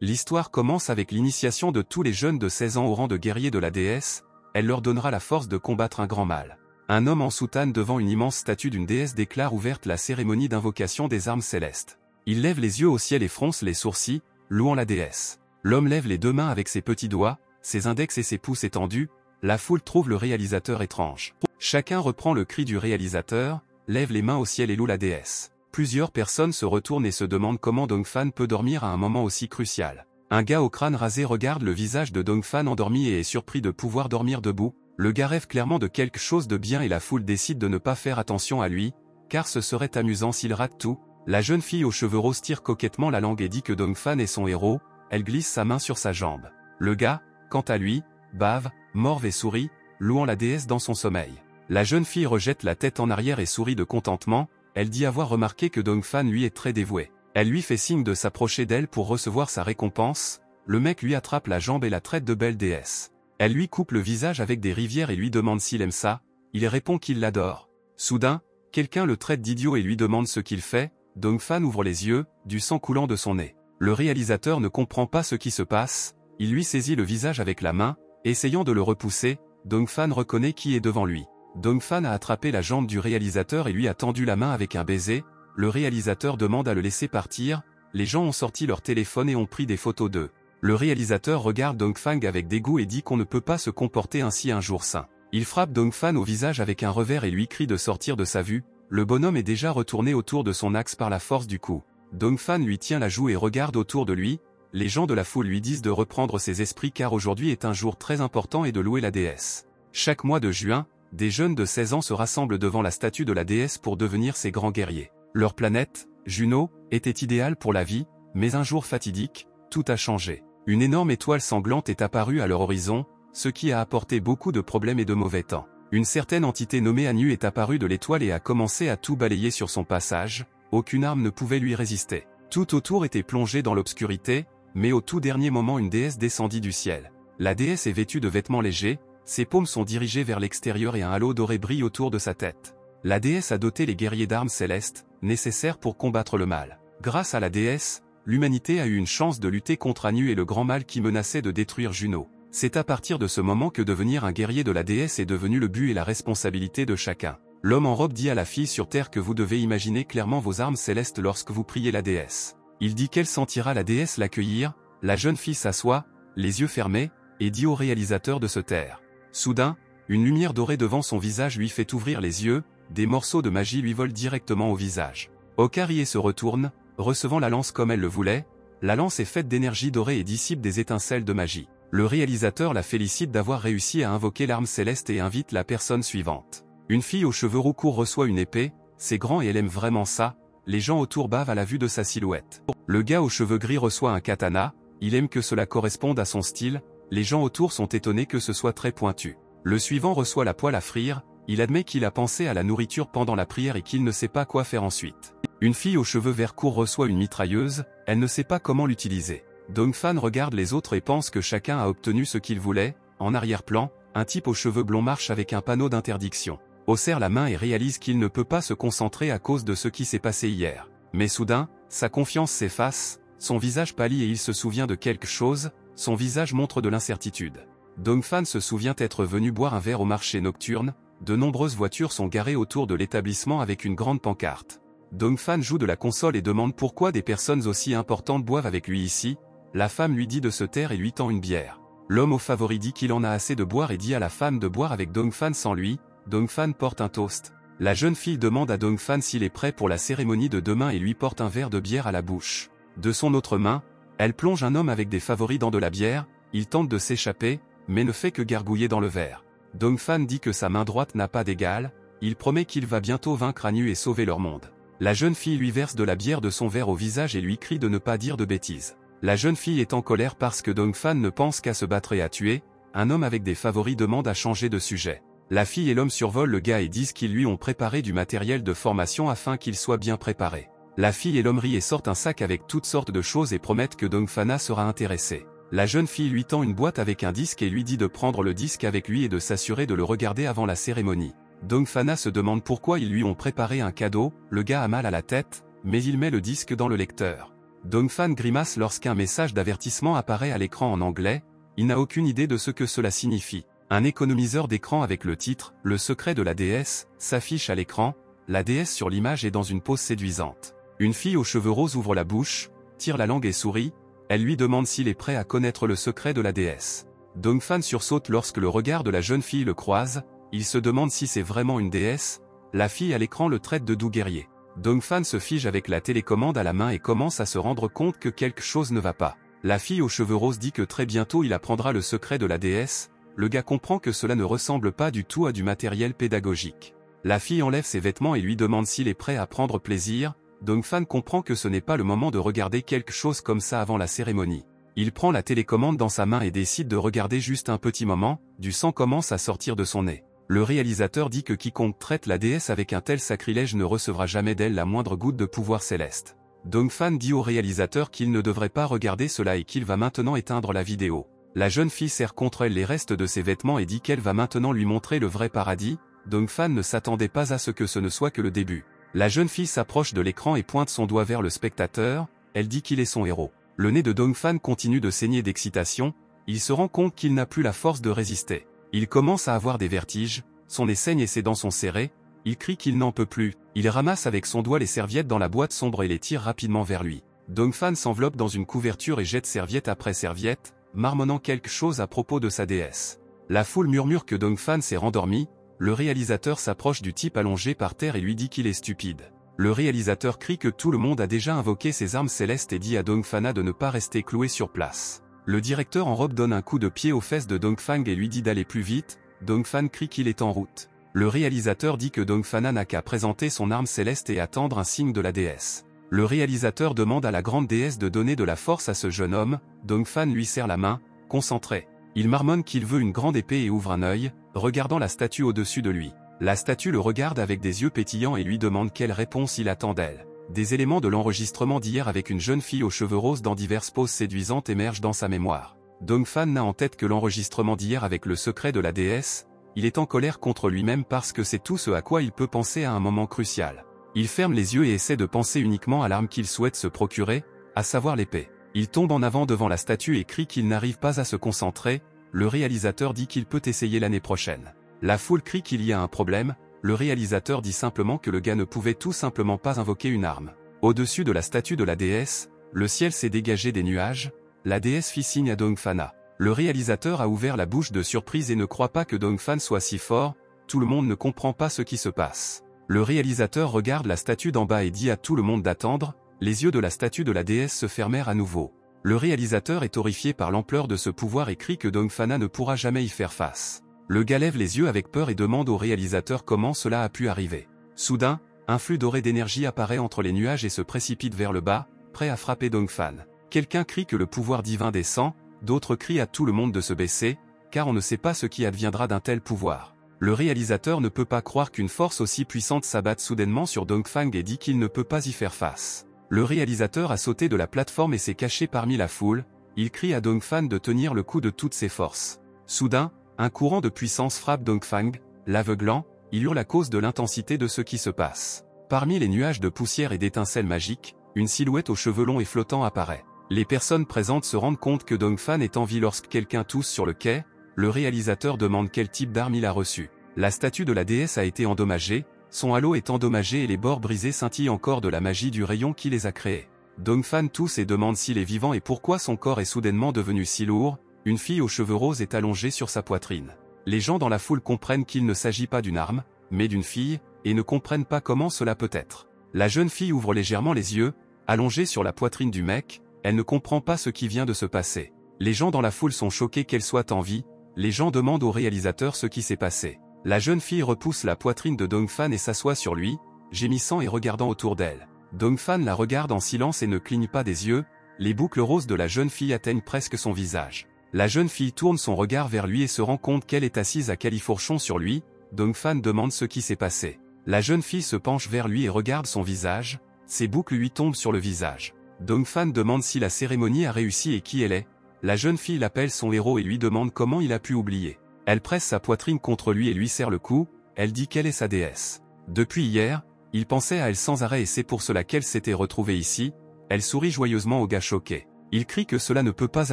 L'histoire commence avec l'initiation de tous les jeunes de 16 ans au rang de guerriers de la déesse, elle leur donnera la force de combattre un grand mal. Un homme en soutane devant une immense statue d'une déesse déclare ouverte la cérémonie d'invocation des armes célestes. Il lève les yeux au ciel et fronce les sourcils, louant la déesse. L'homme lève les deux mains avec ses petits doigts, ses index et ses pouces étendus, la foule trouve le réalisateur étrange. Chacun reprend le cri du réalisateur, lève les mains au ciel et loue la déesse. Plusieurs personnes se retournent et se demandent comment Dongfan peut dormir à un moment aussi crucial. Un gars au crâne rasé regarde le visage de Dongfan endormi et est surpris de pouvoir dormir debout. Le gars rêve clairement de quelque chose de bien et la foule décide de ne pas faire attention à lui, car ce serait amusant s'il rate tout. La jeune fille aux cheveux roses tire coquettement la langue et dit que Dongfan est son héros, elle glisse sa main sur sa jambe. Le gars, quant à lui, bave, morve et sourit, louant la déesse dans son sommeil. La jeune fille rejette la tête en arrière et sourit de contentement, elle dit avoir remarqué que Dongfan lui est très dévoué. Elle lui fait signe de s'approcher d'elle pour recevoir sa récompense, le mec lui attrape la jambe et la traite de belle déesse. Elle lui coupe le visage avec des rivières et lui demande s'il aime ça, il répond qu'il l'adore. Soudain, quelqu'un le traite d'idiot et lui demande ce qu'il fait, Dongfan ouvre les yeux, du sang coulant de son nez. Le réalisateur ne comprend pas ce qui se passe, il lui saisit le visage avec la main, essayant de le repousser, Dongfan reconnaît qui est devant lui. Dongfan a attrapé la jambe du réalisateur et lui a tendu la main avec un baiser, le réalisateur demande à le laisser partir, les gens ont sorti leur téléphone et ont pris des photos d'eux. Le réalisateur regarde Dongfan avec dégoût et dit qu'on ne peut pas se comporter ainsi un jour saint. Il frappe Dongfan au visage avec un revers et lui crie de sortir de sa vue, le bonhomme est déjà retourné autour de son axe par la force du coup. Dongfan lui tient la joue et regarde autour de lui, les gens de la foule lui disent de reprendre ses esprits car aujourd'hui est un jour très important et de louer la déesse. Chaque mois de juin, des jeunes de 16 ans se rassemblent devant la statue de la déesse pour devenir ses grands guerriers. Leur planète, Juno, était idéale pour la vie, mais un jour fatidique, tout a changé. Une énorme étoile sanglante est apparue à leur horizon, ce qui a apporté beaucoup de problèmes et de mauvais temps. Une certaine entité nommée Anu est apparue de l'étoile et a commencé à tout balayer sur son passage, aucune arme ne pouvait lui résister. Tout autour était plongé dans l'obscurité, mais au tout dernier moment une déesse descendit du ciel. La déesse est vêtue de vêtements légers, ses paumes sont dirigées vers l'extérieur et un halo doré brille autour de sa tête. La déesse a doté les guerriers d'armes célestes, nécessaires pour combattre le mal. Grâce à la déesse, l'humanité a eu une chance de lutter contre Anu et le grand mal qui menaçait de détruire Juno. C'est à partir de ce moment que devenir un guerrier de la déesse est devenu le but et la responsabilité de chacun. L'homme en robe dit à la fille sur terre que vous devez imaginer clairement vos armes célestes lorsque vous priez la déesse. Il dit qu'elle sentira la déesse l'accueillir, la jeune fille s'assoit, les yeux fermés, et dit au réalisateur de se taire. Soudain, une lumière dorée devant son visage lui fait ouvrir les yeux, des morceaux de magie lui volent directement au visage. Okarié se retourne, recevant la lance comme elle le voulait, la lance est faite d'énergie dorée et dissipe des étincelles de magie. Le réalisateur la félicite d'avoir réussi à invoquer l'arme céleste et invite la personne suivante. Une fille aux cheveux roux courts reçoit une épée, c'est grand et elle aime vraiment ça, les gens autour bavent à la vue de sa silhouette. Le gars aux cheveux gris reçoit un katana, il aime que cela corresponde à son style, les gens autour sont étonnés que ce soit très pointu. Le suivant reçoit la poêle à frire, il admet qu'il a pensé à la nourriture pendant la prière et qu'il ne sait pas quoi faire ensuite. Une fille aux cheveux verts courts reçoit une mitrailleuse, elle ne sait pas comment l'utiliser. Dongfan regarde les autres et pense que chacun a obtenu ce qu'il voulait. En arrière-plan, un type aux cheveux blonds marche avec un panneau d'interdiction. O serre la main et réalise qu'il ne peut pas se concentrer à cause de ce qui s'est passé hier. Mais soudain, sa confiance s'efface, son visage pâlit et il se souvient de quelque chose, son visage montre de l'incertitude. Dongfan se souvient être venu boire un verre au marché nocturne, de nombreuses voitures sont garées autour de l'établissement avec une grande pancarte. Dongfan joue de la console et demande pourquoi des personnes aussi importantes boivent avec lui ici. La femme lui dit de se taire et lui tend une bière. L'homme au favori dit qu'il en a assez de boire et dit à la femme de boire avec Dongfan sans lui. Dongfan porte un toast. La jeune fille demande à Dongfan s'il est prêt pour la cérémonie de demain et lui porte un verre de bière à la bouche. De son autre main, elle plonge un homme avec des favoris dans de la bière, il tente de s'échapper, mais ne fait que gargouiller dans le verre. Dongfan dit que sa main droite n'a pas d'égal, il promet qu'il va bientôt vaincre Anu et sauver leur monde. La jeune fille lui verse de la bière de son verre au visage et lui crie de ne pas dire de bêtises. La jeune fille est en colère parce que Dongfan ne pense qu'à se battre et à tuer, un homme avec des favoris demande à changer de sujet. La fille et l'homme survolent le gars et disent qu'ils lui ont préparé du matériel de formation afin qu'il soit bien préparé. La fille et l'homme rient et sortent un sac avec toutes sortes de choses et promettent que Dongfana sera intéressé. La jeune fille lui tend une boîte avec un disque et lui dit de prendre le disque avec lui et de s'assurer de le regarder avant la cérémonie. Dongfana se demande pourquoi ils lui ont préparé un cadeau, le gars a mal à la tête, mais il met le disque dans le lecteur. Dongfan grimace lorsqu'un message d'avertissement apparaît à l'écran en anglais, il n'a aucune idée de ce que cela signifie. Un économiseur d'écran avec le titre « Le secret de la déesse » s'affiche à l'écran, la déesse sur l'image est dans une pose séduisante. Une fille aux cheveux roses ouvre la bouche, tire la langue et sourit, elle lui demande s'il est prêt à connaître le secret de la déesse. Dongfan sursaute lorsque le regard de la jeune fille le croise, il se demande si c'est vraiment une déesse, la fille à l'écran le traite de doux guerrier. Dongfan se fige avec la télécommande à la main et commence à se rendre compte que quelque chose ne va pas. La fille aux cheveux roses dit que très bientôt il apprendra le secret de la déesse, le gars comprend que cela ne ressemble pas du tout à du matériel pédagogique. La fille enlève ses vêtements et lui demande s'il est prêt à prendre plaisir, Dongfan comprend que ce n'est pas le moment de regarder quelque chose comme ça avant la cérémonie. Il prend la télécommande dans sa main et décide de regarder juste un petit moment, du sang commence à sortir de son nez. Le réalisateur dit que quiconque traite la déesse avec un tel sacrilège ne recevra jamais d'elle la moindre goutte de pouvoir céleste. Dongfan dit au réalisateur qu'il ne devrait pas regarder cela et qu'il va maintenant éteindre la vidéo. La jeune fille serre contre elle les restes de ses vêtements et dit qu'elle va maintenant lui montrer le vrai paradis. Dongfan ne s'attendait pas à ce que ce ne soit que le début. La jeune fille s'approche de l'écran et pointe son doigt vers le spectateur, elle dit qu'il est son héros. Le nez de Dongfan continue de saigner d'excitation, il se rend compte qu'il n'a plus la force de résister. Il commence à avoir des vertiges, son nez saigne et ses dents sont serrées, il crie qu'il n'en peut plus, il ramasse avec son doigt les serviettes dans la boîte sombre et les tire rapidement vers lui. Dongfan s'enveloppe dans une couverture et jette serviette après serviette, marmonnant quelque chose à propos de sa déesse. La foule murmure que Dongfan s'est rendormi, le réalisateur s'approche du type allongé par terre et lui dit qu'il est stupide. Le réalisateur crie que tout le monde a déjà invoqué ses armes célestes et dit à Dongfana de ne pas rester cloué sur place. Le directeur en robe donne un coup de pied aux fesses de Dongfang et lui dit d'aller plus vite, Dongfan crie qu'il est en route. Le réalisateur dit que Dongfana n'a qu'à présenter son arme céleste et attendre un signe de la déesse. Le réalisateur demande à la grande déesse de donner de la force à ce jeune homme, Dongfan lui serre la main, concentré. Il marmonne qu'il veut une grande épée et ouvre un œil, regardant la statue au-dessus de lui. La statue le regarde avec des yeux pétillants et lui demande quelle réponse il attend d'elle. Des éléments de l'enregistrement d'hier avec une jeune fille aux cheveux roses dans diverses poses séduisantes émergent dans sa mémoire. Dongfan n'a en tête que l'enregistrement d'hier avec le secret de la déesse, il est en colère contre lui-même parce que c'est tout ce à quoi il peut penser à un moment crucial. Il ferme les yeux et essaie de penser uniquement à l'arme qu'il souhaite se procurer, à savoir l'épée. Il tombe en avant devant la statue et crie qu'il n'arrive pas à se concentrer, le réalisateur dit qu'il peut essayer l'année prochaine. La foule crie qu'il y a un problème, le réalisateur dit simplement que le gars ne pouvait tout simplement pas invoquer une arme. Au-dessus de la statue de la déesse, le ciel s'est dégagé des nuages, la déesse fit signe à Dongfana. Le réalisateur a ouvert la bouche de surprise et ne croit pas que Dongfan soit si fort, tout le monde ne comprend pas ce qui se passe. Le réalisateur regarde la statue d'en bas et dit à tout le monde d'attendre, les yeux de la statue de la déesse se fermèrent à nouveau. Le réalisateur est horrifié par l'ampleur de ce pouvoir et crie que Dongfana ne pourra jamais y faire face. Le gars lève les yeux avec peur et demande au réalisateur comment cela a pu arriver. Soudain, un flux doré d'énergie apparaît entre les nuages et se précipite vers le bas, prêt à frapper Dongfan. Quelqu'un crie que le pouvoir divin descend, d'autres crient à tout le monde de se baisser, car on ne sait pas ce qui adviendra d'un tel pouvoir. Le réalisateur ne peut pas croire qu'une force aussi puissante s'abatte soudainement sur Dongfang et dit qu'il ne peut pas y faire face. Le réalisateur a sauté de la plateforme et s'est caché parmi la foule, il crie à Dongfan de tenir le coup de toutes ses forces. Soudain, un courant de puissance frappe Dongfang, l'aveuglant, il hurle à cause de l'intensité de ce qui se passe. Parmi les nuages de poussière et d'étincelles magiques, une silhouette aux cheveux longs et flottants apparaît. Les personnes présentes se rendent compte que Dongfan est en vie lorsque quelqu'un tousse sur le quai, le réalisateur demande quel type d'arme il a reçu. La statue de la déesse a été endommagée, son halo est endommagé et les bords brisés scintillent encore de la magie du rayon qui les a créés. Dongfan tousse et demande s'il est vivant et pourquoi son corps est soudainement devenu si lourd, une fille aux cheveux roses est allongée sur sa poitrine. Les gens dans la foule comprennent qu'il ne s'agit pas d'une arme, mais d'une fille, et ne comprennent pas comment cela peut être. La jeune fille ouvre légèrement les yeux, allongée sur la poitrine du mec, elle ne comprend pas ce qui vient de se passer. Les gens dans la foule sont choqués qu'elle soit en vie, les gens demandent au réalisateur ce qui s'est passé. La jeune fille repousse la poitrine de Dongfan et s'assoit sur lui, gémissant et regardant autour d'elle. Dongfan la regarde en silence et ne cligne pas des yeux, les boucles roses de la jeune fille atteignent presque son visage. La jeune fille tourne son regard vers lui et se rend compte qu'elle est assise à califourchon sur lui, Dongfan demande ce qui s'est passé. La jeune fille se penche vers lui et regarde son visage, ses boucles lui tombent sur le visage. Dongfan demande si la cérémonie a réussi et qui elle est. La jeune fille l'appelle son héros et lui demande comment il a pu oublier. Elle presse sa poitrine contre lui et lui serre le cou, elle dit qu'elle est sa déesse. Depuis hier, il pensait à elle sans arrêt et c'est pour cela qu'elle s'était retrouvée ici, Elle sourit joyeusement au gars choqué. Il crie que cela ne peut pas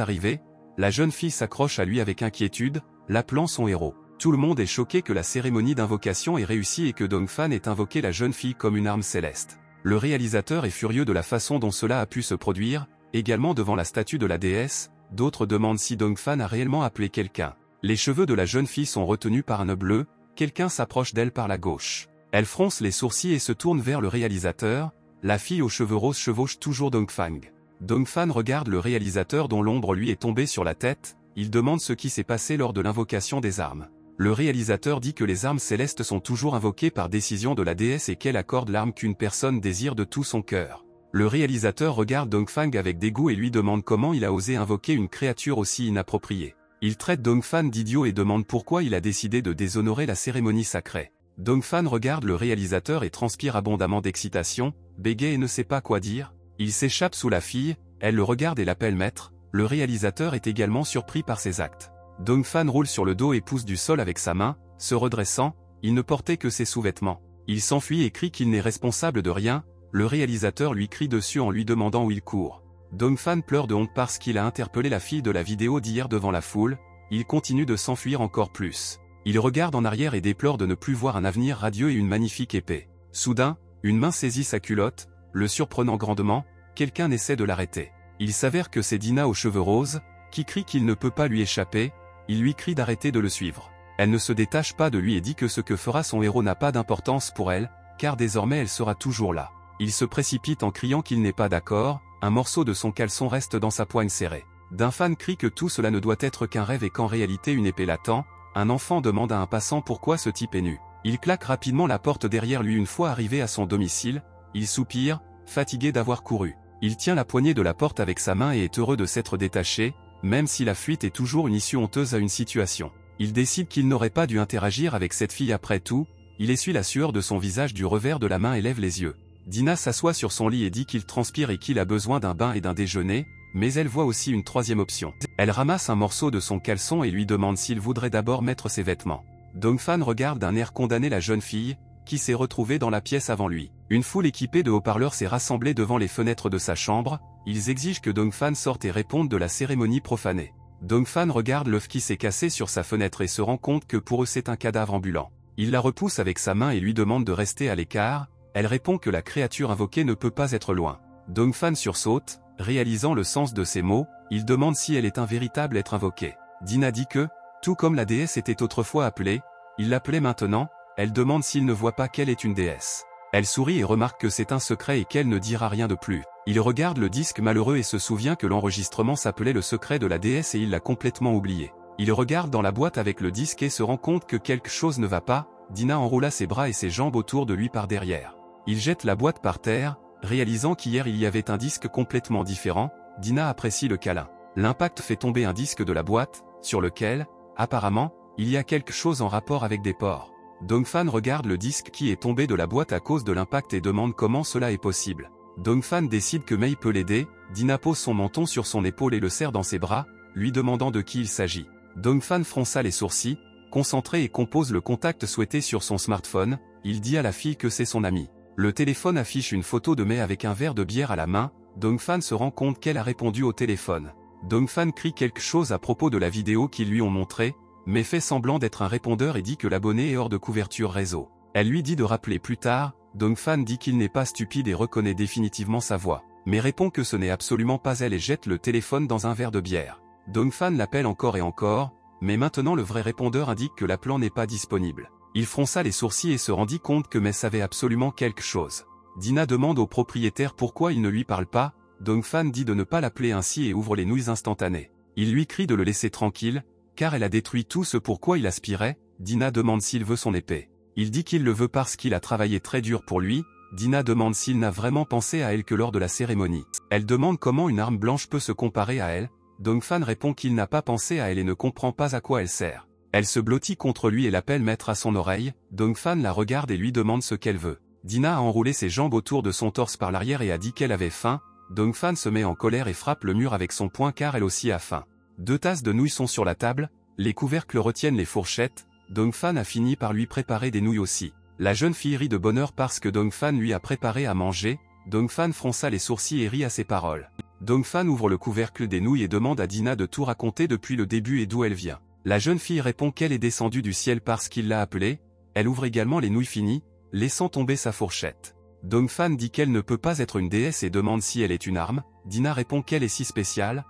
arriver. La jeune fille s'accroche à lui avec inquiétude, l'appelant son héros. Tout le monde est choqué que la cérémonie d'invocation ait réussi et que Dongfan ait invoqué la jeune fille comme une arme céleste. Le réalisateur est furieux de la façon dont cela a pu se produire, également devant la statue de la déesse. D'autres demandent si Dongfan a réellement appelé quelqu'un. Les cheveux de la jeune fille sont retenus par un nœud bleu, quelqu'un s'approche d'elle par la gauche. Elle fronce les sourcils et se tourne vers le réalisateur. La fille aux cheveux roses chevauche toujours Dongfang. Dongfan regarde le réalisateur dont l'ombre lui est tombée sur la tête. Il demande ce qui s'est passé lors de l'invocation des armes. Le réalisateur dit que les armes célestes sont toujours invoquées par décision de la déesse et qu'elle accorde l'arme qu'une personne désire de tout son cœur. Le réalisateur regarde Dongfang avec dégoût et lui demande comment il a osé invoquer une créature aussi inappropriée. Il traite Dongfan d'idiot et demande pourquoi il a décidé de déshonorer la cérémonie sacrée. Dongfan regarde le réalisateur et transpire abondamment d'excitation, bégaye et ne sait pas quoi dire. Il s'échappe sous la fille, elle le regarde et l'appelle maître. Le réalisateur est également surpris par ses actes. Dongfan roule sur le dos et pousse du sol avec sa main, se redressant, il ne portait que ses sous-vêtements. Il s'enfuit et crie qu'il n'est responsable de rien, le réalisateur lui crie dessus en lui demandant où il court. Dongfan pleure de honte parce qu'il a interpellé la fille de la vidéo d'hier devant la foule, il continue de s'enfuir encore plus. Il regarde en arrière et déplore de ne plus voir un avenir radieux et une magnifique épée. Soudain, une main saisit sa culotte, le surprenant grandement, quelqu'un essaie de l'arrêter. Il s'avère que c'est Dina aux cheveux roses, qui crie qu'il ne peut pas lui échapper, il lui crie d'arrêter de le suivre. Elle ne se détache pas de lui et dit que ce que fera son héros n'a pas d'importance pour elle, car désormais elle sera toujours là. Il se précipite en criant qu'il n'est pas d'accord, un morceau de son caleçon reste dans sa poigne serrée. D'un fan crie que tout cela ne doit être qu'un rêve et qu'en réalité une épée l'attend. Un enfant demande à un passant pourquoi ce type est nu. Il claque rapidement la porte derrière lui une fois arrivé à son domicile, il soupire, fatigué d'avoir couru. Il tient la poignée de la porte avec sa main et est heureux de s'être détaché, même si la fuite est toujours une issue honteuse à une situation. Il décide qu'il n'aurait pas dû interagir avec cette fille après tout, il essuie la sueur de son visage du revers de la main et lève les yeux. Dina s'assoit sur son lit et dit qu'il transpire et qu'il a besoin d'un bain et d'un déjeuner, mais elle voit aussi une troisième option. Elle ramasse un morceau de son caleçon et lui demande s'il voudrait d'abord mettre ses vêtements. Dongfan regarde d'un air condamné la jeune fille, qui s'est retrouvée dans la pièce avant lui. Une foule équipée de haut-parleurs s'est rassemblée devant les fenêtres de sa chambre, ils exigent que Dongfan sorte et réponde de la cérémonie profanée. Dongfan regarde l'œuf qui s'est cassé sur sa fenêtre et se rend compte que pour eux c'est un cadavre ambulant. Il la repousse avec sa main et lui demande de rester à l'écart, elle répond que la créature invoquée ne peut pas être loin. Dongfan sursaute, réalisant le sens de ces mots, il demande si elle est un véritable être invoqué. Dina dit que, tout comme la déesse était autrefois appelée, il l'appelait maintenant, elle demande s'il ne voit pas qu'elle est une déesse. Elle sourit et remarque que c'est un secret et qu'elle ne dira rien de plus. Il regarde le disque malheureux et se souvient que l'enregistrement s'appelait Le secret de la déesse et il l'a complètement oublié. Il regarde dans la boîte avec le disque et se rend compte que quelque chose ne va pas, Dina enroula ses bras et ses jambes autour de lui par derrière. Il jette la boîte par terre, réalisant qu'hier il y avait un disque complètement différent, Dina apprécie le câlin. L'impact fait tomber un disque de la boîte, sur lequel, apparemment, il y a quelque chose en rapport avec des porcs. Dongfan regarde le disque qui est tombé de la boîte à cause de l'impact et demande comment cela est possible. Dongfan décide que Mei peut l'aider, Dina pose son menton sur son épaule et le serre dans ses bras, lui demandant de qui il s'agit. Dongfan fronça les sourcils, concentré et compose le contact souhaité sur son smartphone, il dit à la fille que c'est son ami. Le téléphone affiche une photo de Mei avec un verre de bière à la main, Dongfan se rend compte qu'elle a répondu au téléphone. Dongfan crie quelque chose à propos de la vidéo qu'ils lui ont montrée, mais fait semblant d'être un répondeur et dit que l'abonné est hors de couverture réseau. Elle lui dit de rappeler plus tard, Dongfan dit qu'il n'est pas stupide et reconnaît définitivement sa voix, mais répond que ce n'est absolument pas elle et jette le téléphone dans un verre de bière. Dongfan l'appelle encore et encore, mais maintenant le vrai répondeur indique que l'appelant n'est pas disponible. Il fronça les sourcils et se rendit compte que Mei savait absolument quelque chose. Dina demande au propriétaire pourquoi il ne lui parle pas, Dongfan dit de ne pas l'appeler ainsi et ouvre les nouilles instantanées. Il lui crie de le laisser tranquille, car elle a détruit tout ce pourquoi il aspirait. Dina demande s'il veut son épée. Il dit qu'il le veut parce qu'il a travaillé très dur pour lui. Dina demande s'il n'a vraiment pensé à elle que lors de la cérémonie. Elle demande comment une arme blanche peut se comparer à elle. Dongfan répond qu'il n'a pas pensé à elle et ne comprend pas à quoi elle sert. Elle se blottit contre lui et l'appelle maître à son oreille. Dongfan la regarde et lui demande ce qu'elle veut. Dina a enroulé ses jambes autour de son torse par l'arrière et a dit qu'elle avait faim. Dongfan se met en colère et frappe le mur avec son poing car elle aussi a faim. 2 tasses de nouilles sont sur la table, les couvercles retiennent les fourchettes, Dongfan a fini par lui préparer des nouilles aussi. La jeune fille rit de bonheur parce que Dongfan lui a préparé à manger, Dongfan fronça les sourcils et rit à ces paroles. Dongfan ouvre le couvercle des nouilles et demande à Dina de tout raconter depuis le début et d'où elle vient. La jeune fille répond qu'elle est descendue du ciel parce qu'il l'a appelée. Elle ouvre également les nouilles finies, laissant tomber sa fourchette. Dongfan dit qu'elle ne peut pas être une déesse et demande si elle est une arme. Dina répond qu'elle est si spéciale.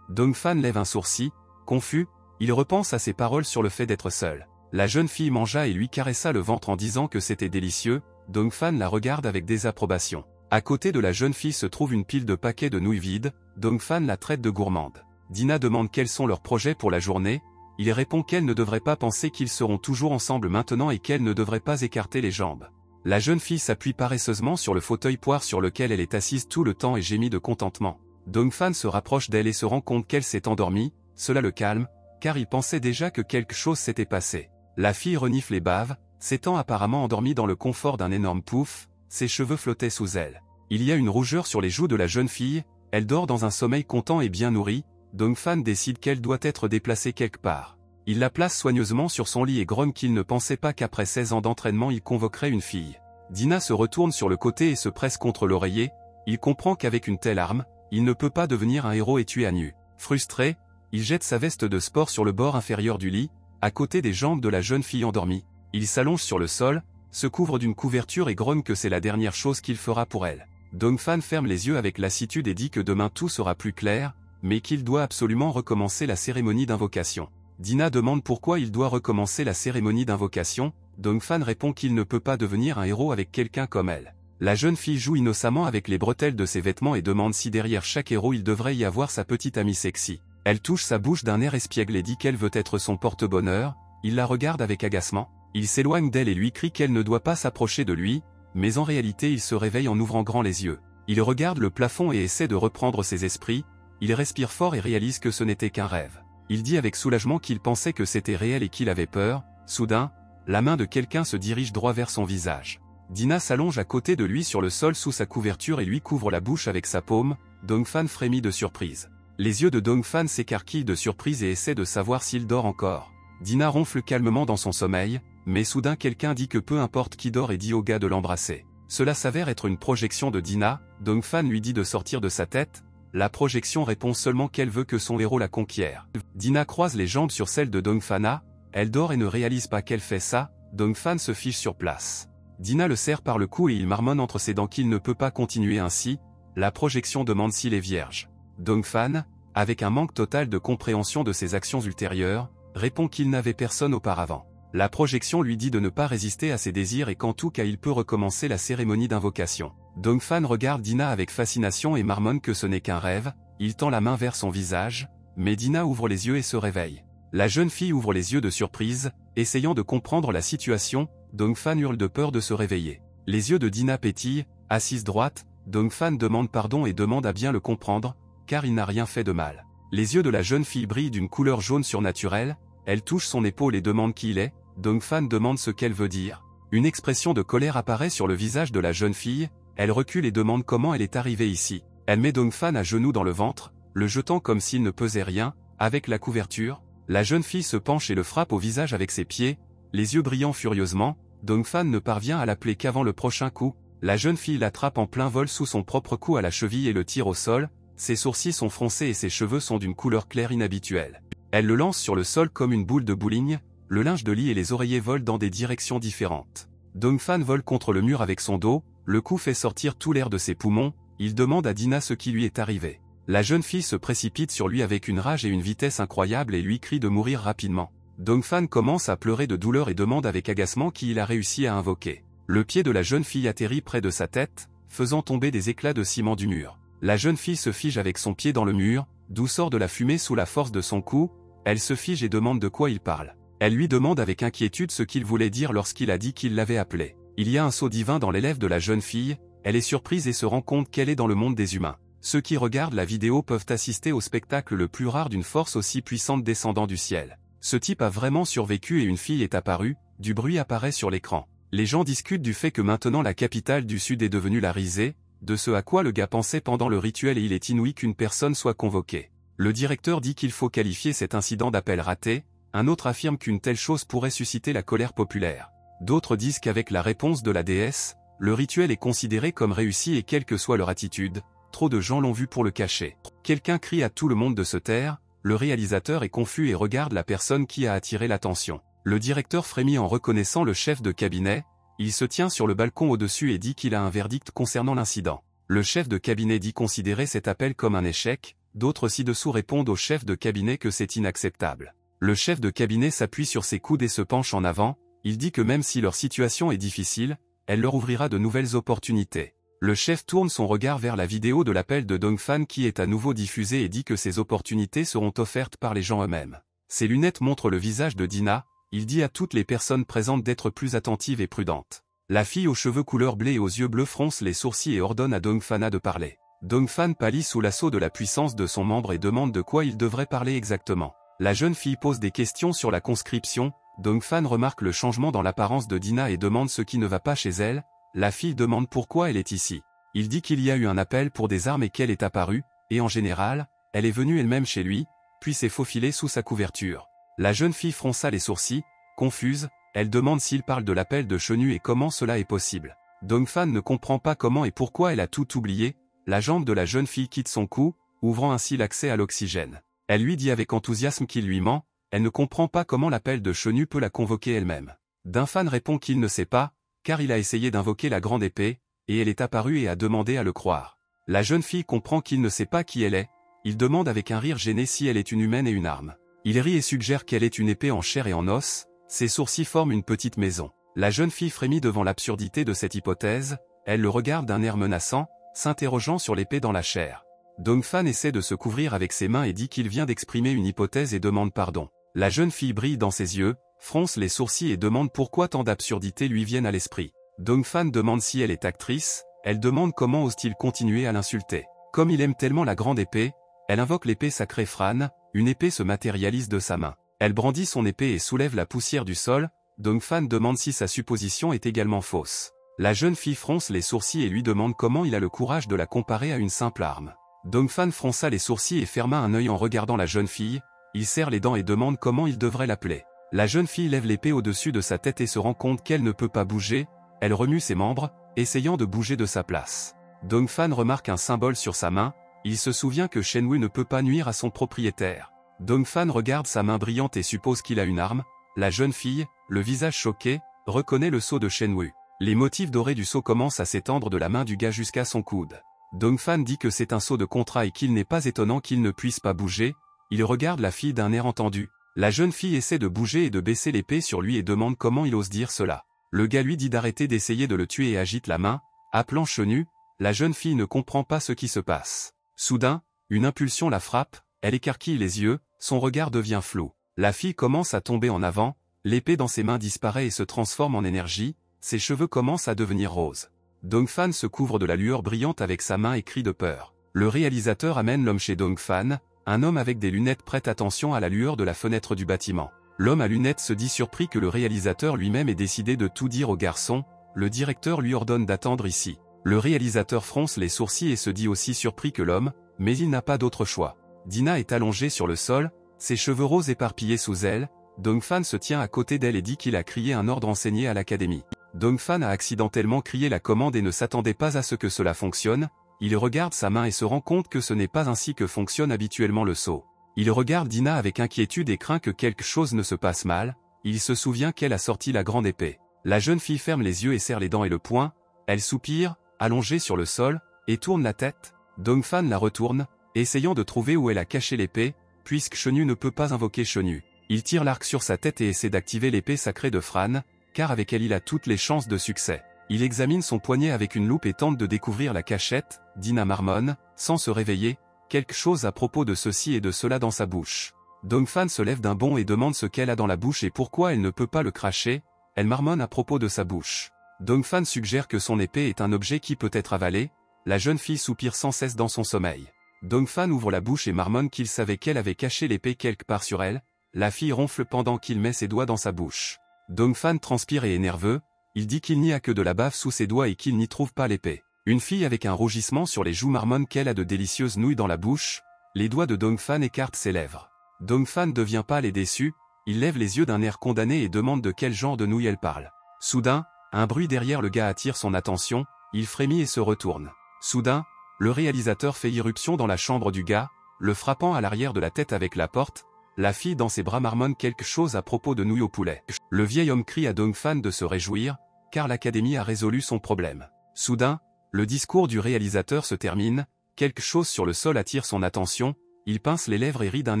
Dongfan lève un sourcil, confus, il repense à ses paroles sur le fait d'être seul. La jeune fille mangea et lui caressa le ventre en disant que c'était délicieux. Dongfan la regarde avec désapprobation. À côté de la jeune fille se trouve une pile de paquets de nouilles vides. Dongfan la traite de gourmande. Dina demande quels sont leurs projets pour la journée. Il répond qu'elle ne devrait pas penser qu'ils seront toujours ensemble maintenant et qu'elle ne devrait pas écarter les jambes. La jeune fille s'appuie paresseusement sur le fauteuil poire sur lequel elle est assise tout le temps et gémit de contentement. Dongfan se rapproche d'elle et se rend compte qu'elle s'est endormie. Cela le calme, car il pensait déjà que quelque chose s'était passé. La fille renifle et bave, s'étant apparemment endormie dans le confort d'un énorme pouf, ses cheveux flottaient sous elle. Il y a une rougeur sur les joues de la jeune fille, elle dort dans un sommeil content et bien nourri. Dongfan décide qu'elle doit être déplacée quelque part. Il la place soigneusement sur son lit et grogne qu'il ne pensait pas qu'après 16 ans d'entraînement il convoquerait une fille. Dina se retourne sur le côté et se presse contre l'oreiller. Il comprend qu'avec une telle arme, il ne peut pas devenir un héros et tuer à nu. Frustré, il jette sa veste de sport sur le bord inférieur du lit, à côté des jambes de la jeune fille endormie. Il s'allonge sur le sol, se couvre d'une couverture et grogne que c'est la dernière chose qu'il fera pour elle. Dongfan ferme les yeux avec lassitude et dit que demain tout sera plus clair, mais qu'il doit absolument recommencer la cérémonie d'invocation. Dina demande pourquoi il doit recommencer la cérémonie d'invocation. Dongfan répond qu'il ne peut pas devenir un héros avec quelqu'un comme elle. La jeune fille joue innocemment avec les bretelles de ses vêtements et demande si derrière chaque héros il devrait y avoir sa petite amie sexy. Elle touche sa bouche d'un air espiègle et dit qu'elle veut être son porte-bonheur. Il la regarde avec agacement. Il s'éloigne d'elle et lui crie qu'elle ne doit pas s'approcher de lui, mais en réalité il se réveille en ouvrant grand les yeux. Il regarde le plafond et essaie de reprendre ses esprits. Il respire fort et réalise que ce n'était qu'un rêve. Il dit avec soulagement qu'il pensait que c'était réel et qu'il avait peur. Soudain, la main de quelqu'un se dirige droit vers son visage. Dina s'allonge à côté de lui sur le sol sous sa couverture et lui couvre la bouche avec sa paume. Dongfan frémit de surprise. Les yeux de Dongfan s'écarquillent de surprise et essaie de savoir s'il dort encore. Dina ronfle calmement dans son sommeil, mais soudain quelqu'un dit que peu importe qui dort et dit au gars de l'embrasser. Cela s'avère être une projection de Dina. Dongfan lui dit de sortir de sa tête. La projection répond seulement qu'elle veut que son héros la conquiert. Dina croise les jambes sur celles de Dongfana. Elle dort et ne réalise pas qu'elle fait ça. Dongfan se fiche sur place. Dina le serre par le cou et il marmonne entre ses dents qu'il ne peut pas continuer ainsi. La projection demande s'il est vierge. Dongfan, avec un manque total de compréhension de ses actions ultérieures, répond qu'il n'avait personne auparavant. La projection lui dit de ne pas résister à ses désirs et qu'en tout cas il peut recommencer la cérémonie d'invocation. Dongfan regarde Dina avec fascination et marmonne que ce n'est qu'un rêve. Il tend la main vers son visage, mais Dina ouvre les yeux et se réveille. La jeune fille ouvre les yeux de surprise, essayant de comprendre la situation. Dongfan hurle de peur de se réveiller. Les yeux de Dina pétillent, assise droite. Dongfan demande pardon et demande à bien le comprendre, car il n'a rien fait de mal. Les yeux de la jeune fille brillent d'une couleur jaune surnaturelle. Elle touche son épaule et demande qui il est. Dongfan demande ce qu'elle veut dire. Une expression de colère apparaît sur le visage de la jeune fille. Elle recule et demande comment elle est arrivée ici. Elle met Dongfan à genoux dans le ventre, le jetant comme s'il ne pesait rien. Avec la couverture, la jeune fille se penche et le frappe au visage avec ses pieds, les yeux brillant furieusement. Dongfan ne parvient à l'appeler qu'avant le prochain coup. La jeune fille l'attrape en plein vol sous son propre cou à la cheville et le tire au sol. Ses sourcils sont froncés et ses cheveux sont d'une couleur claire inhabituelle. Elle le lance sur le sol comme une boule de bowling. Le linge de lit et les oreillers volent dans des directions différentes. Dongfan vole contre le mur avec son dos, le coup fait sortir tout l'air de ses poumons. Il demande à Dina ce qui lui est arrivé. La jeune fille se précipite sur lui avec une rage et une vitesse incroyable et lui crie de mourir rapidement. Dongfan commence à pleurer de douleur et demande avec agacement qui il a réussi à invoquer. Le pied de la jeune fille atterrit près de sa tête, faisant tomber des éclats de ciment du mur. La jeune fille se fige avec son pied dans le mur, d'où sort de la fumée sous la force de son coup. Elle se fige et demande de quoi il parle. Elle lui demande avec inquiétude ce qu'il voulait dire lorsqu'il a dit qu'il l'avait appelée. Il y a un saut divin dans les lèvres de la jeune fille. Elle est surprise et se rend compte qu'elle est dans le monde des humains. Ceux qui regardent la vidéo peuvent assister au spectacle le plus rare d'une force aussi puissante descendant du ciel. Ce type a vraiment survécu et une fille est apparue. Du bruit apparaît sur l'écran. Les gens discutent du fait que maintenant la capitale du Sud est devenue la risée, de ce à quoi le gars pensait pendant le rituel et il est inouï qu'une personne soit convoquée. Le directeur dit qu'il faut qualifier cet incident d'appel raté. Un autre affirme qu'une telle chose pourrait susciter la colère populaire. D'autres disent qu'avec la réponse de la déesse, Le rituel est considéré comme réussi et quelle que soit leur attitude, trop de gens l'ont vu pour le cacher. Quelqu'un crie à tout le monde de se taire, le réalisateur est confus et regarde la personne qui a attiré l'attention. Le directeur frémit en reconnaissant le chef de cabinet, il se tient sur le balcon au-dessus et dit qu'il a un verdict concernant l'incident. Le chef de cabinet dit considérer cet appel comme un échec, d'autres ci-dessous répondent au chef de cabinet que c'est inacceptable. Le chef de cabinet s'appuie sur ses coudes et se penche en avant, il dit que même si leur situation est difficile, elle leur ouvrira de nouvelles opportunités. Le chef tourne son regard vers la vidéo de l'appel de Dongfan qui est à nouveau diffusée et dit que ces opportunités seront offertes par les gens eux-mêmes. Ses lunettes montrent le visage de Dina, il dit à toutes les personnes présentes d'être plus attentives et prudentes. La fille aux cheveux couleur blé et aux yeux bleus fronce les sourcils et ordonne à Dongfana de parler. Dongfan pâlit sous l'assaut de la puissance de son membre et demande de quoi il devrait parler exactement. La jeune fille pose des questions sur la conscription, Dongfan remarque le changement dans l'apparence de Dina et demande ce qui ne va pas chez elle, la fille demande pourquoi elle est ici. Il dit qu'il y a eu un appel pour des armes et qu'elle est apparue, et en général, elle est venue elle-même chez lui, puis s'est faufilée sous sa couverture. La jeune fille fronça les sourcils, confuse, elle demande s'il parle de l'appel de Chenu et comment cela est possible. Dongfan ne comprend pas comment et pourquoi elle a tout oublié, la jambe de la jeune fille quitte son cou, ouvrant ainsi l'accès à l'oxygène. Elle lui dit avec enthousiasme qu'il lui ment, elle ne comprend pas comment l'appel de Chenu peut la convoquer elle-même. Dongfan répond qu'il ne sait pas, car il a essayé d'invoquer la grande épée, et elle est apparue et a demandé à le croire. La jeune fille comprend qu'il ne sait pas qui elle est, il demande avec un rire gêné si elle est une humaine et une arme. Il rit et suggère qu'elle est une épée en chair et en os, ses sourcils forment une petite maison. La jeune fille frémit devant l'absurdité de cette hypothèse, elle le regarde d'un air menaçant, s'interrogeant sur l'épée dans la chair. Dongfan essaie de se couvrir avec ses mains et dit qu'il vient d'exprimer une hypothèse et demande pardon. La jeune fille brille dans ses yeux, fronce les sourcils et demande pourquoi tant d'absurdités lui viennent à l'esprit. Dongfan demande si elle est actrice, elle demande comment ose-t-il continuer à l'insulter. Comme il aime tellement la grande épée, elle invoque l'épée sacrée Fran, une épée se matérialise de sa main. Elle brandit son épée et soulève la poussière du sol, Dongfan demande si sa supposition est également fausse. La jeune fille fronce les sourcils et lui demande comment il a le courage de la comparer à une simple arme. Dongfan fronça les sourcils et ferma un œil en regardant la jeune fille, il serre les dents et demande comment il devrait l'appeler. La jeune fille lève l'épée au-dessus de sa tête et se rend compte qu'elle ne peut pas bouger, elle remue ses membres, essayant de bouger de sa place. Dongfan remarque un symbole sur sa main, il se souvient que Shenwu ne peut pas nuire à son propriétaire. Dongfan regarde sa main brillante et suppose qu'il a une arme, la jeune fille, le visage choqué, reconnaît le sceau de Shenwu. Les motifs dorés du sceau commencent à s'étendre de la main du gars jusqu'à son coude. Dongfan dit que c'est un sceau de contrat et qu'il n'est pas étonnant qu'il ne puisse pas bouger, il regarde la fille d'un air entendu. La jeune fille essaie de bouger et de baisser l'épée sur lui et demande comment il ose dire cela. Le gars lui dit d'arrêter d'essayer de le tuer et agite la main, appelant Chenu, la jeune fille ne comprend pas ce qui se passe. Soudain, une impulsion la frappe, elle écarquille les yeux, son regard devient flou. La fille commence à tomber en avant, l'épée dans ses mains disparaît et se transforme en énergie, ses cheveux commencent à devenir roses. Dongfan se couvre de la lueur brillante avec sa main et crie de peur. Le réalisateur amène l'homme chez Dongfan, un homme avec des lunettes prête attention à la lueur de la fenêtre du bâtiment. L'homme à lunettes se dit surpris que le réalisateur lui-même ait décidé de tout dire au garçon, le directeur lui ordonne d'attendre ici. Le réalisateur fronce les sourcils et se dit aussi surpris que l'homme, mais il n'a pas d'autre choix. Dina est allongée sur le sol, ses cheveux roses éparpillés sous elle, Dongfan se tient à côté d'elle et dit qu'il a crié un ordre enseigné à l'académie. Dongfan a accidentellement crié la commande et ne s'attendait pas à ce que cela fonctionne, il regarde sa main et se rend compte que ce n'est pas ainsi que fonctionne habituellement le sceau. Il regarde Dina avec inquiétude et craint que quelque chose ne se passe mal, il se souvient qu'elle a sorti la grande épée. La jeune fille ferme les yeux et serre les dents et le poing, elle soupire, allongée sur le sol, et tourne la tête. Dongfan la retourne, essayant de trouver où elle a caché l'épée, puisque Chenu ne peut pas invoquer Chenu. Il tire l'arc sur sa tête et essaie d'activer l'épée sacrée de Fran, car avec elle il a toutes les chances de succès. Il examine son poignet avec une loupe et tente de découvrir la cachette, Dina marmonne, sans se réveiller, quelque chose à propos de ceci et de cela dans sa bouche. Dongfan se lève d'un bond et demande ce qu'elle a dans la bouche et pourquoi elle ne peut pas le cracher, elle marmonne à propos de sa bouche. Dongfan suggère que son épée est un objet qui peut être avalé, la jeune fille soupire sans cesse dans son sommeil. Dongfan ouvre la bouche et marmonne qu'il savait qu'elle avait caché l'épée quelque part sur elle, la fille ronfle pendant qu'il met ses doigts dans sa bouche. Dongfan transpire et est nerveux, il dit qu'il n'y a que de la bave sous ses doigts et qu'il n'y trouve pas l'épée. Une fille avec un rougissement sur les joues marmonne qu'elle a de délicieuses nouilles dans la bouche, les doigts de Dongfan écartent ses lèvres. Dongfan devient pâle et déçu, il lève les yeux d'un air condamné et demande de quel genre de nouilles elle parle. Soudain, Un bruit derrière le gars attire son attention, il frémit et se retourne. Soudain, le réalisateur fait irruption dans la chambre du gars, le frappant à l'arrière de la tête avec la porte. La fille dans ses bras marmonne quelque chose à propos de nouilles au poulet. Le vieil homme crie à Dongfan de se réjouir, car l'académie a résolu son problème. Soudain, le discours du réalisateur se termine, quelque chose sur le sol attire son attention, il pince les lèvres et rit d'un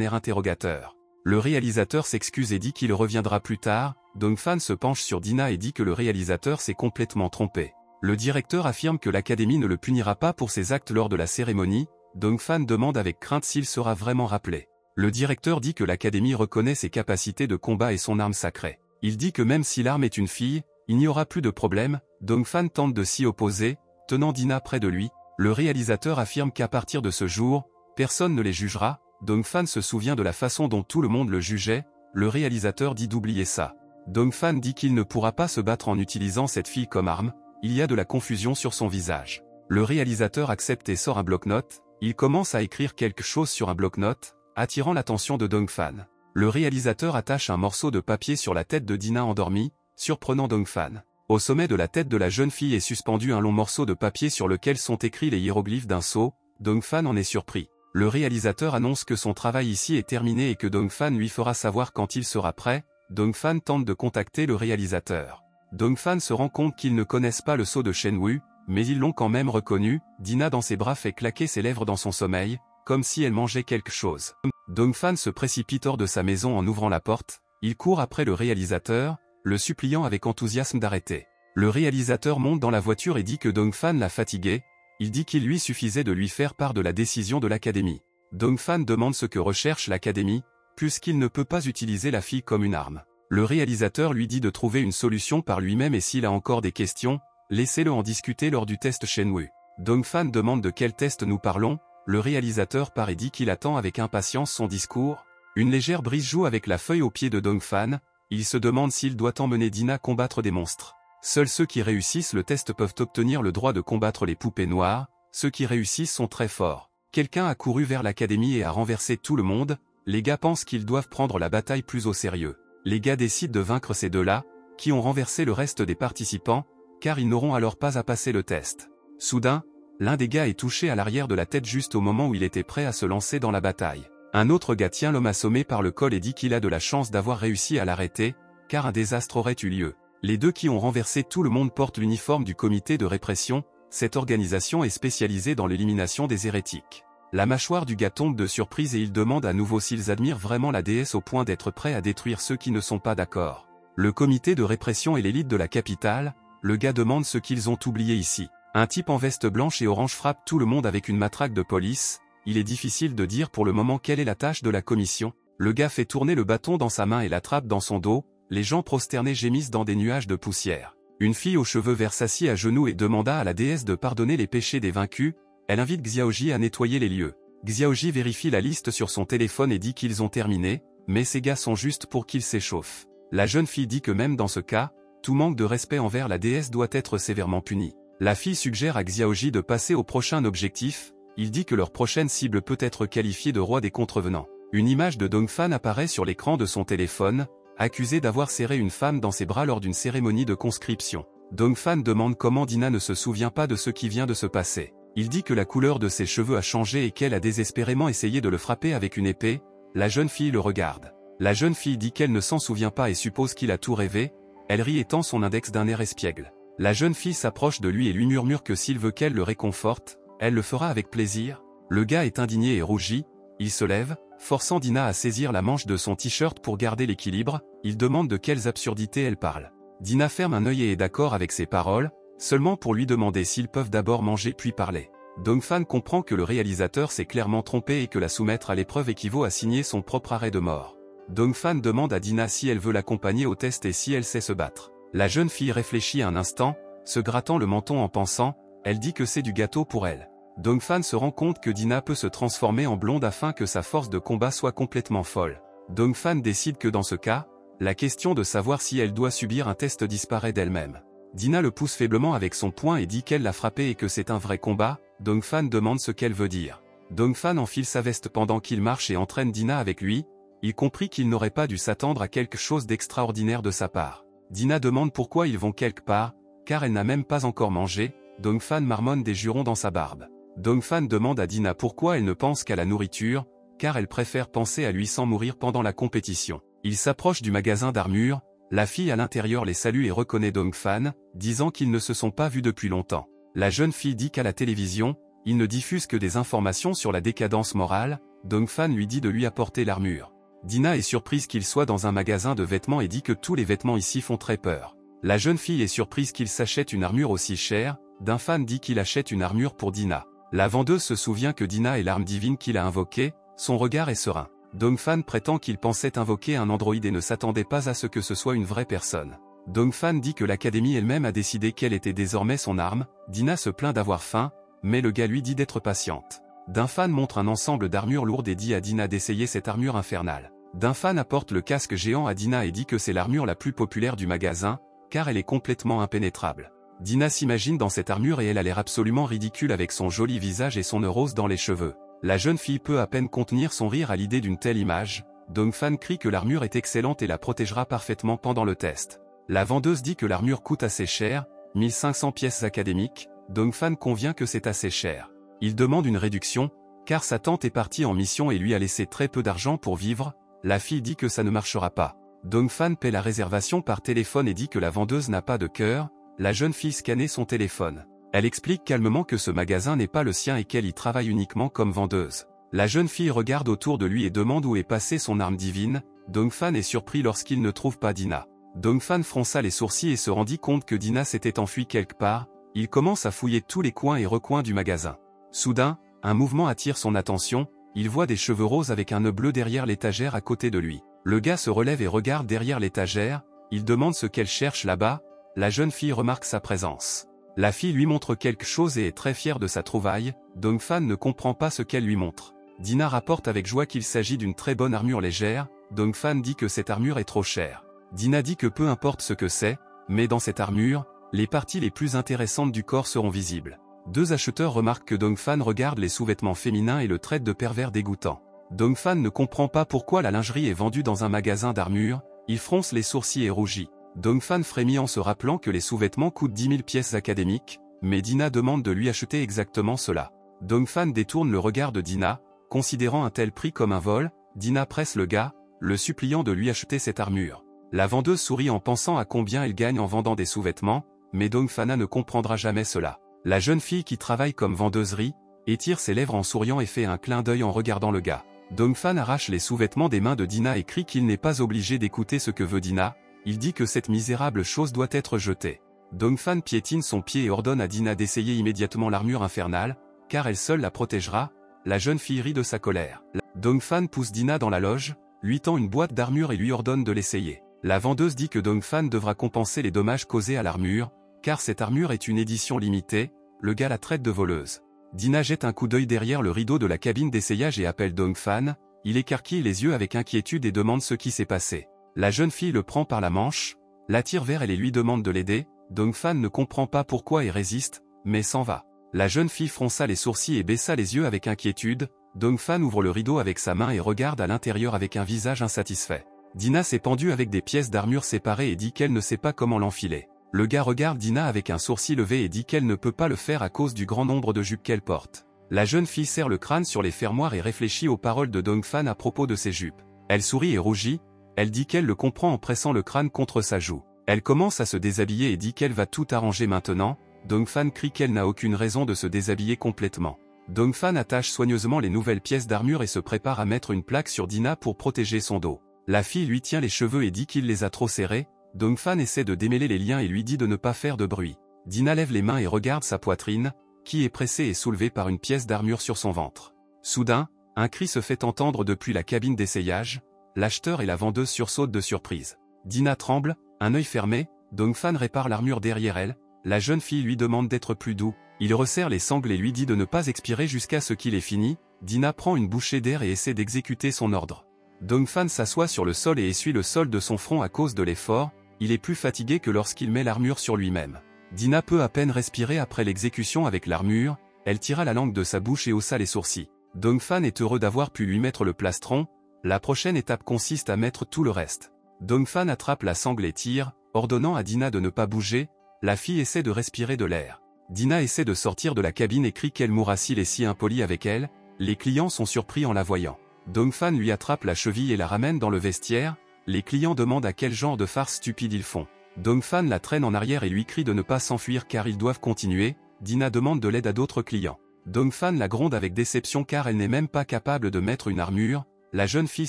air interrogateur. Le réalisateur s'excuse et dit qu'il reviendra plus tard. Dongfan se penche sur Dina et dit que le réalisateur s'est complètement trompé. Le directeur affirme que l'académie ne le punira pas pour ses actes lors de la cérémonie. Dongfan demande avec crainte s'il sera vraiment rappelé. Le directeur dit que l'académie reconnaît ses capacités de combat et son arme sacrée. Il dit que même si l'arme est une fille, il n'y aura plus de problème. Dongfan tente de s'y opposer, tenant Dina près de lui. Le réalisateur affirme qu'à partir de ce jour, personne ne les jugera. Dongfan se souvient de la façon dont tout le monde le jugeait. Le réalisateur dit d'oublier ça. Dongfan dit qu'il ne pourra pas se battre en utilisant cette fille comme arme. Il y a de la confusion sur son visage. Le réalisateur accepte et sort un bloc-notes. Il commence à écrire quelque chose sur un bloc-notes, attirant l'attention de Dongfan. Le réalisateur attache un morceau de papier sur la tête de Dina endormie, surprenant Dongfan. Au sommet de la tête de la jeune fille est suspendu un long morceau de papier sur lequel sont écrits les hiéroglyphes d'un sceau. Dongfan en est surpris. Le réalisateur annonce que son travail ici est terminé et que Dongfan lui fera savoir quand il sera prêt. Dongfan tente de contacter le réalisateur. Dongfan se rend compte qu'ils ne connaissent pas le sceau de Shenwu, mais ils l'ont quand même reconnu. Dina dans ses bras fait claquer ses lèvres dans son sommeil, comme si elle mangeait quelque chose. Dongfan se précipite hors de sa maison en ouvrant la porte, il court après le réalisateur, le suppliant avec enthousiasme d'arrêter. Le réalisateur monte dans la voiture et dit que Dongfan l'a fatigué, il dit qu'il lui suffisait de lui faire part de la décision de l'académie. Dongfan demande ce que recherche l'académie, puisqu'il ne peut pas utiliser la fille comme une arme. Le réalisateur lui dit de trouver une solution par lui-même et s'il a encore des questions, laissez-le en discuter lors du test Shenwu. Dongfan demande de quel test nous parlons, le réalisateur part et dit qu'il attend avec impatience son discours. Une légère brise joue avec la feuille au pied de Dongfan, il se demande s'il doit emmener Dina combattre des monstres. Seuls ceux qui réussissent le test peuvent obtenir le droit de combattre les poupées noires, ceux qui réussissent sont très forts. Quelqu'un a couru vers l'académie et a renversé tout le monde, les gars pensent qu'ils doivent prendre la bataille plus au sérieux. Les gars décident de vaincre ces deux-là, qui ont renversé le reste des participants, car ils n'auront alors pas à passer le test. Soudain, l'un des gars est touché à l'arrière de la tête juste au moment où il était prêt à se lancer dans la bataille. Un autre gars tient l'homme assommé par le col et dit qu'il a de la chance d'avoir réussi à l'arrêter, car un désastre aurait eu lieu. Les deux qui ont renversé tout le monde portent l'uniforme du comité de répression, cette organisation est spécialisée dans l'élimination des hérétiques. La mâchoire du gars tombe de surprise et il demande à nouveau s'ils admirent vraiment la déesse au point d'être prêts à détruire ceux qui ne sont pas d'accord. Le comité de répression est l'élite de la capitale, le gars demande ce qu'ils ont oublié ici. Un type en veste blanche et orange frappe tout le monde avec une matraque de police, il est difficile de dire pour le moment quelle est la tâche de la commission. Le gars fait tourner le bâton dans sa main et l'attrape dans son dos, les gens prosternés gémissent dans des nuages de poussière. Une fille aux cheveux verts s'assit à genoux et demanda à la déesse de pardonner les péchés des vaincus, elle invite Xiaoji à nettoyer les lieux. Xiaoji vérifie la liste sur son téléphone et dit qu'ils ont terminé, mais ces gars sont juste pour qu'ils s'échauffent. La jeune fille dit que même dans ce cas, tout manque de respect envers la déesse doit être sévèrement puni. La fille suggère à Xiaoji de passer au prochain objectif, il dit que leur prochaine cible peut être qualifiée de roi des contrevenants. Une image de Dongfan apparaît sur l'écran de son téléphone, accusé d'avoir serré une femme dans ses bras lors d'une cérémonie de conscription. Dongfan demande comment Dina ne se souvient pas de ce qui vient de se passer. Il dit que la couleur de ses cheveux a changé et qu'elle a désespérément essayé de le frapper avec une épée. La jeune fille le regarde. La jeune fille dit qu'elle ne s'en souvient pas et suppose qu'il a tout rêvé. Elle rit et tend son index d'un air espiègle. La jeune fille s'approche de lui et lui murmure que s'il veut qu'elle le réconforte, elle le fera avec plaisir. Le gars est indigné et rougit. Il se lève, forçant Dina à saisir la manche de son t-shirt pour garder l'équilibre. Il demande de quelles absurdités elle parle. Dina ferme un œil et est d'accord avec ses paroles, seulement pour lui demander s'ils peuvent d'abord manger puis parler. Dongfan comprend que le réalisateur s'est clairement trompé et que la soumettre à l'épreuve équivaut à signer son propre arrêt de mort. Dongfan demande à Dina si elle veut l'accompagner au test et si elle sait se battre. La jeune fille réfléchit un instant, se grattant le menton en pensant, elle dit que c'est du gâteau pour elle. Dongfan se rend compte que Dina peut se transformer en blonde afin que sa force de combat soit complètement folle. Dongfan décide que dans ce cas, la question de savoir si elle doit subir un test disparaît d'elle-même. Dina le pousse faiblement avec son poing et dit qu'elle l'a frappé et que c'est un vrai combat. Dongfan demande ce qu'elle veut dire. Dongfan enfile sa veste pendant qu'il marche et entraîne Dina avec lui. Il comprit qu'il n'aurait pas dû s'attendre à quelque chose d'extraordinaire de sa part. Dina demande pourquoi ils vont quelque part. car elle n'a même pas encore mangé. Dongfan marmonne des jurons dans sa barbe. Dongfan demande à Dina pourquoi elle ne pense qu'à la nourriture, car elle préfère penser à lui sans mourir pendant la compétition. Il s'approche du magasin d'armure, la fille à l'intérieur les salue et reconnaît Dongfan, disant qu'ils ne se sont pas vus depuis longtemps. La jeune fille dit qu'à la télévision, il ne diffuse que des informations sur la décadence morale. Dongfan lui dit de lui apporter l'armure. Dina est surprise qu'il soit dans un magasin de vêtements et dit que tous les vêtements ici font très peur. La jeune fille est surprise qu'il s'achète une armure aussi chère. Dongfan dit qu'il achète une armure pour Dina. La vendeuse se souvient que Dina est l'arme divine qu'il a invoquée, son regard est serein. Dongfan prétend qu'il pensait invoquer un androïde et ne s'attendait pas à ce que ce soit une vraie personne. Dongfan dit que l'académie elle-même a décidé qu'elle était désormais son arme. Dina se plaint d'avoir faim, mais le gars lui dit d'être patiente. Dongfan montre un ensemble d'armures lourdes et dit à Dina d'essayer cette armure infernale. Dongfan apporte le casque géant à Dina et dit que c'est l'armure la plus populaire du magasin, car elle est complètement impénétrable. Dina s'imagine dans cette armure et elle a l'air absolument ridicule avec son joli visage et son nœud rose dans les cheveux. La jeune fille peut à peine contenir son rire à l'idée d'une telle image. Dongfan crie que l'armure est excellente et la protégera parfaitement pendant le test. La vendeuse dit que l'armure coûte assez cher, 1500 pièces académiques. Dongfan convient que c'est assez cher. Il demande une réduction, car sa tante est partie en mission et lui a laissé très peu d'argent pour vivre. La fille dit que ça ne marchera pas. Dongfan paie la réservation par téléphone et dit que la vendeuse n'a pas de cœur. La jeune fille scannait son téléphone. Elle explique calmement que ce magasin n'est pas le sien et qu'elle y travaille uniquement comme vendeuse. La jeune fille regarde autour de lui et demande où est passée son arme divine. Dongfan est surpris lorsqu'il ne trouve pas Dina. Dongfan fronça les sourcils et se rendit compte que Dina s'était enfuie quelque part. Il commence à fouiller tous les coins et recoins du magasin. Soudain, un mouvement attire son attention. Il voit des cheveux roses avec un nœud bleu derrière l'étagère à côté de lui. Le gars se relève et regarde derrière l'étagère. Il demande ce qu'elle cherche là-bas. La jeune fille remarque sa présence. La fille lui montre quelque chose et est très fière de sa trouvaille. Dongfan ne comprend pas ce qu'elle lui montre. Dina rapporte avec joie qu'il s'agit d'une très bonne armure légère. Dongfan dit que cette armure est trop chère. Dina dit que peu importe ce que c'est, mais dans cette armure, les parties les plus intéressantes du corps seront visibles. Deux acheteurs remarquent que Dongfan regarde les sous-vêtements féminins et le traite de pervers dégoûtant. Dongfan ne comprend pas pourquoi la lingerie est vendue dans un magasin d'armure. Il fronce les sourcils et rougit. Dongfan frémit en se rappelant que les sous-vêtements coûtent 10 000 pièces académiques, mais Dina demande de lui acheter exactement cela. Dongfan détourne le regard de Dina, considérant un tel prix comme un vol. Dina presse le gars, le suppliant de lui acheter cette armure. La vendeuse sourit en pensant à combien elle gagne en vendant des sous-vêtements, mais Dongfan ne comprendra jamais cela. La jeune fille qui travaille comme vendeuse rit, étire ses lèvres en souriant et fait un clin d'œil en regardant le gars. Dongfan arrache les sous-vêtements des mains de Dina et crie qu'il n'est pas obligé d'écouter ce que veut Dina. Il dit que cette misérable chose doit être jetée. Dongfan piétine son pied et ordonne à Dina d'essayer immédiatement l'armure infernale, car elle seule la protégera. La jeune fille rit de sa colère. Dongfan pousse Dina dans la loge, lui tend une boîte d'armure et lui ordonne de l'essayer. La vendeuse dit que Dongfan devra compenser les dommages causés à l'armure, car cette armure est une édition limitée. Le gars la traite de voleuse. Dina jette un coup d'œil derrière le rideau de la cabine d'essayage et appelle Dongfan. Il écarquille les yeux avec inquiétude et demande ce qui s'est passé. La jeune fille le prend par la manche, l'attire vers elle et lui demande de l'aider. Dongfan ne comprend pas pourquoi et résiste, mais s'en va. La jeune fille fronça les sourcils et baissa les yeux avec inquiétude. Dongfan ouvre le rideau avec sa main et regarde à l'intérieur avec un visage insatisfait. Dina s'est pendue avec des pièces d'armure séparées et dit qu'elle ne sait pas comment l'enfiler. Le gars regarde Dina avec un sourcil levé et dit qu'elle ne peut pas le faire à cause du grand nombre de jupes qu'elle porte. La jeune fille serre le crâne sur les fermoirs et réfléchit aux paroles de Dongfan à propos de ses jupes. Elle sourit et rougit. Elle dit qu'elle le comprend en pressant le crâne contre sa joue. Elle commence à se déshabiller et dit qu'elle va tout arranger maintenant. Dongfan crie qu'elle n'a aucune raison de se déshabiller complètement. Dongfan attache soigneusement les nouvelles pièces d'armure et se prépare à mettre une plaque sur Dina pour protéger son dos. La fille lui tient les cheveux et dit qu'il les a trop serrés. Dongfan essaie de démêler les liens et lui dit de ne pas faire de bruit. Dina lève les mains et regarde sa poitrine, qui est pressée et soulevée par une pièce d'armure sur son ventre. Soudain, un cri se fait entendre depuis la cabine d'essayage. L'acheteur et la vendeuse sursautent de surprise. Dina tremble, un œil fermé. Dongfan répare l'armure derrière elle. La jeune fille lui demande d'être plus doux. Il resserre les sangles et lui dit de ne pas expirer jusqu'à ce qu'il ait fini. Dina prend une bouchée d'air et essaie d'exécuter son ordre. Dongfan s'assoit sur le sol et essuie le sol de son front à cause de l'effort. Il est plus fatigué que lorsqu'il met l'armure sur lui-même. Dina peut à peine respirer après l'exécution avec l'armure. Elle tira la langue de sa bouche et haussa les sourcils. Dongfan est heureux d'avoir pu lui mettre le plastron. La prochaine étape consiste à mettre tout le reste. Dongfan attrape la sangle et tire, ordonnant à Dina de ne pas bouger. La fille essaie de respirer de l'air. Dina essaie de sortir de la cabine et crie qu'elle mourra s'il est si impoli avec elle. Les clients sont surpris en la voyant. Dongfan lui attrape la cheville et la ramène dans le vestiaire. Les clients demandent à quel genre de farce stupide ils font. Dongfan la traîne en arrière et lui crie de ne pas s'enfuir car ils doivent continuer. Dina demande de l'aide à d'autres clients. Dongfan la gronde avec déception car elle n'est même pas capable de mettre une armure. La jeune fille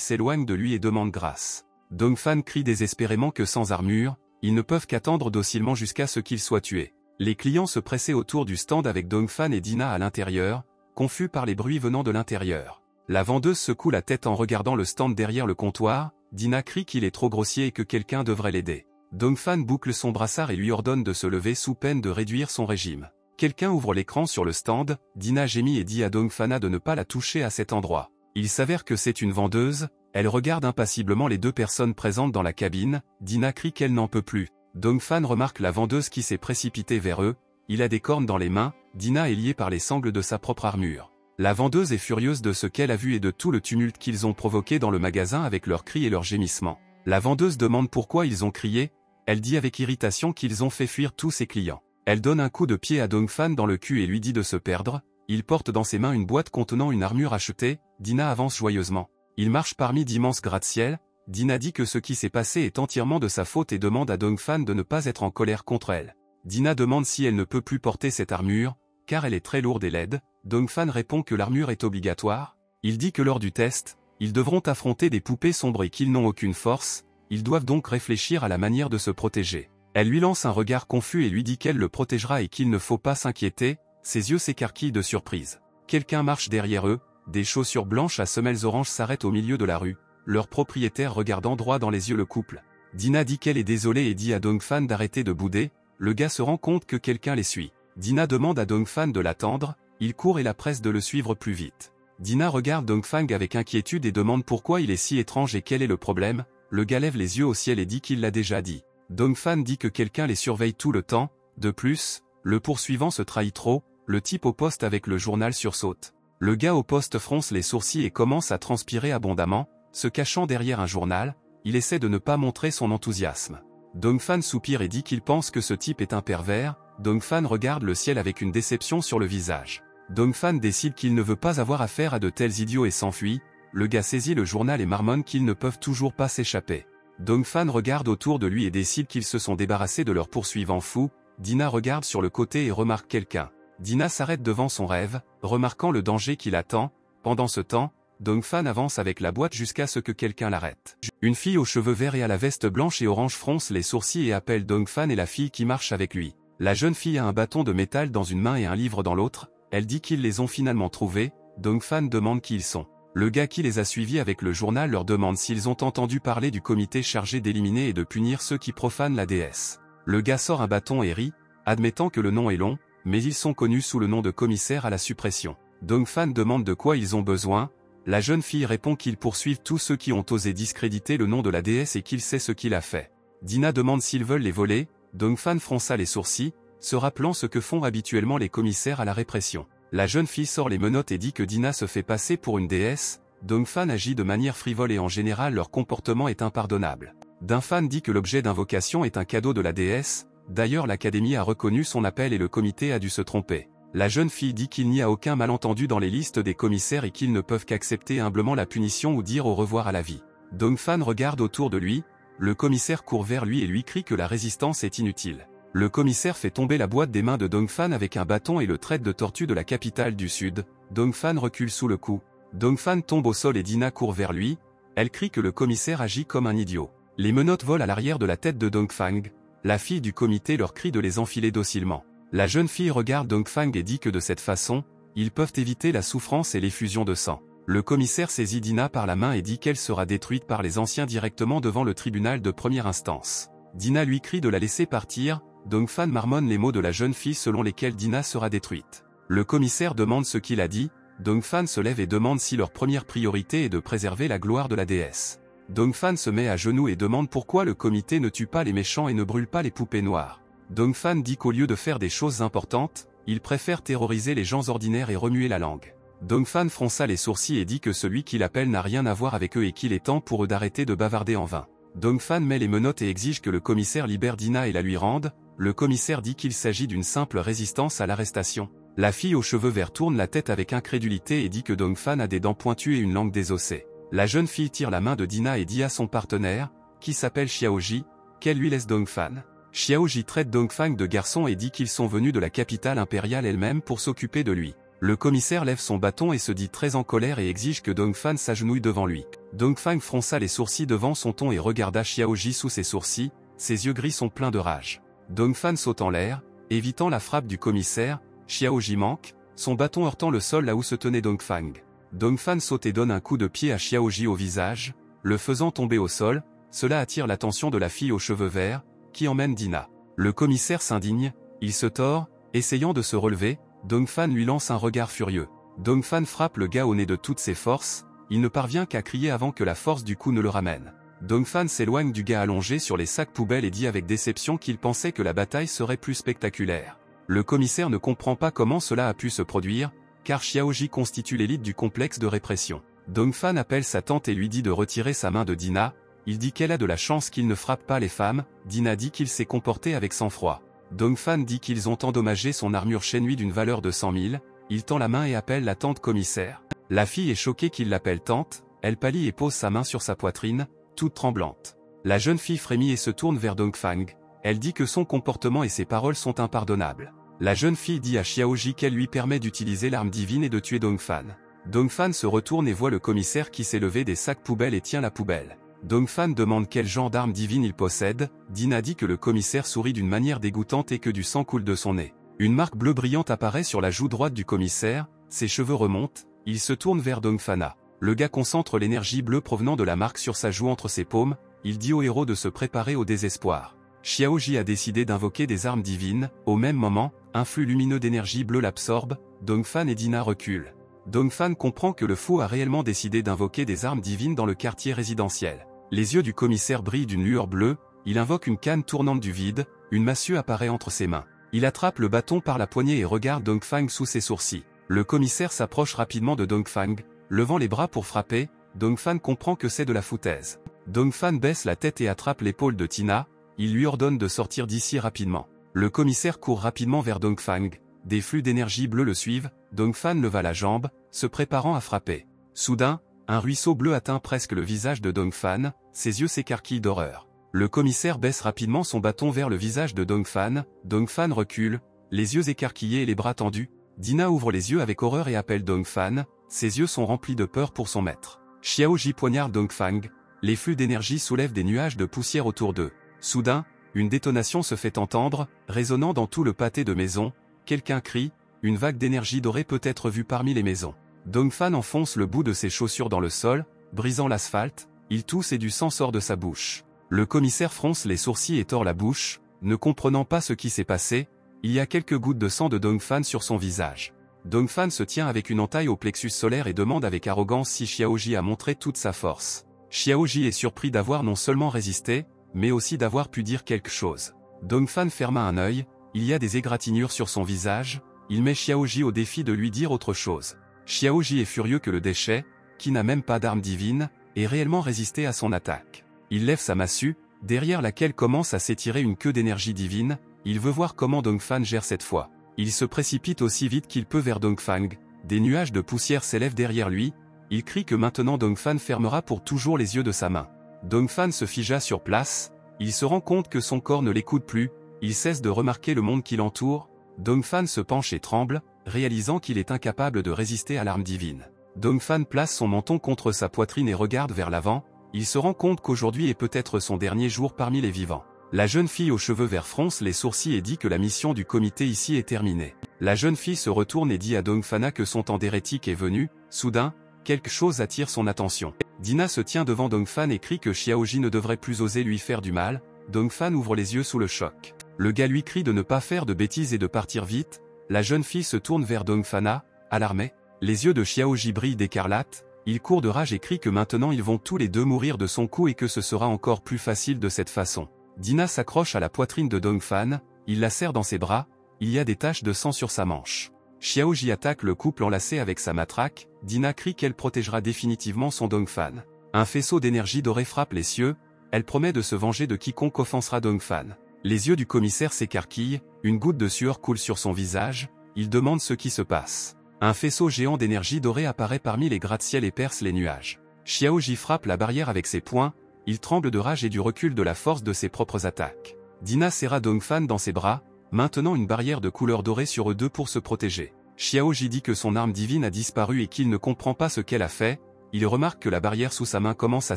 s'éloigne de lui et demande grâce. Dongfan crie désespérément que sans armure, ils ne peuvent qu'attendre docilement jusqu'à ce qu'il soit tué. Les clients se pressaient autour du stand avec Dongfan et Dina à l'intérieur, confus par les bruits venant de l'intérieur. La vendeuse secoue la tête en regardant le stand derrière le comptoir. Dina crie qu'il est trop grossier et que quelqu'un devrait l'aider. Dongfan boucle son brassard et lui ordonne de se lever sous peine de réduire son régime. Quelqu'un ouvre l'écran sur le stand. Dina gémit et dit à Dongfana de ne pas la toucher à cet endroit. Il s'avère que c'est une vendeuse. Elle regarde impassiblement les deux personnes présentes dans la cabine. Dina crie qu'elle n'en peut plus. Dongfan remarque la vendeuse qui s'est précipitée vers eux. Il a des cornes dans les mains. Dina est liée par les sangles de sa propre armure. La vendeuse est furieuse de ce qu'elle a vu et de tout le tumulte qu'ils ont provoqué dans le magasin avec leurs cris et leurs gémissements. La vendeuse demande pourquoi ils ont crié. Elle dit avec irritation qu'ils ont fait fuir tous ses clients. Elle donne un coup de pied à Dongfan dans le cul et lui dit de se perdre. Il porte dans ses mains une boîte contenant une armure achetée. Dina avance joyeusement. Il marche parmi d'immenses gratte-ciel. Dina dit que ce qui s'est passé est entièrement de sa faute et demande à Dongfan de ne pas être en colère contre elle. Dina demande si elle ne peut plus porter cette armure, car elle est très lourde et laide. Dongfan répond que l'armure est obligatoire. Il dit que lors du test, ils devront affronter des poupées sombres et qu'ils n'ont aucune force. Ils doivent donc réfléchir à la manière de se protéger. Elle lui lance un regard confus et lui dit qu'elle le protégera et qu'il ne faut pas s'inquiéter. Ses yeux s'écarquillent de surprise. Quelqu'un marche derrière eux. Des chaussures blanches à semelles oranges s'arrêtent au milieu de la rue. Leur propriétaire regardant droit dans les yeux le couple. Dina dit qu'elle est désolée et dit à Dongfan d'arrêter de bouder. Le gars se rend compte que quelqu'un les suit. Dina demande à Dongfan de l'attendre. Il court et la presse de le suivre plus vite. Dina regarde Dongfan avec inquiétude et demande pourquoi il est si étrange et quel est le problème. Le gars lève les yeux au ciel et dit qu'il l'a déjà dit. Dongfan dit que quelqu'un les surveille tout le temps. De plus, le poursuivant se trahit trop. Le type au poste avec le journal sursaute. Le gars au poste fronce les sourcils et commence à transpirer abondamment. Se cachant derrière un journal, il essaie de ne pas montrer son enthousiasme. Dongfan soupire et dit qu'il pense que ce type est un pervers. Dongfan regarde le ciel avec une déception sur le visage. Dongfan décide qu'il ne veut pas avoir affaire à de tels idiots et s'enfuit. Le gars saisit le journal et marmonne qu'ils ne peuvent toujours pas s'échapper. Dongfan regarde autour de lui et décide qu'ils se sont débarrassés de leur poursuivant fou. Dina regarde sur le côté et remarque quelqu'un. Dina s'arrête devant son rêve, remarquant le danger qui l'attend. Pendant ce temps, Dongfan avance avec la boîte jusqu'à ce que quelqu'un l'arrête. Une fille aux cheveux verts et à la veste blanche et orange fronce les sourcils et appelle Dongfan et la fille qui marche avec lui. La jeune fille a un bâton de métal dans une main et un livre dans l'autre. Elle dit qu'ils les ont finalement trouvés. Dongfan demande qui ils sont. Le gars qui les a suivis avec le journal leur demande s'ils ont entendu parler du comité chargé d'éliminer et de punir ceux qui profanent la déesse. Le gars sort un bâton et rit, admettant que le nom est long, mais ils sont connus sous le nom de commissaire à la suppression. Dongfan demande de quoi ils ont besoin. La jeune fille répond qu'ils poursuivent tous ceux qui ont osé discréditer le nom de la déesse et qu'il sait ce qu'il a fait. Dina demande s'ils veulent les voler. Dongfan fronça les sourcils, se rappelant ce que font habituellement les commissaires à la répression. La jeune fille sort les menottes et dit que Dina se fait passer pour une déesse. Dongfan agit de manière frivole et en général leur comportement est impardonnable. Dongfan dit que l'objet d'invocation est un cadeau de la déesse. D'ailleurs l'académie a reconnu son appel et le comité a dû se tromper. La jeune fille dit qu'il n'y a aucun malentendu dans les listes des commissaires et qu'ils ne peuvent qu'accepter humblement la punition ou dire au revoir à la vie. Dongfan regarde autour de lui. Le commissaire court vers lui et lui crie que la résistance est inutile. Le commissaire fait tomber la boîte des mains de Dongfan avec un bâton et le traite de tortue de la capitale du Sud. Dongfan recule sous le coup. Dongfan tombe au sol et Dina court vers lui. Elle crie que le commissaire agit comme un idiot. Les menottes volent à l'arrière de la tête de Dongfan. La fille du comité leur crie de les enfiler docilement. La jeune fille regarde Dongfan et dit que de cette façon, ils peuvent éviter la souffrance et l'effusion de sang. Le commissaire saisit Dina par la main et dit qu'elle sera détruite par les anciens directement devant le tribunal de première instance. Dina lui crie de la laisser partir. Dongfan marmonne les mots de la jeune fille selon lesquels Dina sera détruite. Le commissaire demande ce qu'il a dit. Dongfan se lève et demande si leur première priorité est de préserver la gloire de la déesse. Dongfan se met à genoux et demande pourquoi le comité ne tue pas les méchants et ne brûle pas les poupées noires. Dongfan dit qu'au lieu de faire des choses importantes, il préfère terroriser les gens ordinaires et remuer la langue. Dongfan fronça les sourcils et dit que celui qu'il appelle n'a rien à voir avec eux et qu'il est temps pour eux d'arrêter de bavarder en vain. Dongfan met les menottes et exige que le commissaire libère Dina et la lui rende. le commissaire dit qu'il s'agit d'une simple résistance à l'arrestation. La fille aux cheveux verts tourne la tête avec incrédulité et dit que Dongfan a des dents pointues et une langue désossée. La jeune fille tire la main de Dina et dit à son partenaire, qui s'appelle Xiaoji, qu'elle lui laisse Dongfan. Xiaoji traite Dongfang de garçon et dit qu'ils sont venus de la capitale impériale elle-même pour s'occuper de lui. Le commissaire lève son bâton et se dit très en colère et exige que Dongfan s'agenouille devant lui. Dongfang fronça les sourcils devant son ton et regarda Xiaoji sous ses sourcils, ses yeux gris sont pleins de rage. Dongfan saute en l'air, évitant la frappe du commissaire, Xiaoji manque, son bâton heurtant le sol là où se tenait Dongfang. Dongfan saute et donne un coup de pied à Xiaoji au visage, le faisant tomber au sol, cela attire l'attention de la fille aux cheveux verts, qui emmène Dina. Le commissaire s'indigne, il se tord, essayant de se relever, Dongfan lui lance un regard furieux. Dongfan frappe le gars au nez de toutes ses forces, il ne parvient qu'à crier avant que la force du coup ne le ramène. Dongfan s'éloigne du gars allongé sur les sacs poubelles et dit avec déception qu'il pensait que la bataille serait plus spectaculaire. Le commissaire ne comprend pas comment cela a pu se produire, car Xiaoji constitue l'élite du complexe de répression. Dongfan appelle sa tante et lui dit de retirer sa main de Dina, il dit qu'elle a de la chance qu'il ne frappe pas les femmes, Dina dit qu'il s'est comporté avec sang-froid. Dongfan dit qu'ils ont endommagé son armure chez lui d'une valeur de 100 000, il tend la main et appelle la tante commissaire. La fille est choquée qu'il l'appelle tante, elle pâlit et pose sa main sur sa poitrine, toute tremblante. La jeune fille frémit et se tourne vers Dongfang, elle dit que son comportement et ses paroles sont impardonnables. La jeune fille dit à Xiaoji qu'elle lui permet d'utiliser l'arme divine et de tuer Dongfan. Dongfan se retourne et voit le commissaire qui s'est levé des sacs poubelles et tient la poubelle. Dongfan demande quel genre d'arme divine il possède, Dina dit que le commissaire sourit d'une manière dégoûtante et que du sang coule de son nez. Une marque bleue brillante apparaît sur la joue droite du commissaire, ses cheveux remontent, il se tourne vers Dongfana. Le gars concentre l'énergie bleue provenant de la marque sur sa joue entre ses paumes, il dit au héros de se préparer au désespoir. Xiaoji a décidé d'invoquer des armes divines, au même moment, un flux lumineux d'énergie bleue l'absorbe, Dongfan et Dina reculent. Dongfan comprend que le fou a réellement décidé d'invoquer des armes divines dans le quartier résidentiel. Les yeux du commissaire brillent d'une lueur bleue, il invoque une canne tournante du vide, une massue apparaît entre ses mains. Il attrape le bâton par la poignée et regarde Dongfang sous ses sourcils. Le commissaire s'approche rapidement de Dongfang, levant les bras pour frapper, Dongfan comprend que c'est de la foutaise. Dongfan baisse la tête et attrape l'épaule de Tina, il lui ordonne de sortir d'ici rapidement. Le commissaire court rapidement vers Dongfang, des flux d'énergie bleue le suivent, Dongfan leva la jambe, se préparant à frapper. Soudain, un ruisseau bleu atteint presque le visage de Dongfan, ses yeux s'écarquillent d'horreur. Le commissaire baisse rapidement son bâton vers le visage de Dongfan, Dongfan recule, les yeux écarquillés et les bras tendus. Dina ouvre les yeux avec horreur et appelle Dongfan, ses yeux sont remplis de peur pour son maître. Xiaoji poignarde Dongfang, les flux d'énergie soulèvent des nuages de poussière autour d'eux. Soudain, une détonation se fait entendre, résonnant dans tout le pâté de maisons, quelqu'un crie, une vague d'énergie dorée peut être vue parmi les maisons. Dongfan enfonce le bout de ses chaussures dans le sol, brisant l'asphalte, il tousse et du sang sort de sa bouche. Le commissaire fronce les sourcils et tord la bouche, ne comprenant pas ce qui s'est passé, il y a quelques gouttes de sang de Dongfan sur son visage. Dongfan se tient avec une entaille au plexus solaire et demande avec arrogance si Xiaoji a montré toute sa force. Xiaoji est surpris d'avoir non seulement résisté, mais aussi d'avoir pu dire quelque chose. Dongfan ferma un œil, il y a des égratignures sur son visage, il met Xiaoji au défi de lui dire autre chose. Xiaoji est furieux que le déchet, qui n'a même pas d'arme divine, ait réellement résisté à son attaque. Il lève sa massue, derrière laquelle commence à s'étirer une queue d'énergie divine, il veut voir comment Dongfan gère cette fois. Il se précipite aussi vite qu'il peut vers Dongfang, des nuages de poussière s'élèvent derrière lui, il crie que maintenant Dongfan fermera pour toujours les yeux de sa main. Dongfan se figea sur place, il se rend compte que son corps ne l'écoute plus, il cesse de remarquer le monde qui l'entoure, Dongfan se penche et tremble, réalisant qu'il est incapable de résister à l'arme divine. Dongfan place son menton contre sa poitrine et regarde vers l'avant, il se rend compte qu'aujourd'hui est peut-être son dernier jour parmi les vivants. La jeune fille aux cheveux verts fronce les sourcils et dit que la mission du comité ici est terminée. La jeune fille se retourne et dit à Dongfana que son temps d'hérétique est venu, soudain, quelque chose attire son attention. Dina se tient devant Dongfan et crie que Xiaoji ne devrait plus oser lui faire du mal, Dongfan ouvre les yeux sous le choc. Le gars lui crie de ne pas faire de bêtises et de partir vite, la jeune fille se tourne vers Dongfana, alarmée. Les yeux de Xiaoji brillent d'écarlate, il court de rage et crie que maintenant ils vont tous les deux mourir de son coup et que ce sera encore plus facile de cette façon. Dina s'accroche à la poitrine de Dongfan, il la serre dans ses bras, il y a des taches de sang sur sa manche. Xiaoji attaque le couple enlacé avec sa matraque, Dina crie qu'elle protégera définitivement son Dongfan. Un faisceau d'énergie dorée frappe les cieux, elle promet de se venger de quiconque offensera Dongfan. Les yeux du commissaire s'écarquillent, une goutte de sueur coule sur son visage, il demande ce qui se passe. Un faisceau géant d'énergie dorée apparaît parmi les gratte-ciel et perce les nuages. Xiaoji frappe la barrière avec ses poings, il tremble de rage et du recul de la force de ses propres attaques. Dina serra Dongfan dans ses bras, maintenant une barrière de couleur dorée sur eux deux pour se protéger. Xiaoji dit que son arme divine a disparu et qu'il ne comprend pas ce qu'elle a fait, il remarque que la barrière sous sa main commence à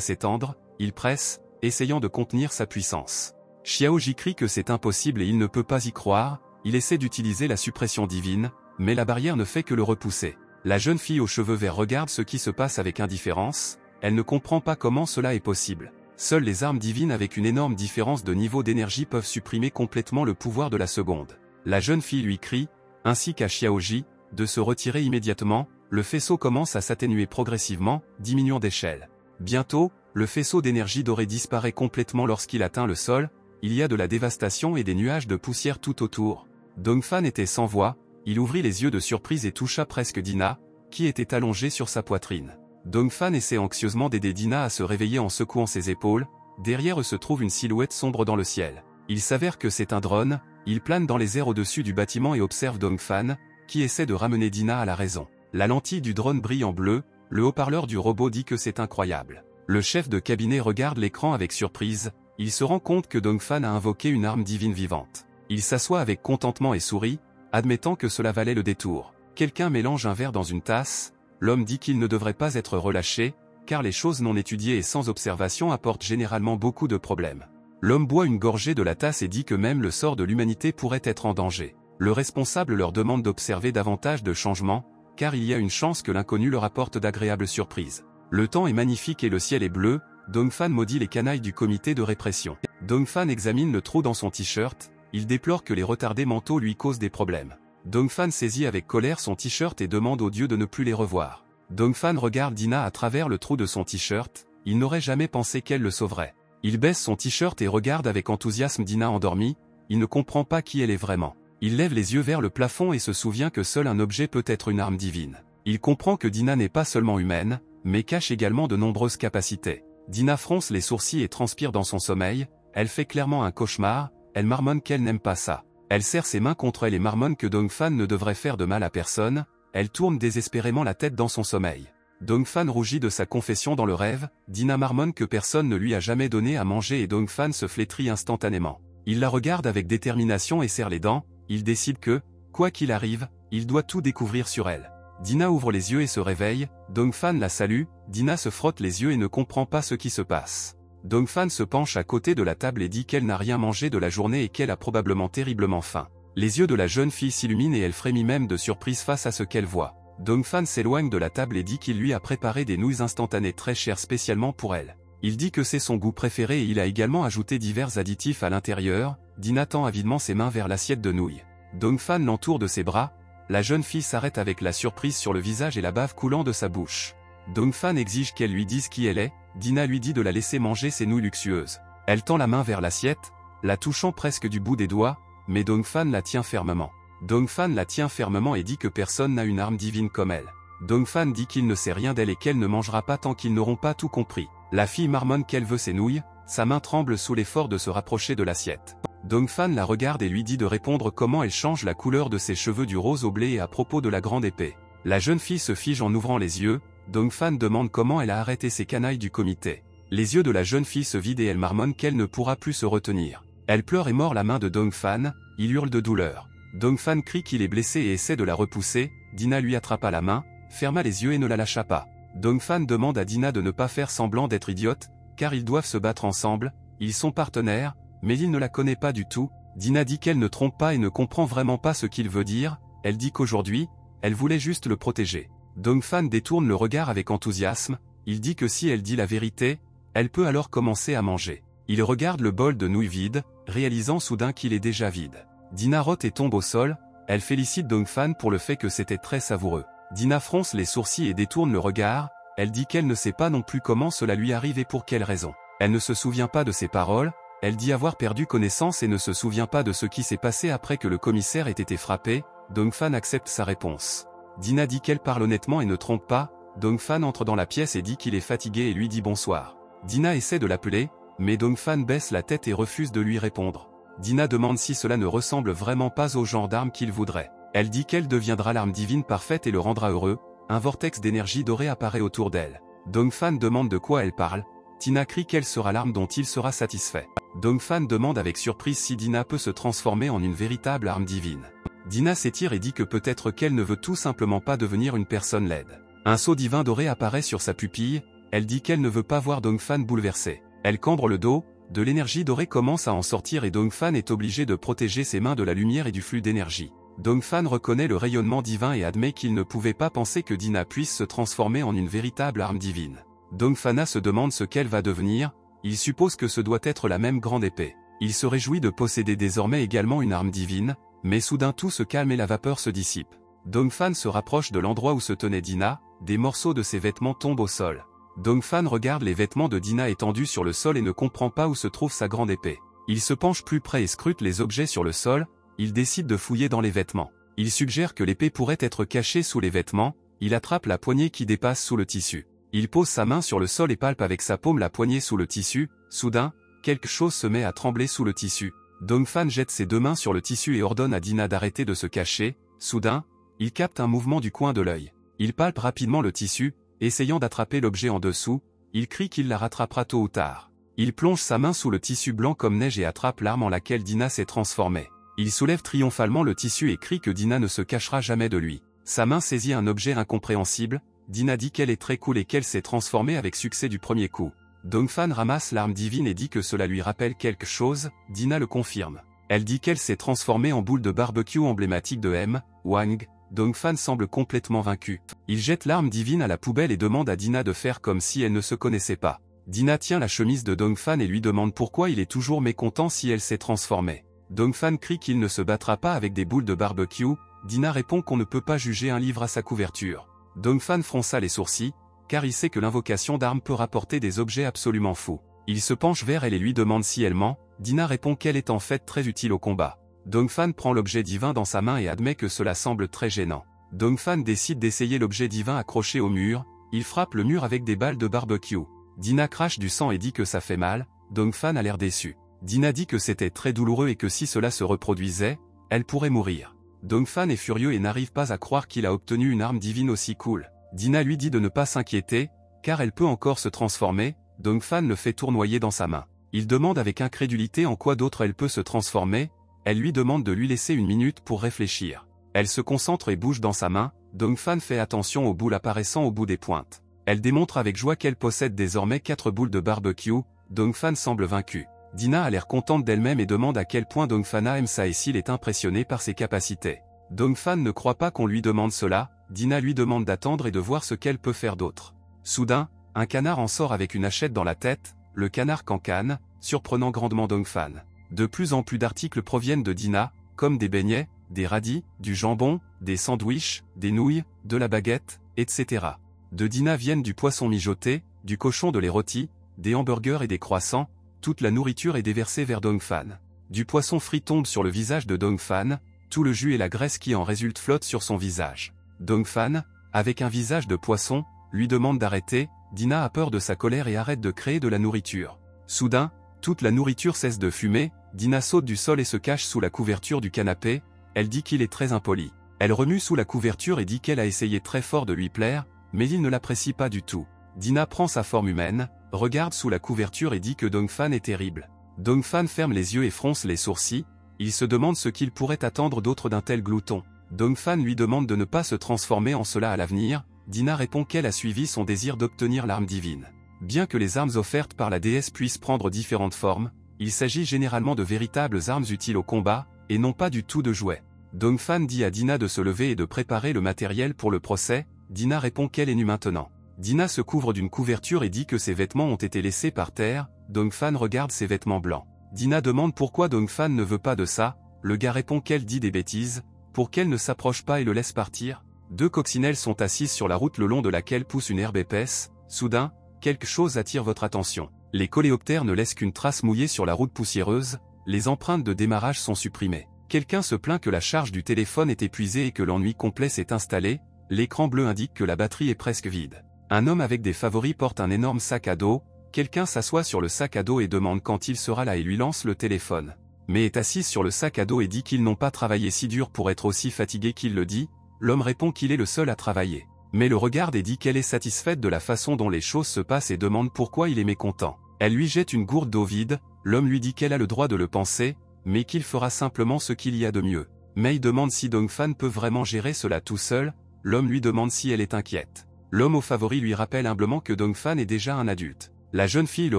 s'étendre, il presse, essayant de contenir sa puissance. Xiaoji crie que c'est impossible et il ne peut pas y croire, il essaie d'utiliser la suppression divine, mais la barrière ne fait que le repousser. La jeune fille aux cheveux verts regarde ce qui se passe avec indifférence, elle ne comprend pas comment cela est possible. Seules les armes divines avec une énorme différence de niveau d'énergie peuvent supprimer complètement le pouvoir de la seconde. La jeune fille lui crie, ainsi qu'à Xiaoji, de se retirer immédiatement, le faisceau commence à s'atténuer progressivement, diminuant d'échelle. Bientôt, le faisceau d'énergie dorée disparaît complètement lorsqu'il atteint le sol, il y a de la dévastation et des nuages de poussière tout autour. Dongfan était sans voix, il ouvrit les yeux de surprise et toucha presque Dina, qui était allongée sur sa poitrine. Dongfan essaie anxieusement d'aider Dina à se réveiller en secouant ses épaules, derrière eux se trouve une silhouette sombre dans le ciel. Il s'avère que c'est un drone, il plane dans les airs au-dessus du bâtiment et observe Dongfan, qui essaie de ramener Dina à la raison. La lentille du drone brille en bleu, le haut-parleur du robot dit que c'est incroyable. Le chef de cabinet regarde l'écran avec surprise, il se rend compte que Dongfan a invoqué une arme divine vivante. Il s'assoit avec contentement et sourit, admettant que cela valait le détour. Quelqu'un mélange un verre dans une tasse, l'homme dit qu'il ne devrait pas être relâché, car les choses non étudiées et sans observation apportent généralement beaucoup de problèmes. L'homme boit une gorgée de la tasse et dit que même le sort de l'humanité pourrait être en danger. Le responsable leur demande d'observer davantage de changements, car il y a une chance que l'inconnu leur apporte d'agréables surprises. Le temps est magnifique et le ciel est bleu, Dongfan maudit les canailles du comité de répression. Dongfan examine le trou dans son t-shirt, il déplore que les retardés mentaux lui causent des problèmes. Dongfan saisit avec colère son t-shirt et demande aux dieux de ne plus les revoir. Dongfan regarde Dina à travers le trou de son t-shirt, il n'aurait jamais pensé qu'elle le sauverait. Il baisse son t-shirt et regarde avec enthousiasme Dina endormie, il ne comprend pas qui elle est vraiment. Il lève les yeux vers le plafond et se souvient que seul un objet peut être une arme divine. Il comprend que Dina n'est pas seulement humaine, mais cache également de nombreuses capacités. Dina fronce les sourcils et transpire dans son sommeil, elle fait clairement un cauchemar, elle marmonne qu'elle n'aime pas ça. Elle serre ses mains contre elle et marmonne que Dongfan ne devrait faire de mal à personne, elle tourne désespérément la tête dans son sommeil. Dongfan rougit de sa confession dans le rêve, Dina marmonne que personne ne lui a jamais donné à manger et Dongfan se flétrit instantanément. Il la regarde avec détermination et serre les dents, il décide que, quoi qu'il arrive, il doit tout découvrir sur elle. Dina ouvre les yeux et se réveille, Dongfan la salue, Dina se frotte les yeux et ne comprend pas ce qui se passe. Dongfan se penche à côté de la table et dit qu'elle n'a rien mangé de la journée et qu'elle a probablement terriblement faim. Les yeux de la jeune fille s'illuminent et elle frémit même de surprise face à ce qu'elle voit. Dongfan s'éloigne de la table et dit qu'il lui a préparé des nouilles instantanées très chères spécialement pour elle. Il dit que c'est son goût préféré et il a également ajouté divers additifs à l'intérieur, Dina tend avidement ses mains vers l'assiette de nouilles. Dongfan l'entoure de ses bras, la jeune fille s'arrête avec la surprise sur le visage et la bave coulant de sa bouche. Dongfan exige qu'elle lui dise qui elle est, Dina lui dit de la laisser manger ses nouilles luxueuses. Elle tend la main vers l'assiette, la touchant presque du bout des doigts, mais Dongfan la tient fermement. Dongfan la tient fermement et dit que personne n'a une arme divine comme elle. Dongfan dit qu'il ne sait rien d'elle et qu'elle ne mangera pas tant qu'ils n'auront pas tout compris. La fille marmonne qu'elle veut ses nouilles, sa main tremble sous l'effort de se rapprocher de l'assiette. Dongfan la regarde et lui dit de répondre comment elle change la couleur de ses cheveux du rose au blé et à propos de la grande épée. La jeune fille se fige en ouvrant les yeux, Dongfan demande comment elle a arrêté ces canailles du comité. Les yeux de la jeune fille se vident et elle marmonne qu'elle ne pourra plus se retenir. Elle pleure et mord la main de Dongfan, il hurle de douleur. Dongfan crie qu'il est blessé et essaie de la repousser, Dina lui attrapa la main, ferma les yeux et ne la lâcha pas. Dongfan demande à Dina de ne pas faire semblant d'être idiote, car ils doivent se battre ensemble, ils sont partenaires, mais il ne la connaît pas du tout. Dina dit qu'elle ne trompe pas et ne comprend vraiment pas ce qu'il veut dire, elle dit qu'aujourd'hui, elle voulait juste le protéger. Dongfan détourne le regard avec enthousiasme, il dit que si elle dit la vérité, elle peut alors commencer à manger. Il regarde le bol de nouilles vide, réalisant soudain qu'il est déjà vide. Dina rote et tombe au sol, elle félicite Dongfan pour le fait que c'était très savoureux. Dina fronce les sourcils et détourne le regard, elle dit qu'elle ne sait pas non plus comment cela lui arrive et pour quelle raison. Elle ne se souvient pas de ses paroles, elle dit avoir perdu connaissance et ne se souvient pas de ce qui s'est passé après que le commissaire ait été frappé, Dongfan accepte sa réponse. Dina dit qu'elle parle honnêtement et ne trompe pas, Dongfan entre dans la pièce et dit qu'il est fatigué et lui dit bonsoir. Dina essaie de l'appeler, mais Dongfan baisse la tête et refuse de lui répondre. Dina demande si cela ne ressemble vraiment pas au genre d'arme qu'il voudrait. Elle dit qu'elle deviendra l'arme divine parfaite et le rendra heureux. Un vortex d'énergie dorée apparaît autour d'elle. Dongfan demande de quoi elle parle. Tina crie qu'elle sera l'arme dont il sera satisfait. Dongfan demande avec surprise si Dina peut se transformer en une véritable arme divine. Dina s'étire et dit que peut-être qu'elle ne veut tout simplement pas devenir une personne laide. Un sceau divin doré apparaît sur sa pupille. Elle dit qu'elle ne veut pas voir Dongfan bouleversé. Elle cambre le dos. De l'énergie dorée commence à en sortir et Dongfan est obligé de protéger ses mains de la lumière et du flux d'énergie. Dongfan reconnaît le rayonnement divin et admet qu'il ne pouvait pas penser que Dina puisse se transformer en une véritable arme divine. Dongfana se demande ce qu'elle va devenir, il suppose que ce doit être la même grande épée. Il se réjouit de posséder désormais également une arme divine, mais soudain tout se calme et la vapeur se dissipe. Dongfan se rapproche de l'endroit où se tenait Dina, des morceaux de ses vêtements tombent au sol. Dongfan regarde les vêtements de Dina étendus sur le sol et ne comprend pas où se trouve sa grande épée. Il se penche plus près et scrute les objets sur le sol, il décide de fouiller dans les vêtements. Il suggère que l'épée pourrait être cachée sous les vêtements, il attrape la poignée qui dépasse sous le tissu. Il pose sa main sur le sol et palpe avec sa paume la poignée sous le tissu, soudain, quelque chose se met à trembler sous le tissu. Dongfan jette ses deux mains sur le tissu et ordonne à Dina d'arrêter de se cacher, soudain, il capte un mouvement du coin de l'œil. Il palpe rapidement le tissu, essayant d'attraper l'objet en dessous, il crie qu'il la rattrapera tôt ou tard. Il plonge sa main sous le tissu blanc comme neige et attrape l'arme en laquelle Dina s'est transformée. Il soulève triomphalement le tissu et crie que Dina ne se cachera jamais de lui. Sa main saisit un objet incompréhensible, Dina dit qu'elle est très cool et qu'elle s'est transformée avec succès du premier coup. Dongfan ramasse l'arme divine et dit que cela lui rappelle quelque chose, Dina le confirme. Elle dit qu'elle s'est transformée en boule de barbecue emblématique de M. Wang. Dongfan semble complètement vaincu. Il jette l'arme divine à la poubelle et demande à Dina de faire comme si elle ne se connaissait pas. Dina tient la chemise de Dongfan et lui demande pourquoi il est toujours mécontent si elle s'est transformée. Dongfan crie qu'il ne se battra pas avec des boules de barbecue. Dina répond qu'on ne peut pas juger un livre à sa couverture. Dongfan fronça les sourcils, car il sait que l'invocation d'armes peut rapporter des objets absolument fous. Il se penche vers elle et lui demande si elle ment. Dina répond qu'elle est en fait très utile au combat. Dongfan prend l'objet divin dans sa main et admet que cela semble très gênant. Dongfan décide d'essayer l'objet divin accroché au mur, il frappe le mur avec des balles de barbecue. Dina crache du sang et dit que ça fait mal, Dongfan a l'air déçu. Dina dit que c'était très douloureux et que si cela se reproduisait, elle pourrait mourir. Dongfan est furieux et n'arrive pas à croire qu'il a obtenu une arme divine aussi cool. Dina lui dit de ne pas s'inquiéter, car elle peut encore se transformer, Dongfan le fait tournoyer dans sa main. Il demande avec incrédulité en quoi d'autre elle peut se transformer, elle lui demande de lui laisser une minute pour réfléchir. Elle se concentre et bouge dans sa main, Dongfan fait attention aux boules apparaissant au bout des pointes. Elle démontre avec joie qu'elle possède désormais 4 boules de barbecue, Dongfan semble vaincu. Dina a l'air contente d'elle-même et demande à quel point Dongfana aime ça et s'il est impressionné par ses capacités. Dongfan ne croit pas qu'on lui demande cela, Dina lui demande d'attendre et de voir ce qu'elle peut faire d'autre. Soudain, un canard en sort avec une hachette dans la tête, le canard cancane, surprenant grandement Dongfan. De plus en plus d'articles proviennent de Dina, comme des beignets, des radis, du jambon, des sandwichs, des nouilles, de la baguette, etc. De Dina viennent du poisson mijoté, du cochon de lait rôti, des hamburgers et des croissants, toute la nourriture est déversée vers Dongfan. Du poisson frit tombe sur le visage de Dongfan, tout le jus et la graisse qui en résulte flottent sur son visage. Dongfan, avec un visage de poisson, lui demande d'arrêter, Dina a peur de sa colère et arrête de créer de la nourriture. Soudain, toute la nourriture cesse de fumer, Dina saute du sol et se cache sous la couverture du canapé, elle dit qu'il est très impoli. Elle remue sous la couverture et dit qu'elle a essayé très fort de lui plaire, mais il ne l'apprécie pas du tout. Dina prend sa forme humaine, regarde sous la couverture et dit que Dongfan est terrible. Dongfan ferme les yeux et fronce les sourcils, il se demande ce qu'il pourrait attendre d'autre d'un tel glouton. Dongfan lui demande de ne pas se transformer en cela à l'avenir, Dina répond qu'elle a suivi son désir d'obtenir l'arme divine. Bien que les armes offertes par la déesse puissent prendre différentes formes, il s'agit généralement de véritables armes utiles au combat, et non pas du tout de jouets. Dongfan dit à Dina de se lever et de préparer le matériel pour le procès, Dina répond qu'elle est nue maintenant. Dina se couvre d'une couverture et dit que ses vêtements ont été laissés par terre, Dongfan regarde ses vêtements blancs. Dina demande pourquoi Dongfan ne veut pas de ça, le gars répond qu'elle dit des bêtises, pour qu'elle ne s'approche pas et le laisse partir. 2 coccinelles sont assises sur la route le long de laquelle pousse une herbe épaisse, soudain, quelque chose attire votre attention. Les coléoptères ne laissent qu'une trace mouillée sur la route poussiéreuse, les empreintes de démarrage sont supprimées. Quelqu'un se plaint que la charge du téléphone est épuisée et que l'ennui complet s'est installé, l'écran bleu indique que la batterie est presque vide. Un homme avec des favoris porte un énorme sac à dos, quelqu'un s'assoit sur le sac à dos et demande quand il sera là et lui lance le téléphone. mais est assise sur le sac à dos et dit qu'ils n'ont pas travaillé si dur pour être aussi fatigués qu'il le dit. L'homme répond qu'il est le seul à travailler. Mais le regarde et dit qu'elle est satisfaite de la façon dont les choses se passent et demande pourquoi il est mécontent. Elle lui jette une gourde d'eau vide, l'homme lui dit qu'elle a le droit de le penser, mais qu'il fera simplement ce qu'il y a de mieux. Mei demande si Dongfan peut vraiment gérer cela tout seul, l'homme lui demande si elle est inquiète. L'homme au favori lui rappelle humblement que Dongfan est déjà un adulte. La jeune fille le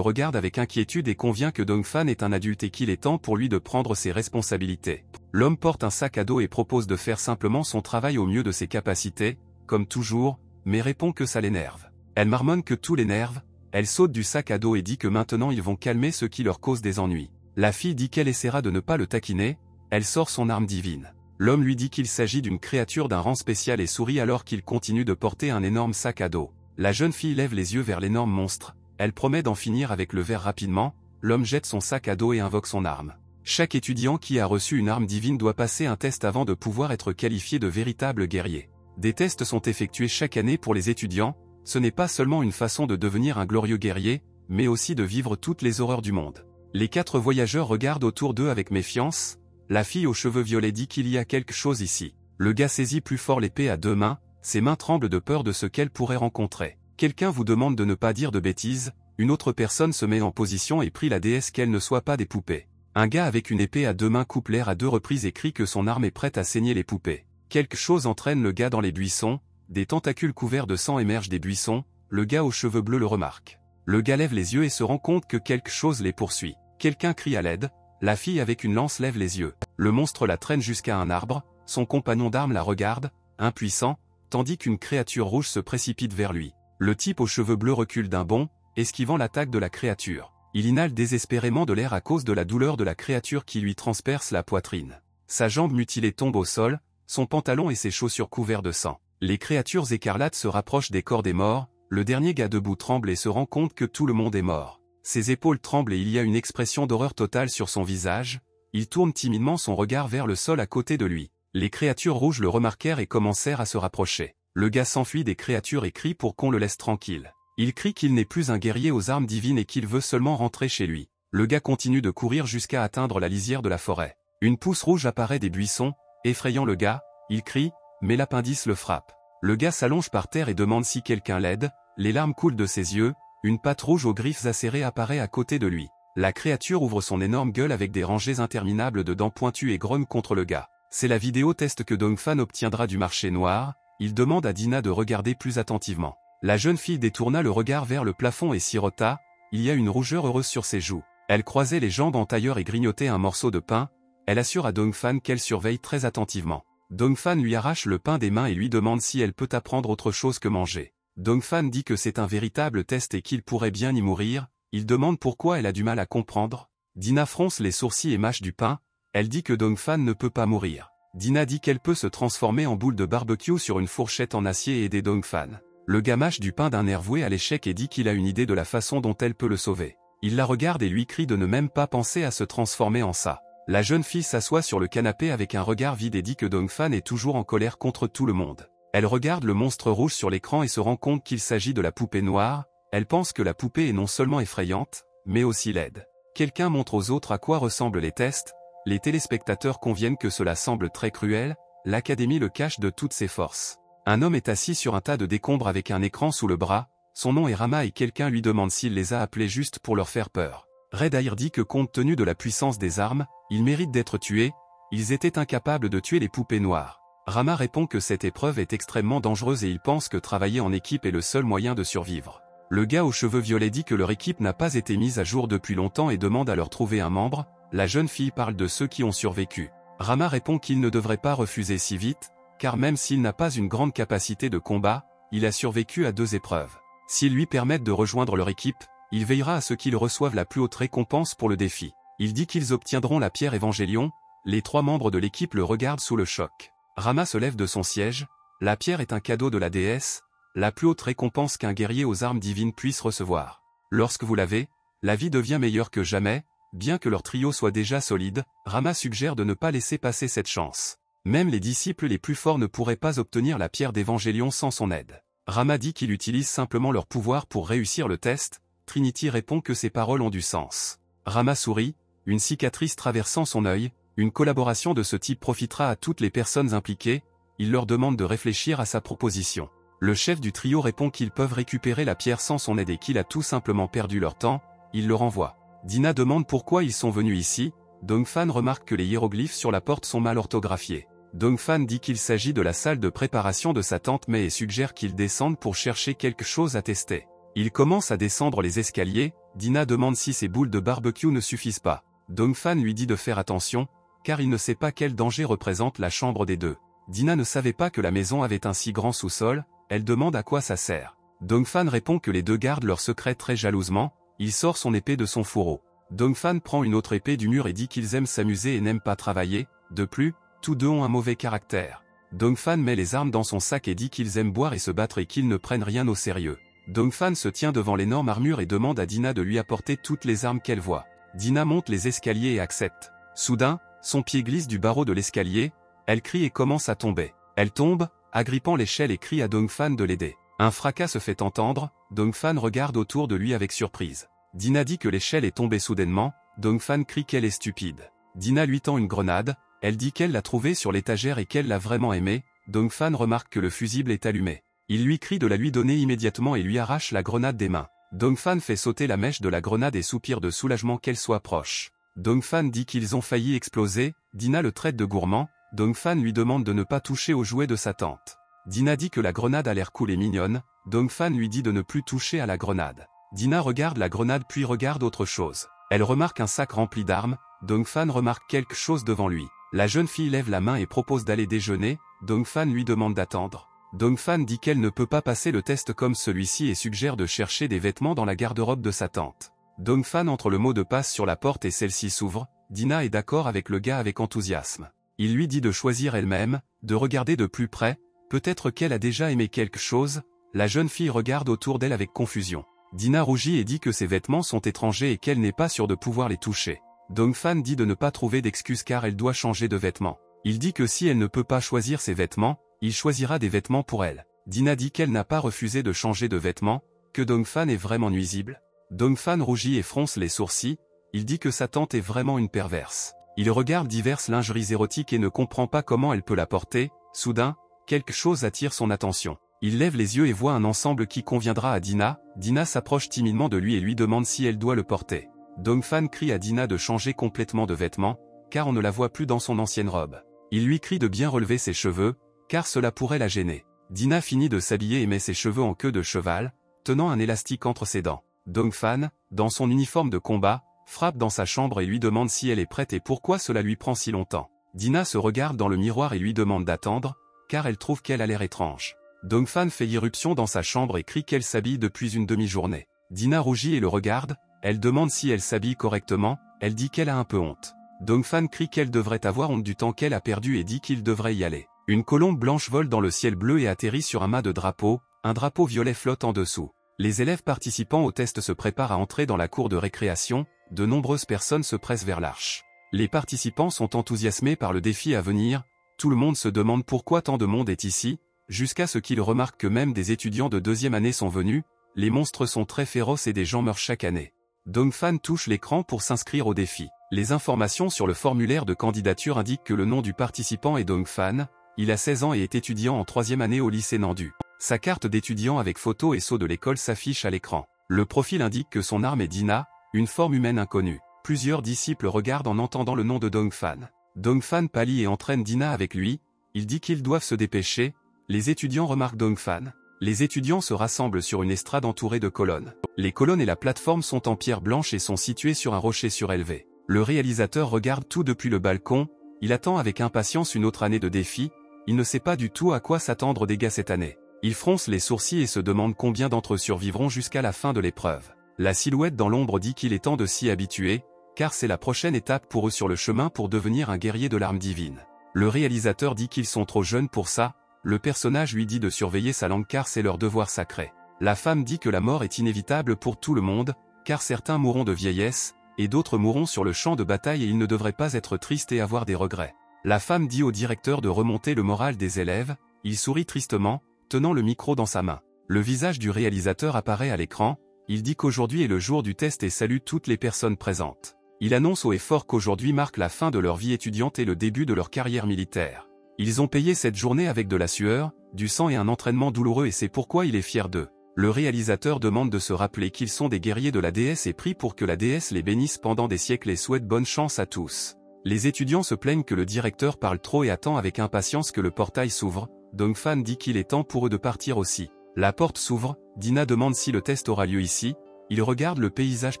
regarde avec inquiétude et convient que Dongfan est un adulte et qu'il est temps pour lui de prendre ses responsabilités. L'homme porte un sac à dos et propose de faire simplement son travail au mieux de ses capacités, comme toujours, mais répond que ça l'énerve. Elle marmonne que tout l'énerve, elle saute du sac à dos et dit que maintenant ils vont calmer ce qui leur cause des ennuis. La fille dit qu'elle essaiera de ne pas le taquiner, elle sort son arme divine. L'homme lui dit qu'il s'agit d'une créature d'un rang spécial et sourit alors qu'il continue de porter un énorme sac à dos. La jeune fille lève les yeux vers l'énorme monstre, elle promet d'en finir avec le verre rapidement, l'homme jette son sac à dos et invoque son arme. Chaque étudiant qui a reçu une arme divine doit passer un test avant de pouvoir être qualifié de véritable guerrier. Des tests sont effectués chaque année pour les étudiants, ce n'est pas seulement une façon de devenir un glorieux guerrier, mais aussi de vivre toutes les horreurs du monde. Les 4 voyageurs regardent autour d'eux avec méfiance, la fille aux cheveux violets dit qu'il y a quelque chose ici. Le gars saisit plus fort l'épée à 2 mains, ses mains tremblent de peur de ce qu'elle pourrait rencontrer. Quelqu'un vous demande de ne pas dire de bêtises, une autre personne se met en position et prie la déesse qu'elle ne soit pas des poupées. Un gars avec une épée à 2 mains coupe l'air à 2 reprises et crie que son arme est prête à saigner les poupées. Quelque chose entraîne le gars dans les buissons, des tentacules couverts de sang émergent des buissons, le gars aux cheveux bleus le remarque. Le gars lève les yeux et se rend compte que quelque chose les poursuit. Quelqu'un crie à l'aide, la fille avec une lance lève les yeux. Le monstre la traîne jusqu'à un arbre, son compagnon d'armes la regarde, impuissant, tandis qu'une créature rouge se précipite vers lui. Le type aux cheveux bleus recule d'un bond, esquivant l'attaque de la créature. Il inhale désespérément de l'air à cause de la douleur de la créature qui lui transperce la poitrine. Sa jambe mutilée tombe au sol, son pantalon et ses chaussures couverts de sang. Les créatures écarlates se rapprochent des corps des morts, le dernier gars debout tremble et se rend compte que tout le monde est mort. Ses épaules tremblent et il y a une expression d'horreur totale sur son visage, il tourne timidement son regard vers le sol à côté de lui. Les créatures rouges le remarquèrent et commencèrent à se rapprocher. Le gars s'enfuit des créatures et crie pour qu'on le laisse tranquille. Il crie qu'il n'est plus un guerrier aux armes divines et qu'il veut seulement rentrer chez lui. Le gars continue de courir jusqu'à atteindre la lisière de la forêt. Une pousse rouge apparaît des buissons, effrayant le gars, il crie, mais l'appendice le frappe. Le gars s'allonge par terre et demande si quelqu'un l'aide, les larmes coulent de ses yeux, une patte rouge aux griffes acérées apparaît à côté de lui. La créature ouvre son énorme gueule avec des rangées interminables de dents pointues et grogne contre le gars. C'est la vidéo test que Dongfan obtiendra du marché noir, il demande à Dina de regarder plus attentivement. La jeune fille détourna le regard vers le plafond et sirota, il y a une rougeur heureuse sur ses joues. Elle croisait les jambes en tailleur et grignotait un morceau de pain, elle assure à Dongfan qu'elle surveille très attentivement. Dongfan lui arrache le pain des mains et lui demande si elle peut apprendre autre chose que manger. Dongfan dit que c'est un véritable test et qu'il pourrait bien y mourir, il demande pourquoi elle a du mal à comprendre. Dina fronce les sourcils et mâche du pain, elle dit que Dongfan ne peut pas mourir. Dina dit qu'elle peut se transformer en boule de barbecue sur une fourchette en acier et aider Dongfan. Le gars mâche du pain d'un air voué à l'échec et dit qu'il a une idée de la façon dont elle peut le sauver. Il la regarde et lui crie de ne même pas penser à se transformer en ça. La jeune fille s'assoit sur le canapé avec un regard vide et dit que Dongfan est toujours en colère contre tout le monde. Elle regarde le monstre rouge sur l'écran et se rend compte qu'il s'agit de la poupée noire, elle pense que la poupée est non seulement effrayante, mais aussi laide. Quelqu'un montre aux autres à quoi ressemblent les tests, les téléspectateurs conviennent que cela semble très cruel, l'académie le cache de toutes ses forces. Un homme est assis sur un tas de décombres avec un écran sous le bras, son nom est Rama et quelqu'un lui demande s'il les a appelés juste pour leur faire peur. Red Air dit que compte tenu de la puissance des armes, ils méritent d'être tués, ils étaient incapables de tuer les poupées noires. Rama répond que cette épreuve est extrêmement dangereuse et il pense que travailler en équipe est le seul moyen de survivre. Le gars aux cheveux violets dit que leur équipe n'a pas été mise à jour depuis longtemps et demande à leur trouver un membre, la jeune fille parle de ceux qui ont survécu. Rama répond qu'il ne devrait pas refuser si vite, car même s'il n'a pas une grande capacité de combat, il a survécu à 2 épreuves. S'ils lui permettent de rejoindre leur équipe, il veillera à ce qu'ils reçoivent la plus haute récompense pour le défi. Il dit qu'ils obtiendront la pierre Évangélion, les 3 membres de l'équipe le regardent sous le choc. Rama se lève de son siège, la pierre est un cadeau de la déesse, la plus haute récompense qu'un guerrier aux armes divines puisse recevoir. Lorsque vous l'avez, la vie devient meilleure que jamais, bien que leur trio soit déjà solide, Rama suggère de ne pas laisser passer cette chance. Même les disciples les plus forts ne pourraient pas obtenir la pierre d'Évangélion sans son aide. Rama dit qu'il utilise simplement leur pouvoir pour réussir le test, Trinity répond que ses paroles ont du sens. Rama sourit, une cicatrice traversant son œil. Une collaboration de ce type profitera à toutes les personnes impliquées. Il leur demande de réfléchir à sa proposition. Le chef du trio répond qu'ils peuvent récupérer la pierre sans son aide et qu'il a tout simplement perdu leur temps. Il le renvoie. Dina demande pourquoi ils sont venus ici. Dongfan remarque que les hiéroglyphes sur la porte sont mal orthographiés. Dongfan dit qu'il s'agit de la salle de préparation de sa tante Mei et suggère qu'ils descendent pour chercher quelque chose à tester. Ils commencent à descendre les escaliers. Dina demande si ces boules de barbecue ne suffisent pas. Dongfan lui dit de faire attention, car il ne sait pas quel danger représente la chambre des deux. Dina ne savait pas que la maison avait un si grand sous-sol. Elle demande à quoi ça sert. Dongfan répond que les deux gardent leur secret très jalousement. Il sort son épée de son fourreau. Dongfan prend une autre épée du mur et dit qu'ils aiment s'amuser et n'aiment pas travailler. De plus, tous deux ont un mauvais caractère. Dongfan met les armes dans son sac et dit qu'ils aiment boire et se battre et qu'ils ne prennent rien au sérieux. Dongfan se tient devant l'énorme armure et demande à Dina de lui apporter toutes les armes qu'elle voit. Dina monte les escaliers et accepte. Soudain, son pied glisse du barreau de l'escalier. Elle crie et commence à tomber. Elle tombe, agrippant l'échelle et crie à Dongfan de l'aider. Un fracas se fait entendre. Dongfan regarde autour de lui avec surprise. Dina dit que l'échelle est tombée soudainement. Dongfan crie qu'elle est stupide. Dina lui tend une grenade. Elle dit qu'elle l'a trouvée sur l'étagère et qu'elle l'a vraiment aimée. Dongfan remarque que le fusible est allumé. Il lui crie de la lui donner immédiatement et lui arrache la grenade des mains. Dongfan fait sauter la mèche de la grenade et soupire de soulagement qu'elle soit proche. Dongfan dit qu'ils ont failli exploser. Dina le traite de gourmand. Dongfan lui demande de ne pas toucher aux jouets de sa tante. Dina dit que la grenade a l'air cool et mignonne. Dongfan lui dit de ne plus toucher à la grenade. Dina regarde la grenade puis regarde autre chose. Elle remarque un sac rempli d'armes. Dongfan remarque quelque chose devant lui. La jeune fille lève la main et propose d'aller déjeuner. Dongfan lui demande d'attendre. Dongfan dit qu'elle ne peut pas passer le test comme celui-ci et suggère de chercher des vêtements dans la garde-robe de sa tante. Dongfan entre le mot de passe sur la porte et celle-ci s'ouvre. Dina est d'accord avec le gars avec enthousiasme. Il lui dit de choisir elle-même, de regarder de plus près. Peut-être qu'elle a déjà aimé quelque chose. La jeune fille regarde autour d'elle avec confusion. Dina rougit et dit que ses vêtements sont étrangers et qu'elle n'est pas sûre de pouvoir les toucher. Dongfan dit de ne pas trouver d'excuses car elle doit changer de vêtements. Il dit que si elle ne peut pas choisir ses vêtements, il choisira des vêtements pour elle. Dina dit qu'elle n'a pas refusé de changer de vêtements, que Dongfan est vraiment nuisible. Dongfan rougit et fronce les sourcils. Il dit que sa tante est vraiment une perverse. Il regarde diverses lingeries érotiques et ne comprend pas comment elle peut la porter. Soudain, quelque chose attire son attention. Il lève les yeux et voit un ensemble qui conviendra à Dina. Dina s'approche timidement de lui et lui demande si elle doit le porter. Dongfan crie à Dina de changer complètement de vêtements, car on ne la voit plus dans son ancienne robe. Il lui crie de bien relever ses cheveux, car cela pourrait la gêner. Dina finit de s'habiller et met ses cheveux en queue de cheval, tenant un élastique entre ses dents. Dongfan, dans son uniforme de combat, frappe dans sa chambre et lui demande si elle est prête et pourquoi cela lui prend si longtemps. Dina se regarde dans le miroir et lui demande d'attendre, car elle trouve qu'elle a l'air étrange. Dongfan fait irruption dans sa chambre et crie qu'elle s'habille depuis une demi-journée. Dina rougit et le regarde. Elle demande si elle s'habille correctement. Elle dit qu'elle a un peu honte. Dongfan crie qu'elle devrait avoir honte du temps qu'elle a perdu et dit qu'il devrait y aller. Une colombe blanche vole dans le ciel bleu et atterrit sur un mât de drapeau. Un drapeau violet flotte en dessous. Les élèves participant au test se préparent à entrer dans la cour de récréation. De nombreuses personnes se pressent vers l'arche. Les participants sont enthousiasmés par le défi à venir. Tout le monde se demande pourquoi tant de monde est ici, jusqu'à ce qu'ils remarquent que même des étudiants de deuxième année sont venus. Les monstres sont très féroces et des gens meurent chaque année. Dongfan touche l'écran pour s'inscrire au défi. Les informations sur le formulaire de candidature indiquent que le nom du participant est Dongfan. Il a 16 ans et est étudiant en troisième année au lycée Nandu. Sa carte d'étudiant avec photo et sceau de l'école s'affiche à l'écran. Le profil indique que son arme est Dina, une forme humaine inconnue. Plusieurs disciples regardent en entendant le nom de Dongfan. Dongfan pâlit et entraîne Dina avec lui. Il dit qu'ils doivent se dépêcher. Les étudiants remarquent Dongfan. Les étudiants se rassemblent sur une estrade entourée de colonnes. Les colonnes et la plateforme sont en pierre blanche et sont situées sur un rocher surélevé. Le réalisateur regarde tout depuis le balcon. Il attend avec impatience une autre année de défi. Il ne sait pas du tout à quoi s'attendre des gars cette année. Il fronce les sourcils et se demande combien d'entre eux survivront jusqu'à la fin de l'épreuve. La silhouette dans l'ombre dit qu'il est temps de s'y habituer, car c'est la prochaine étape pour eux sur le chemin pour devenir un guerrier de l'arme divine. Le réalisateur dit qu'ils sont trop jeunes pour ça. Le personnage lui dit de surveiller sa langue car c'est leur devoir sacré. La femme dit que la mort est inévitable pour tout le monde, car certains mourront de vieillesse, et d'autres mourront sur le champ de bataille et ils ne devraient pas être tristes et avoir des regrets. La femme dit au directeur de remonter le moral des élèves. Il sourit tristement, tenant le micro dans sa main. Le visage du réalisateur apparaît à l'écran. Il dit qu'aujourd'hui est le jour du test et salue toutes les personnes présentes. Il annonce haut et fort qu'aujourd'hui marque la fin de leur vie étudiante et le début de leur carrière militaire. Ils ont payé cette journée avec de la sueur, du sang et un entraînement douloureux et c'est pourquoi il est fier d'eux. Le réalisateur demande de se rappeler qu'ils sont des guerriers de la déesse et prie pour que la déesse les bénisse pendant des siècles et souhaite bonne chance à tous. Les étudiants se plaignent que le directeur parle trop et attend avec impatience que le portail s'ouvre. Dongfan dit qu'il est temps pour eux de partir aussi. La porte s'ouvre, Dina demande si le test aura lieu ici, il regarde le paysage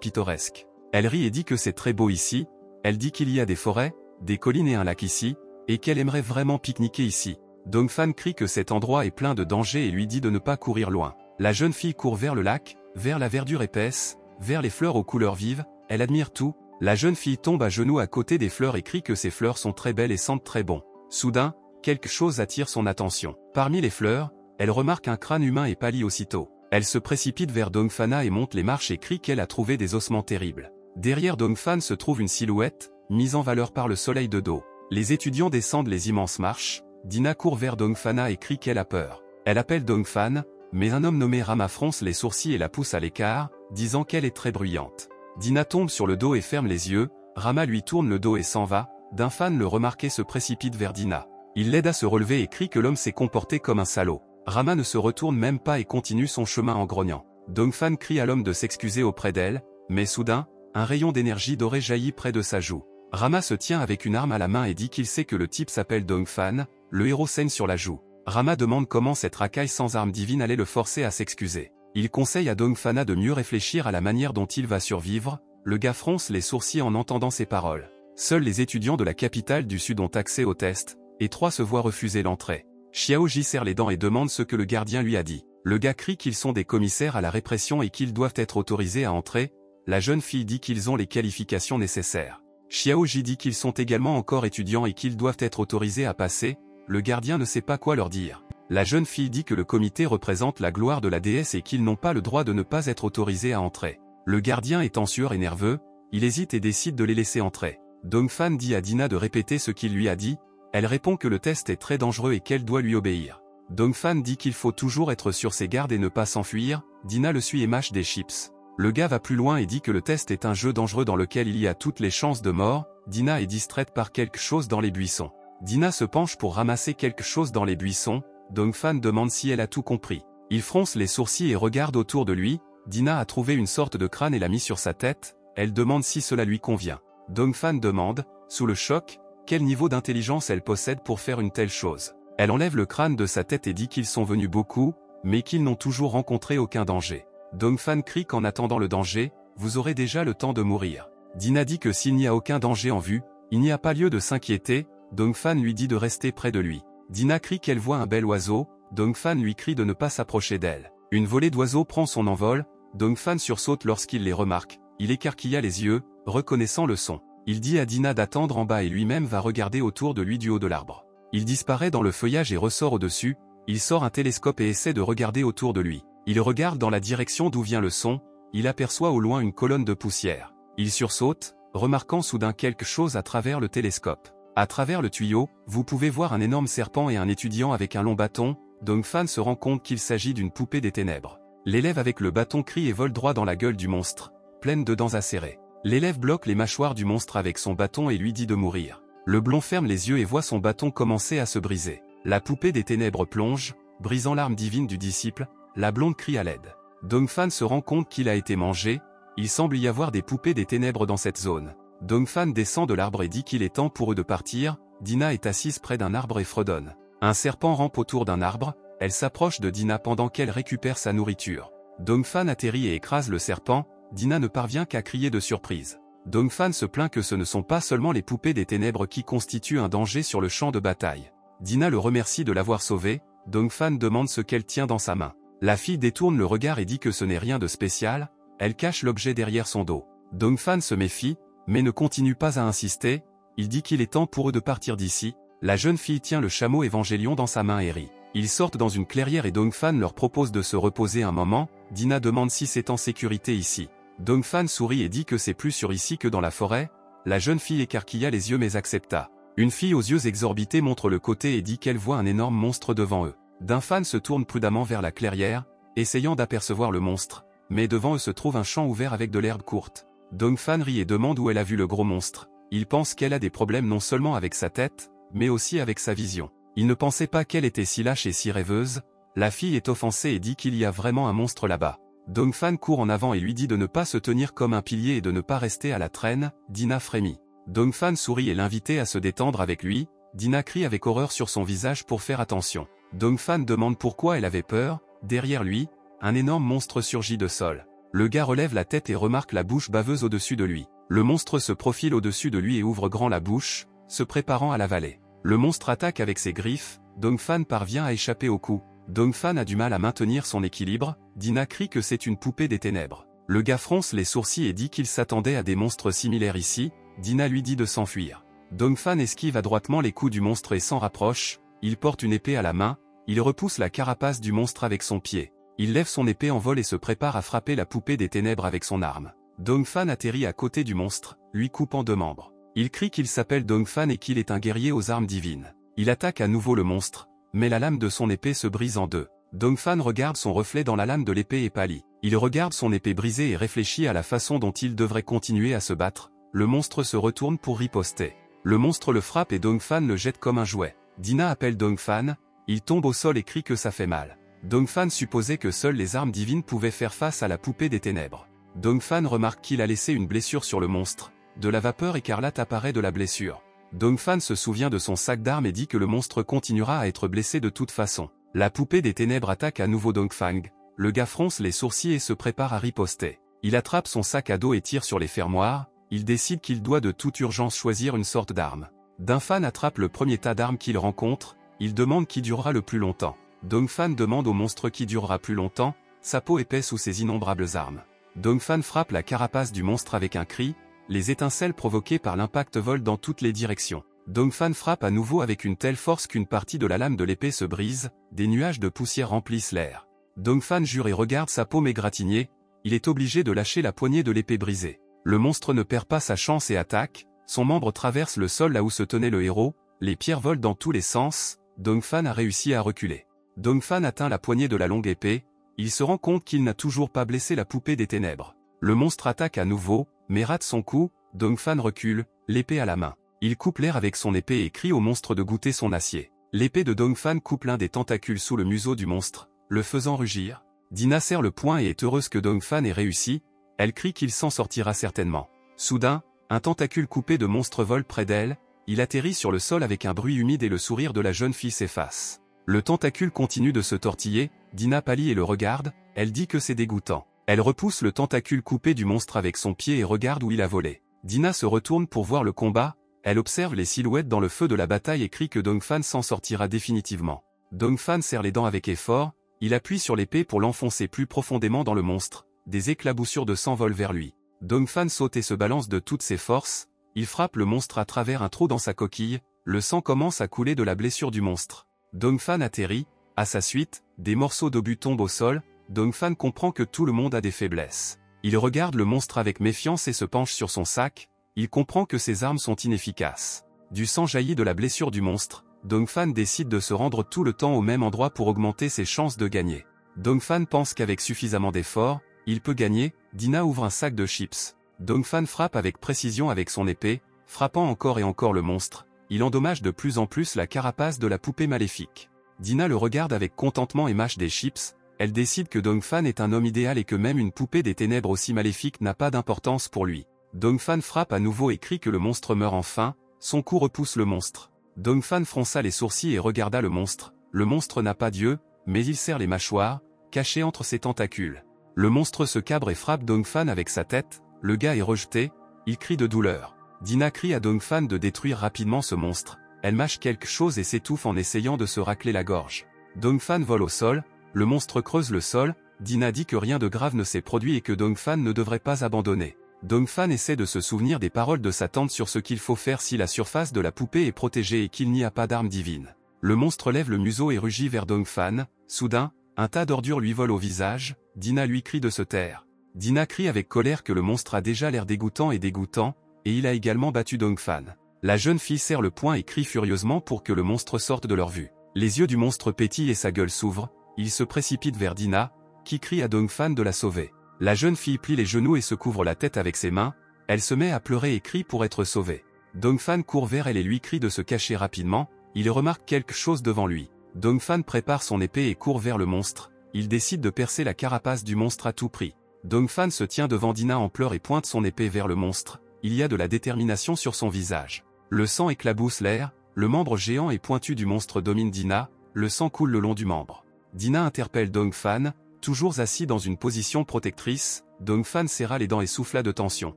pittoresque. Elle rit et dit que c'est très beau ici, elle dit qu'il y a des forêts, des collines et un lac ici, et qu'elle aimerait vraiment pique-niquer ici. Dongfan crie que cet endroit est plein de dangers et lui dit de ne pas courir loin. La jeune fille court vers le lac, vers la verdure épaisse, vers les fleurs aux couleurs vives, elle admire tout. La jeune fille tombe à genoux à côté des fleurs et crie que ces fleurs sont très belles et sentent très bon. Soudain, quelque chose attire son attention. Parmi les fleurs, elle remarque un crâne humain et pâlit aussitôt. Elle se précipite vers Dongfana et monte les marches et crie qu'elle a trouvé des ossements terribles. Derrière Dongfan se trouve une silhouette, mise en valeur par le soleil de dos. Les étudiants descendent les immenses marches, Dina court vers Dongfana et crie qu'elle a peur. Elle appelle Dongfan, mais un homme nommé Rama fronce les sourcils et la pousse à l'écart, disant qu'elle est très bruyante. Dina tombe sur le dos et ferme les yeux, Rama lui tourne le dos et s'en va, Dongfan le remarque et se précipite vers Dina. Il l'aide à se relever et crie que l'homme s'est comporté comme un salaud. Rama ne se retourne même pas et continue son chemin en grognant. Dongfan crie à l'homme de s'excuser auprès d'elle, mais soudain, un rayon d'énergie dorée jaillit près de sa joue. Rama se tient avec une arme à la main et dit qu'il sait que le type s'appelle Dongfan, le héros saigne sur la joue. Rama demande comment cette racaille sans arme divine allait le forcer à s'excuser. Il conseille à Dongfana de mieux réfléchir à la manière dont il va survivre, le gars fronce les sourcils en entendant ces paroles. Seuls les étudiants de la capitale du Sud ont accès au test, et 3 se voient refuser l'entrée. Xiaoji serre les dents et demande ce que le gardien lui a dit. Le gars crie qu'ils sont des commissaires à la répression et qu'ils doivent être autorisés à entrer. La jeune fille dit qu'ils ont les qualifications nécessaires. Xiaoji dit qu'ils sont également encore étudiants et qu'ils doivent être autorisés à passer. Le gardien ne sait pas quoi leur dire. La jeune fille dit que le comité représente la gloire de la déesse et qu'ils n'ont pas le droit de ne pas être autorisés à entrer. Le gardien est en sueur et nerveux, il hésite et décide de les laisser entrer. Dongfan dit à Dina de répéter ce qu'il lui a dit, elle répond que le test est très dangereux et qu'elle doit lui obéir. Dongfan dit qu'il faut toujours être sur ses gardes et ne pas s'enfuir, Dina le suit et mâche des chips. Le gars va plus loin et dit que le test est un jeu dangereux dans lequel il y a toutes les chances de mort, Dina est distraite par quelque chose dans les buissons. Dina se penche pour ramasser quelque chose dans les buissons, Dongfan demande si elle a tout compris. Il fronce les sourcils et regarde autour de lui, Dina a trouvé une sorte de crâne et l'a mis sur sa tête, elle demande si cela lui convient. Dongfan demande, sous le choc, quel niveau d'intelligence elle possède pour faire une telle chose. Elle enlève le crâne de sa tête et dit qu'ils sont venus beaucoup, mais qu'ils n'ont toujours rencontré aucun danger. Dongfan crie qu'en attendant le danger, vous aurez déjà le temps de mourir. Dina dit que s'il n'y a aucun danger en vue, il n'y a pas lieu de s'inquiéter, Dongfan lui dit de rester près de lui. Dina crie qu'elle voit un bel oiseau, Dongfan lui crie de ne pas s'approcher d'elle. Une volée d'oiseaux prend son envol, Dongfan sursaute lorsqu'il les remarque, il écarquilla les yeux, reconnaissant le son. Il dit à Dina d'attendre en bas et lui-même va regarder autour de lui du haut de l'arbre. Il disparaît dans le feuillage et ressort au-dessus, il sort un télescope et essaie de regarder autour de lui. Il regarde dans la direction d'où vient le son, il aperçoit au loin une colonne de poussière. Il sursaute, remarquant soudain quelque chose à travers le télescope. À travers le tuyau, vous pouvez voir un énorme serpent et un étudiant avec un long bâton, Dongfan se rend compte qu'il s'agit d'une poupée des ténèbres. L'élève avec le bâton crie et vole droit dans la gueule du monstre, pleine de dents acérées. L'élève bloque les mâchoires du monstre avec son bâton et lui dit de mourir. Le blond ferme les yeux et voit son bâton commencer à se briser. La poupée des ténèbres plonge, brisant l'arme divine du disciple, la blonde crie à l'aide. Dongfan se rend compte qu'il a été mangé, il semble y avoir des poupées des ténèbres dans cette zone. Dongfan descend de l'arbre et dit qu'il est temps pour eux de partir, Dina est assise près d'un arbre et fredonne. Un serpent rampe autour d'un arbre, elle s'approche de Dina pendant qu'elle récupère sa nourriture. Dongfan atterrit et écrase le serpent, Dina ne parvient qu'à crier de surprise. Dongfan se plaint que ce ne sont pas seulement les poupées des ténèbres qui constituent un danger sur le champ de bataille. Dina le remercie de l'avoir sauvé, Dongfan demande ce qu'elle tient dans sa main. La fille détourne le regard et dit que ce n'est rien de spécial, elle cache l'objet derrière son dos. Dongfan se méfie, mais ne continue pas à insister, il dit qu'il est temps pour eux de partir d'ici. La jeune fille tient le chameau évangélion dans sa main et rit. Ils sortent dans une clairière et Dongfan leur propose de se reposer un moment, Dina demande si c'est en sécurité ici. Dongfan sourit et dit que c'est plus sûr ici que dans la forêt, la jeune fille écarquilla les yeux mais accepta. Une fille aux yeux exorbités montre le côté et dit qu'elle voit un énorme monstre devant eux. Dongfan se tourne prudemment vers la clairière, essayant d'apercevoir le monstre, mais devant eux se trouve un champ ouvert avec de l'herbe courte. Dongfan rit et demande où elle a vu le gros monstre. Il pense qu'elle a des problèmes non seulement avec sa tête, mais aussi avec sa vision. Il ne pensait pas qu'elle était si lâche et si rêveuse. La fille est offensée et dit qu'il y a vraiment un monstre là-bas. Dongfan court en avant et lui dit de ne pas se tenir comme un pilier et de ne pas rester à la traîne. Dina frémit. Dongfan sourit et l'invite à se détendre avec lui. Dina crie avec horreur sur son visage pour faire attention. Dongfan demande pourquoi elle avait peur. Derrière lui, un énorme monstre surgit de sol. Le gars relève la tête et remarque la bouche baveuse au-dessus de lui. Le monstre se profile au-dessus de lui et ouvre grand la bouche, se préparant à l'avaler. Le monstre attaque avec ses griffes. Dongfan parvient à échapper au coup. Dongfan a du mal à maintenir son équilibre. Dina crie que c'est une poupée des ténèbres. Le gars fronce les sourcils et dit qu'il s'attendait à des monstres similaires ici. Dina lui dit de s'enfuir. Dongfan esquive adroitement les coups du monstre et s'en rapproche. Il porte une épée à la main. Il repousse la carapace du monstre avec son pied. Il lève son épée en vol et se prépare à frapper la poupée des ténèbres avec son arme. Dongfan atterrit à côté du monstre, lui coupant 2 membres. Il crie qu'il s'appelle Dongfan et qu'il est un guerrier aux armes divines. Il attaque à nouveau le monstre, mais la lame de son épée se brise en 2. Dongfan regarde son reflet dans la lame de l'épée et pâlit. Il regarde son épée brisée et réfléchit à la façon dont il devrait continuer à se battre. Le monstre se retourne pour riposter. Le monstre le frappe et Dongfan le jette comme un jouet. Dina appelle Dongfan, il tombe au sol et crie que ça fait mal. Dongfan supposait que seules les armes divines pouvaient faire face à la poupée des ténèbres. Dongfan remarque qu'il a laissé une blessure sur le monstre. De la vapeur écarlate apparaît de la blessure. Dongfan se souvient de son sac d'armes et dit que le monstre continuera à être blessé de toute façon. La poupée des ténèbres attaque à nouveau Dongfan. Le gars fronce les sourcils et se prépare à riposter. Il attrape son sac à dos et tire sur les fermoirs. Il décide qu'il doit de toute urgence choisir une sorte d'arme. Dongfan attrape le premier tas d'armes qu'il rencontre. Il demande qui durera le plus longtemps. Dongfan demande au monstre qui durera plus longtemps, sa peau épaisse sous ses innombrables armes. Dongfan frappe la carapace du monstre avec un cri, les étincelles provoquées par l'impact volent dans toutes les directions. Dongfan frappe à nouveau avec une telle force qu'une partie de la lame de l'épée se brise, des nuages de poussière remplissent l'air. Dongfan jure et regarde sa paume égratignée, il est obligé de lâcher la poignée de l'épée brisée. Le monstre ne perd pas sa chance et attaque, son membre traverse le sol là où se tenait le héros, les pierres volent dans tous les sens, Dongfan a réussi à reculer. Dongfan atteint la poignée de la longue épée, il se rend compte qu'il n'a toujours pas blessé la poupée des ténèbres. Le monstre attaque à nouveau, mais rate son coup, Dongfan recule, l'épée à la main. Il coupe l'air avec son épée et crie au monstre de goûter son acier. L'épée de Dongfan coupe l'un des tentacules sous le museau du monstre, le faisant rugir. Dina serre le poing et est heureuse que Dongfan ait réussi, elle crie qu'il s'en sortira certainement. Soudain, un tentacule coupé de monstre vole près d'elle, il atterrit sur le sol avec un bruit humide et le sourire de la jeune fille s'efface. Le tentacule continue de se tortiller, Dina pâlit et le regarde, elle dit que c'est dégoûtant. Elle repousse le tentacule coupé du monstre avec son pied et regarde où il a volé. Dina se retourne pour voir le combat, elle observe les silhouettes dans le feu de la bataille et crie que Dongfan s'en sortira définitivement. Dongfan serre les dents avec effort, il appuie sur l'épée pour l'enfoncer plus profondément dans le monstre, des éclaboussures de sang volent vers lui. Dongfan saute et se balance de toutes ses forces, il frappe le monstre à travers un trou dans sa coquille, le sang commence à couler de la blessure du monstre. Dongfan atterrit, à sa suite, des morceaux d'obus tombent au sol, Dongfan comprend que tout le monde a des faiblesses. Il regarde le monstre avec méfiance et se penche sur son sac, il comprend que ses armes sont inefficaces. Du sang jaillit de la blessure du monstre, Dongfan décide de se rendre tout le temps au même endroit pour augmenter ses chances de gagner. Dongfan pense qu'avec suffisamment d'efforts, il peut gagner. Dina ouvre un sac de chips. Dongfan frappe avec précision avec son épée, frappant encore et encore le monstre. Il endommage de plus en plus la carapace de la poupée maléfique. Dina le regarde avec contentement et mâche des chips. Elle décide que Dongfan est un homme idéal et que même une poupée des ténèbres aussi maléfique n'a pas d'importance pour lui. Dongfan frappe à nouveau et crie que le monstre meurt enfin, son coup repousse le monstre. Dongfan fronça les sourcils et regarda le monstre. Le monstre n'a pas d'yeux, mais il serre les mâchoires, caché entre ses tentacules. Le monstre se cabre et frappe Dongfan avec sa tête, le gars est rejeté, il crie de douleur. Dina crie à Dongfan de détruire rapidement ce monstre, elle mâche quelque chose et s'étouffe en essayant de se racler la gorge. Dongfan vole au sol, le monstre creuse le sol, Dina dit que rien de grave ne s'est produit et que Dongfan ne devrait pas abandonner. Dongfan essaie de se souvenir des paroles de sa tante sur ce qu'il faut faire si la surface de la poupée est protégée et qu'il n'y a pas d'arme divine. Le monstre lève le museau et rugit vers Dongfan, soudain, un tas d'ordures lui vole au visage, Dina lui crie de se taire. Dina crie avec colère que le monstre a déjà l'air dégoûtant, et il a également battu Dongfan. La jeune fille serre le poing et crie furieusement pour que le monstre sorte de leur vue. Les yeux du monstre pétillent et sa gueule s'ouvre, il se précipite vers Dina, qui crie à Dongfan de la sauver. La jeune fille plie les genoux et se couvre la tête avec ses mains, elle se met à pleurer et crie pour être sauvée. Dongfan court vers elle et lui crie de se cacher rapidement, il remarque quelque chose devant lui. Dongfan prépare son épée et court vers le monstre, il décide de percer la carapace du monstre à tout prix. Dongfan se tient devant Dina en pleurs et pointe son épée vers le monstre, il y a de la détermination sur son visage. Le sang éclabousse l'air, le membre géant et pointu du monstre domine Dina, le sang coule le long du membre. Dina interpelle Dongfan, toujours assis dans une position protectrice, Dongfan serra les dents et souffla de tension.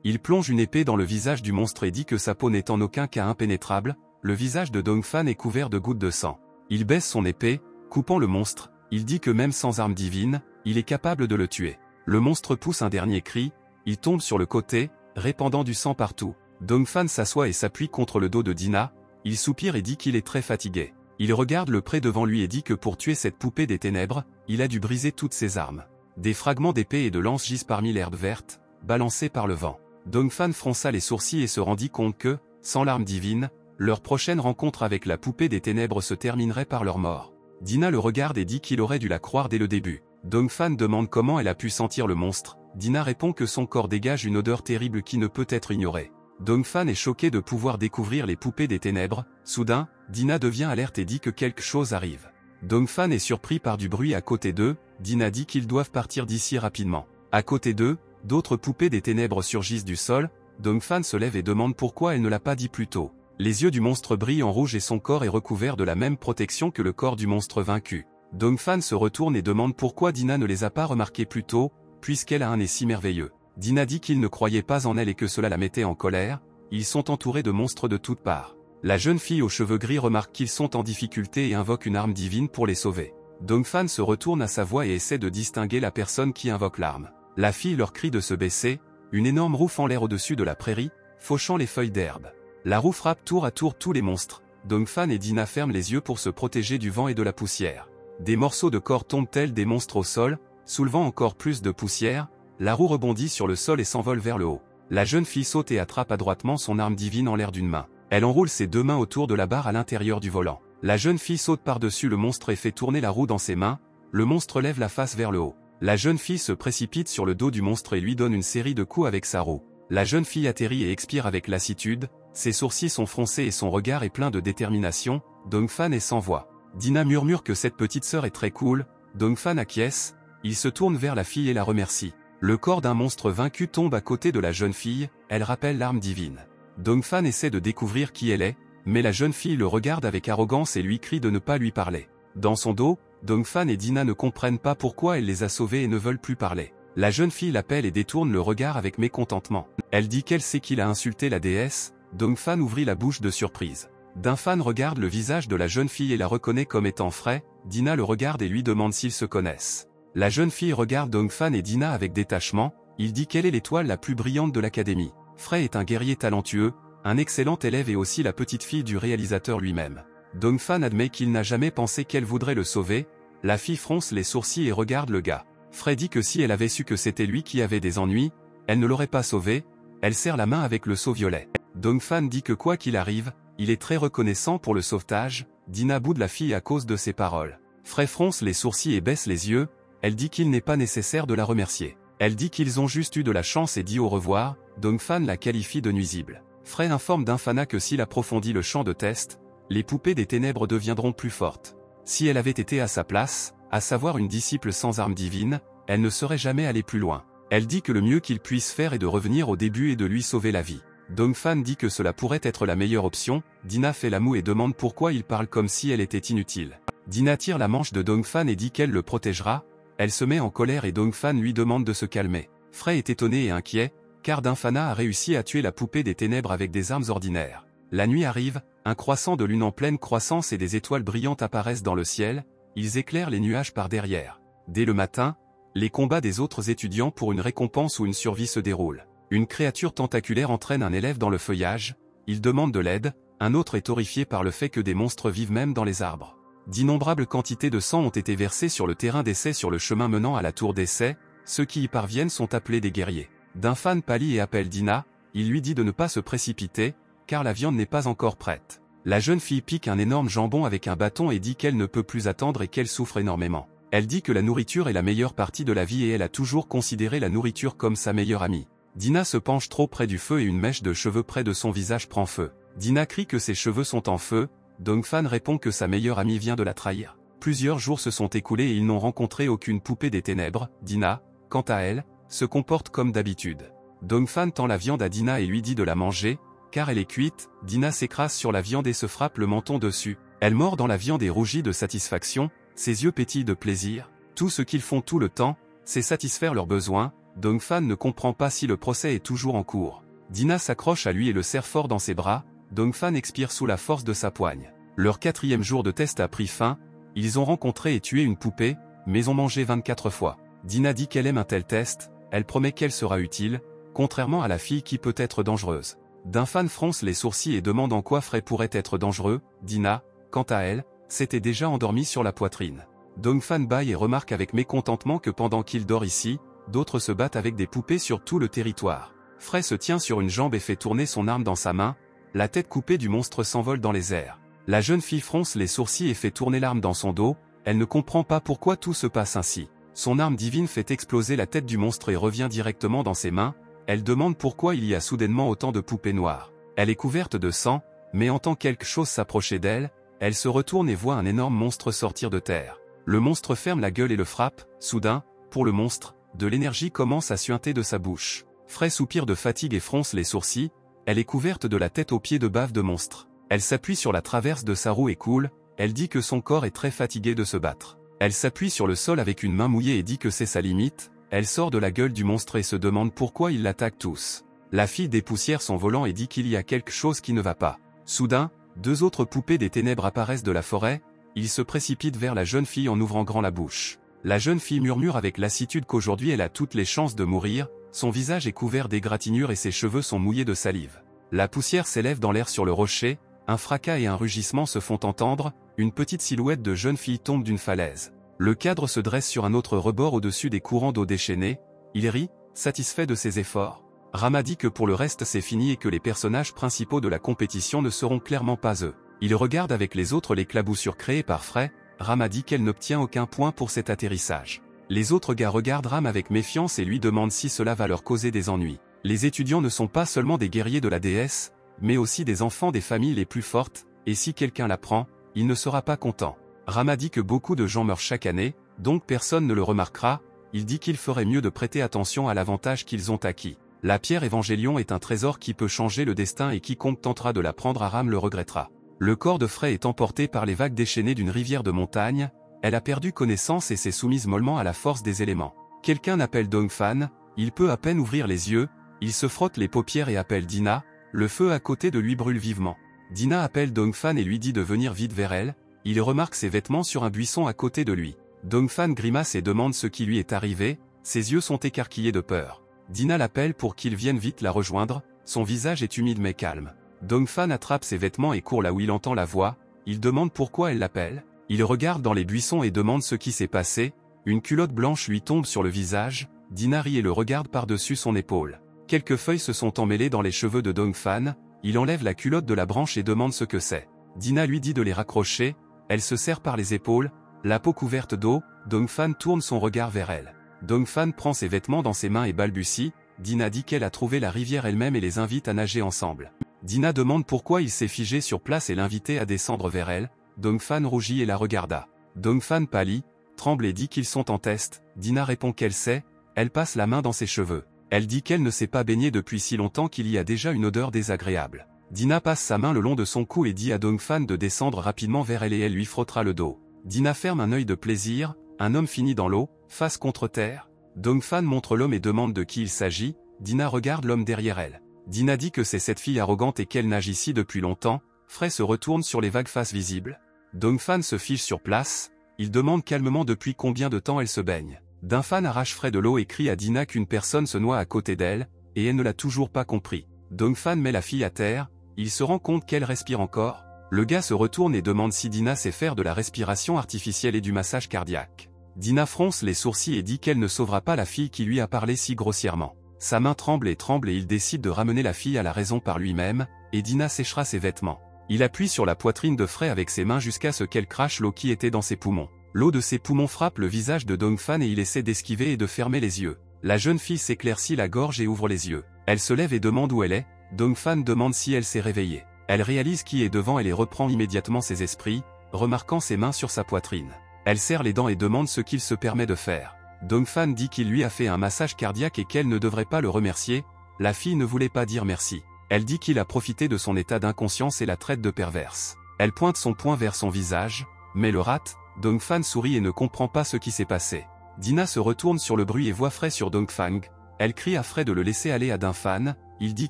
Il plonge une épée dans le visage du monstre et dit que sa peau n'est en aucun cas impénétrable, le visage de Dongfan est couvert de gouttes de sang. Il baisse son épée, coupant le monstre, il dit que même sans arme divine, il est capable de le tuer. Le monstre pousse un dernier cri, il tombe sur le côté, répandant du sang partout. Dongfan s'assoit et s'appuie contre le dos de Dina, il soupire et dit qu'il est très fatigué. Il regarde le pré devant lui et dit que pour tuer cette poupée des ténèbres, il a dû briser toutes ses armes. Des fragments d'épée et de lance gisent parmi l'herbe verte, balancés par le vent. Dongfan fronça les sourcils et se rendit compte que, sans l'arme divine, leur prochaine rencontre avec la poupée des ténèbres se terminerait par leur mort. Dina le regarde et dit qu'il aurait dû la croire dès le début. Dongfan demande comment elle a pu sentir le monstre. Dina répond que son corps dégage une odeur terrible qui ne peut être ignorée. Dongfan est choqué de pouvoir découvrir les poupées des ténèbres. Soudain, Dina devient alerte et dit que quelque chose arrive. Dongfan est surpris par du bruit à côté d'eux. Dina dit qu'ils doivent partir d'ici rapidement. À côté d'eux, d'autres poupées des ténèbres surgissent du sol. Dongfan se lève et demande pourquoi elle ne l'a pas dit plus tôt. Les yeux du monstre brillent en rouge et son corps est recouvert de la même protection que le corps du monstre vaincu. Dongfan se retourne et demande pourquoi Dina ne les a pas remarqués plus tôt, puisqu'elle a un nez si merveilleux. Dina dit qu'il ne croyait pas en elle et que cela la mettait en colère. Ils sont entourés de monstres de toutes parts. La jeune fille aux cheveux gris remarque qu'ils sont en difficulté et invoque une arme divine pour les sauver. Dongfan se retourne à sa voix et essaie de distinguer la personne qui invoque l'arme. La fille leur crie de se baisser, une énorme roue fend l'air au-dessus de la prairie, fauchant les feuilles d'herbe. La roue frappe tour à tour tous les monstres. Dongfan et Dina ferment les yeux pour se protéger du vent et de la poussière. Des morceaux de corps tombent tels des monstres au sol, soulevant encore plus de poussière. La roue rebondit sur le sol et s'envole vers le haut. La jeune fille saute et attrape adroitement son arme divine en l'air d'une main. Elle enroule ses deux mains autour de la barre à l'intérieur du volant. La jeune fille saute par-dessus le monstre et fait tourner la roue dans ses mains. Le monstre lève la face vers le haut. La jeune fille se précipite sur le dos du monstre et lui donne une série de coups avec sa roue. La jeune fille atterrit et expire avec lassitude. Ses sourcils sont froncés et son regard est plein de détermination. Dongfan est sans voix. Dina murmure que cette petite sœur est très cool. Dongfan acquiesce. Il se tourne vers la fille et la remercie. Le corps d'un monstre vaincu tombe à côté de la jeune fille, elle rappelle l'arme divine. Dongfan essaie de découvrir qui elle est, mais la jeune fille le regarde avec arrogance et lui crie de ne pas lui parler. Dans son dos, Dongfan et Dina ne comprennent pas pourquoi elle les a sauvés et ne veulent plus parler. La jeune fille l'appelle et détourne le regard avec mécontentement. Elle dit qu'elle sait qu'il a insulté la déesse. Dongfan ouvrit la bouche de surprise. Dongfan regarde le visage de la jeune fille et la reconnaît comme étant frais. Dina le regarde et lui demande s'ils se connaissent. La jeune fille regarde Dongfan et Dina avec détachement, il dit qu'elle est l'étoile la plus brillante de l'académie. Frey est un guerrier talentueux, un excellent élève et aussi la petite fille du réalisateur lui-même. Dongfan admet qu'il n'a jamais pensé qu'elle voudrait le sauver, la fille fronce les sourcils et regarde le gars. Frey dit que si elle avait su que c'était lui qui avait des ennuis, elle ne l'aurait pas sauvé, elle serre la main avec le seau violet. Dongfan dit que quoi qu'il arrive, il est très reconnaissant pour le sauvetage. Dina boude la fille à cause de ses paroles. Frey fronce les sourcils et baisse les yeux. Elle dit qu'il n'est pas nécessaire de la remercier. Elle dit qu'ils ont juste eu de la chance et dit au revoir. Dongfan la qualifie de nuisible. Frey informe Dongfan que s'il approfondit le champ de test, les poupées des ténèbres deviendront plus fortes. Si elle avait été à sa place, à savoir une disciple sans arme divine, elle ne serait jamais allée plus loin. Elle dit que le mieux qu'il puisse faire est de revenir au début et de lui sauver la vie. Dongfan dit que cela pourrait être la meilleure option. Dina fait la moue et demande pourquoi il parle comme si elle était inutile. Dina tire la manche de Dongfan et dit qu'elle le protégera. Elle se met en colère et Dongfan lui demande de se calmer. Frey est étonné et inquiet, car Dongfan a réussi à tuer la poupée des ténèbres avec des armes ordinaires. La nuit arrive, un croissant de lune en pleine croissance et des étoiles brillantes apparaissent dans le ciel, ils éclairent les nuages par derrière. Dès le matin, les combats des autres étudiants pour une récompense ou une survie se déroulent. Une créature tentaculaire entraîne un élève dans le feuillage, il demande de l'aide, un autre est horrifié par le fait que des monstres vivent même dans les arbres. D'innombrables quantités de sang ont été versées sur le terrain d'essai sur le chemin menant à la tour d'essai, ceux qui y parviennent sont appelés des guerriers. Dongfan pâlit et appelle Dina, il lui dit de ne pas se précipiter, car la viande n'est pas encore prête. La jeune fille pique un énorme jambon avec un bâton et dit qu'elle ne peut plus attendre et qu'elle souffre énormément. Elle dit que la nourriture est la meilleure partie de la vie et elle a toujours considéré la nourriture comme sa meilleure amie. Dina se penche trop près du feu et une mèche de cheveux près de son visage prend feu. Dina crie que ses cheveux sont en feu. Dongfan répond que sa meilleure amie vient de la trahir. Plusieurs jours se sont écoulés et ils n'ont rencontré aucune poupée des ténèbres. Dina, quant à elle, se comporte comme d'habitude. Dongfan tend la viande à Dina et lui dit de la manger, car elle est cuite. Dina s'écrase sur la viande et se frappe le menton dessus. Elle mord dans la viande et rougit de satisfaction, ses yeux pétillent de plaisir. Tout ce qu'ils font tout le temps, c'est satisfaire leurs besoins. Dongfan ne comprend pas si le procès est toujours en cours. Dina s'accroche à lui et le serre fort dans ses bras. Dongfan expire sous la force de sa poigne. Leur 4e jour de test a pris fin. Ils ont rencontré et tué une poupée, mais ont mangé 24 fois. Dina dit qu'elle aime un tel test, elle promet qu'elle sera utile, contrairement à la fille qui peut être dangereuse. Dongfan fronce les sourcils et demande en quoi Frey pourrait être dangereux. Dina, quant à elle, s'était déjà endormie sur la poitrine. Dongfan bâille et remarque avec mécontentement que pendant qu'il dort ici, d'autres se battent avec des poupées sur tout le territoire. Frey se tient sur une jambe et fait tourner son arme dans sa main, la tête coupée du monstre s'envole dans les airs. La jeune fille fronce les sourcils et fait tourner l'arme dans son dos, elle ne comprend pas pourquoi tout se passe ainsi. Son arme divine fait exploser la tête du monstre et revient directement dans ses mains, elle demande pourquoi il y a soudainement autant de poupées noires. Elle est couverte de sang, mais entend quelque chose s'approcher d'elle, elle se retourne et voit un énorme monstre sortir de terre. Le monstre ferme la gueule et le frappe, soudain, pour le monstre, de l'énergie commence à suinter de sa bouche. Frey soupire de fatigue et fronce les sourcils, elle est couverte de la tête aux pieds de bave de monstre. Elle s'appuie sur la traverse de sa roue et coule, elle dit que son corps est très fatigué de se battre. Elle s'appuie sur le sol avec une main mouillée et dit que c'est sa limite, elle sort de la gueule du monstre et se demande pourquoi ils l'attaquent tous. La fille dépoussière son volant et dit qu'il y a quelque chose qui ne va pas. Soudain, 2 autres poupées des ténèbres apparaissent de la forêt, ils se précipitent vers la jeune fille en ouvrant grand la bouche. La jeune fille murmure avec lassitude qu'aujourd'hui elle a toutes les chances de mourir, son visage est couvert d'égratignures et ses cheveux sont mouillés de salive. La poussière s'élève dans l'air sur le rocher, un fracas et un rugissement se font entendre, une petite silhouette de jeune fille tombe d'une falaise. Le cadre se dresse sur un autre rebord au-dessus des courants d'eau déchaînés, il rit, satisfait de ses efforts. Rama dit que pour le reste c'est fini et que les personnages principaux de la compétition ne seront clairement pas eux. Il regarde avec les autres l'éclaboussure créée par Frey, Rama dit qu'elle n'obtient aucun point pour cet atterrissage. Les autres gars regardent Ram avec méfiance et lui demandent si cela va leur causer des ennuis. Les étudiants ne sont pas seulement des guerriers de la déesse, mais aussi des enfants des familles les plus fortes, et si quelqu'un l'apprend, il ne sera pas content. Rama dit que beaucoup de gens meurent chaque année, donc personne ne le remarquera, il dit qu'il ferait mieux de prêter attention à l'avantage qu'ils ont acquis. La pierre évangélion est un trésor qui peut changer le destin et quiconque tentera de la prendre à Ram le regrettera. Le corps de Frey est emporté par les vagues déchaînées d'une rivière de montagne, elle a perdu connaissance et s'est soumise mollement à la force des éléments. Quelqu'un appelle Dongfan, il peut à peine ouvrir les yeux, il se frotte les paupières et appelle Dina, le feu à côté de lui brûle vivement. Dina appelle Dongfan et lui dit de venir vite vers elle, il remarque ses vêtements sur un buisson à côté de lui. Dongfan grimace et demande ce qui lui est arrivé, ses yeux sont écarquillés de peur. Dina l'appelle pour qu'il vienne vite la rejoindre, son visage est humide mais calme. Dongfan attrape ses vêtements et court là où il entend la voix, il demande pourquoi elle l'appelle. Il regarde dans les buissons et demande ce qui s'est passé, une culotte blanche lui tombe sur le visage, Dina rit et le regarde par-dessus son épaule. Quelques feuilles se sont emmêlées dans les cheveux de Dongfan, il enlève la culotte de la branche et demande ce que c'est. Dina lui dit de les raccrocher, elle se serre par les épaules, la peau couverte d'eau, Dongfan tourne son regard vers elle. Dongfan prend ses vêtements dans ses mains et balbutie, Dina dit qu'elle a trouvé la rivière elle-même et les invite à nager ensemble. Dina demande pourquoi il s'est figé sur place et l'invitait à descendre vers elle, Dongfan rougit et la regarda. Dongfan pâlit, tremble et dit qu'ils sont en test, Dina répond qu'elle sait, elle passe la main dans ses cheveux. Elle dit qu'elle ne s'est pas baignée depuis si longtemps qu'il y a déjà une odeur désagréable. Dina passe sa main le long de son cou et dit à Dongfan de descendre rapidement vers elle et elle lui frottera le dos. Dina ferme un œil de plaisir, un homme finit dans l'eau, face contre terre. Dongfan montre l'homme et demande de qui il s'agit, Dina regarde l'homme derrière elle. Dina dit que c'est cette fille arrogante et qu'elle nage ici depuis longtemps, Frey se retourne sur les vagues face visibles. Dongfan se fige sur place, il demande calmement depuis combien de temps elle se baigne. Dongfan arrache Frey de l'eau et crie à Dina qu'une personne se noie à côté d'elle, et elle ne l'a toujours pas compris. Dongfan met la fille à terre, il se rend compte qu'elle respire encore. Le gars se retourne et demande si Dina sait faire de la respiration artificielle et du massage cardiaque. Dina fronce les sourcils et dit qu'elle ne sauvera pas la fille qui lui a parlé si grossièrement. Sa main tremble et il décide de ramener la fille à la raison par lui-même, et Dina séchera ses vêtements. Il appuie sur la poitrine de Frey avec ses mains jusqu'à ce qu'elle crache l'eau qui était dans ses poumons. L'eau de ses poumons frappe le visage de Dongfan et il essaie d'esquiver et de fermer les yeux. La jeune fille s'éclaircit la gorge et ouvre les yeux. Elle se lève et demande où elle est. Dongfan demande si elle s'est réveillée. Elle réalise qui est devant elle et reprend immédiatement ses esprits, remarquant ses mains sur sa poitrine. Elle serre les dents et demande ce qu'il se permet de faire. Dongfan dit qu'il lui a fait un massage cardiaque et qu'elle ne devrait pas le remercier. La fille ne voulait pas dire merci. Elle dit qu'il a profité de son état d'inconscience et la traite de perverse. Elle pointe son poing vers son visage, mais le rate. Dongfan sourit et ne comprend pas ce qui s'est passé. Dina se retourne sur le bruit et voit Frey sur Dongfang. Elle crie à Frey de le laisser aller à Dongfan, il dit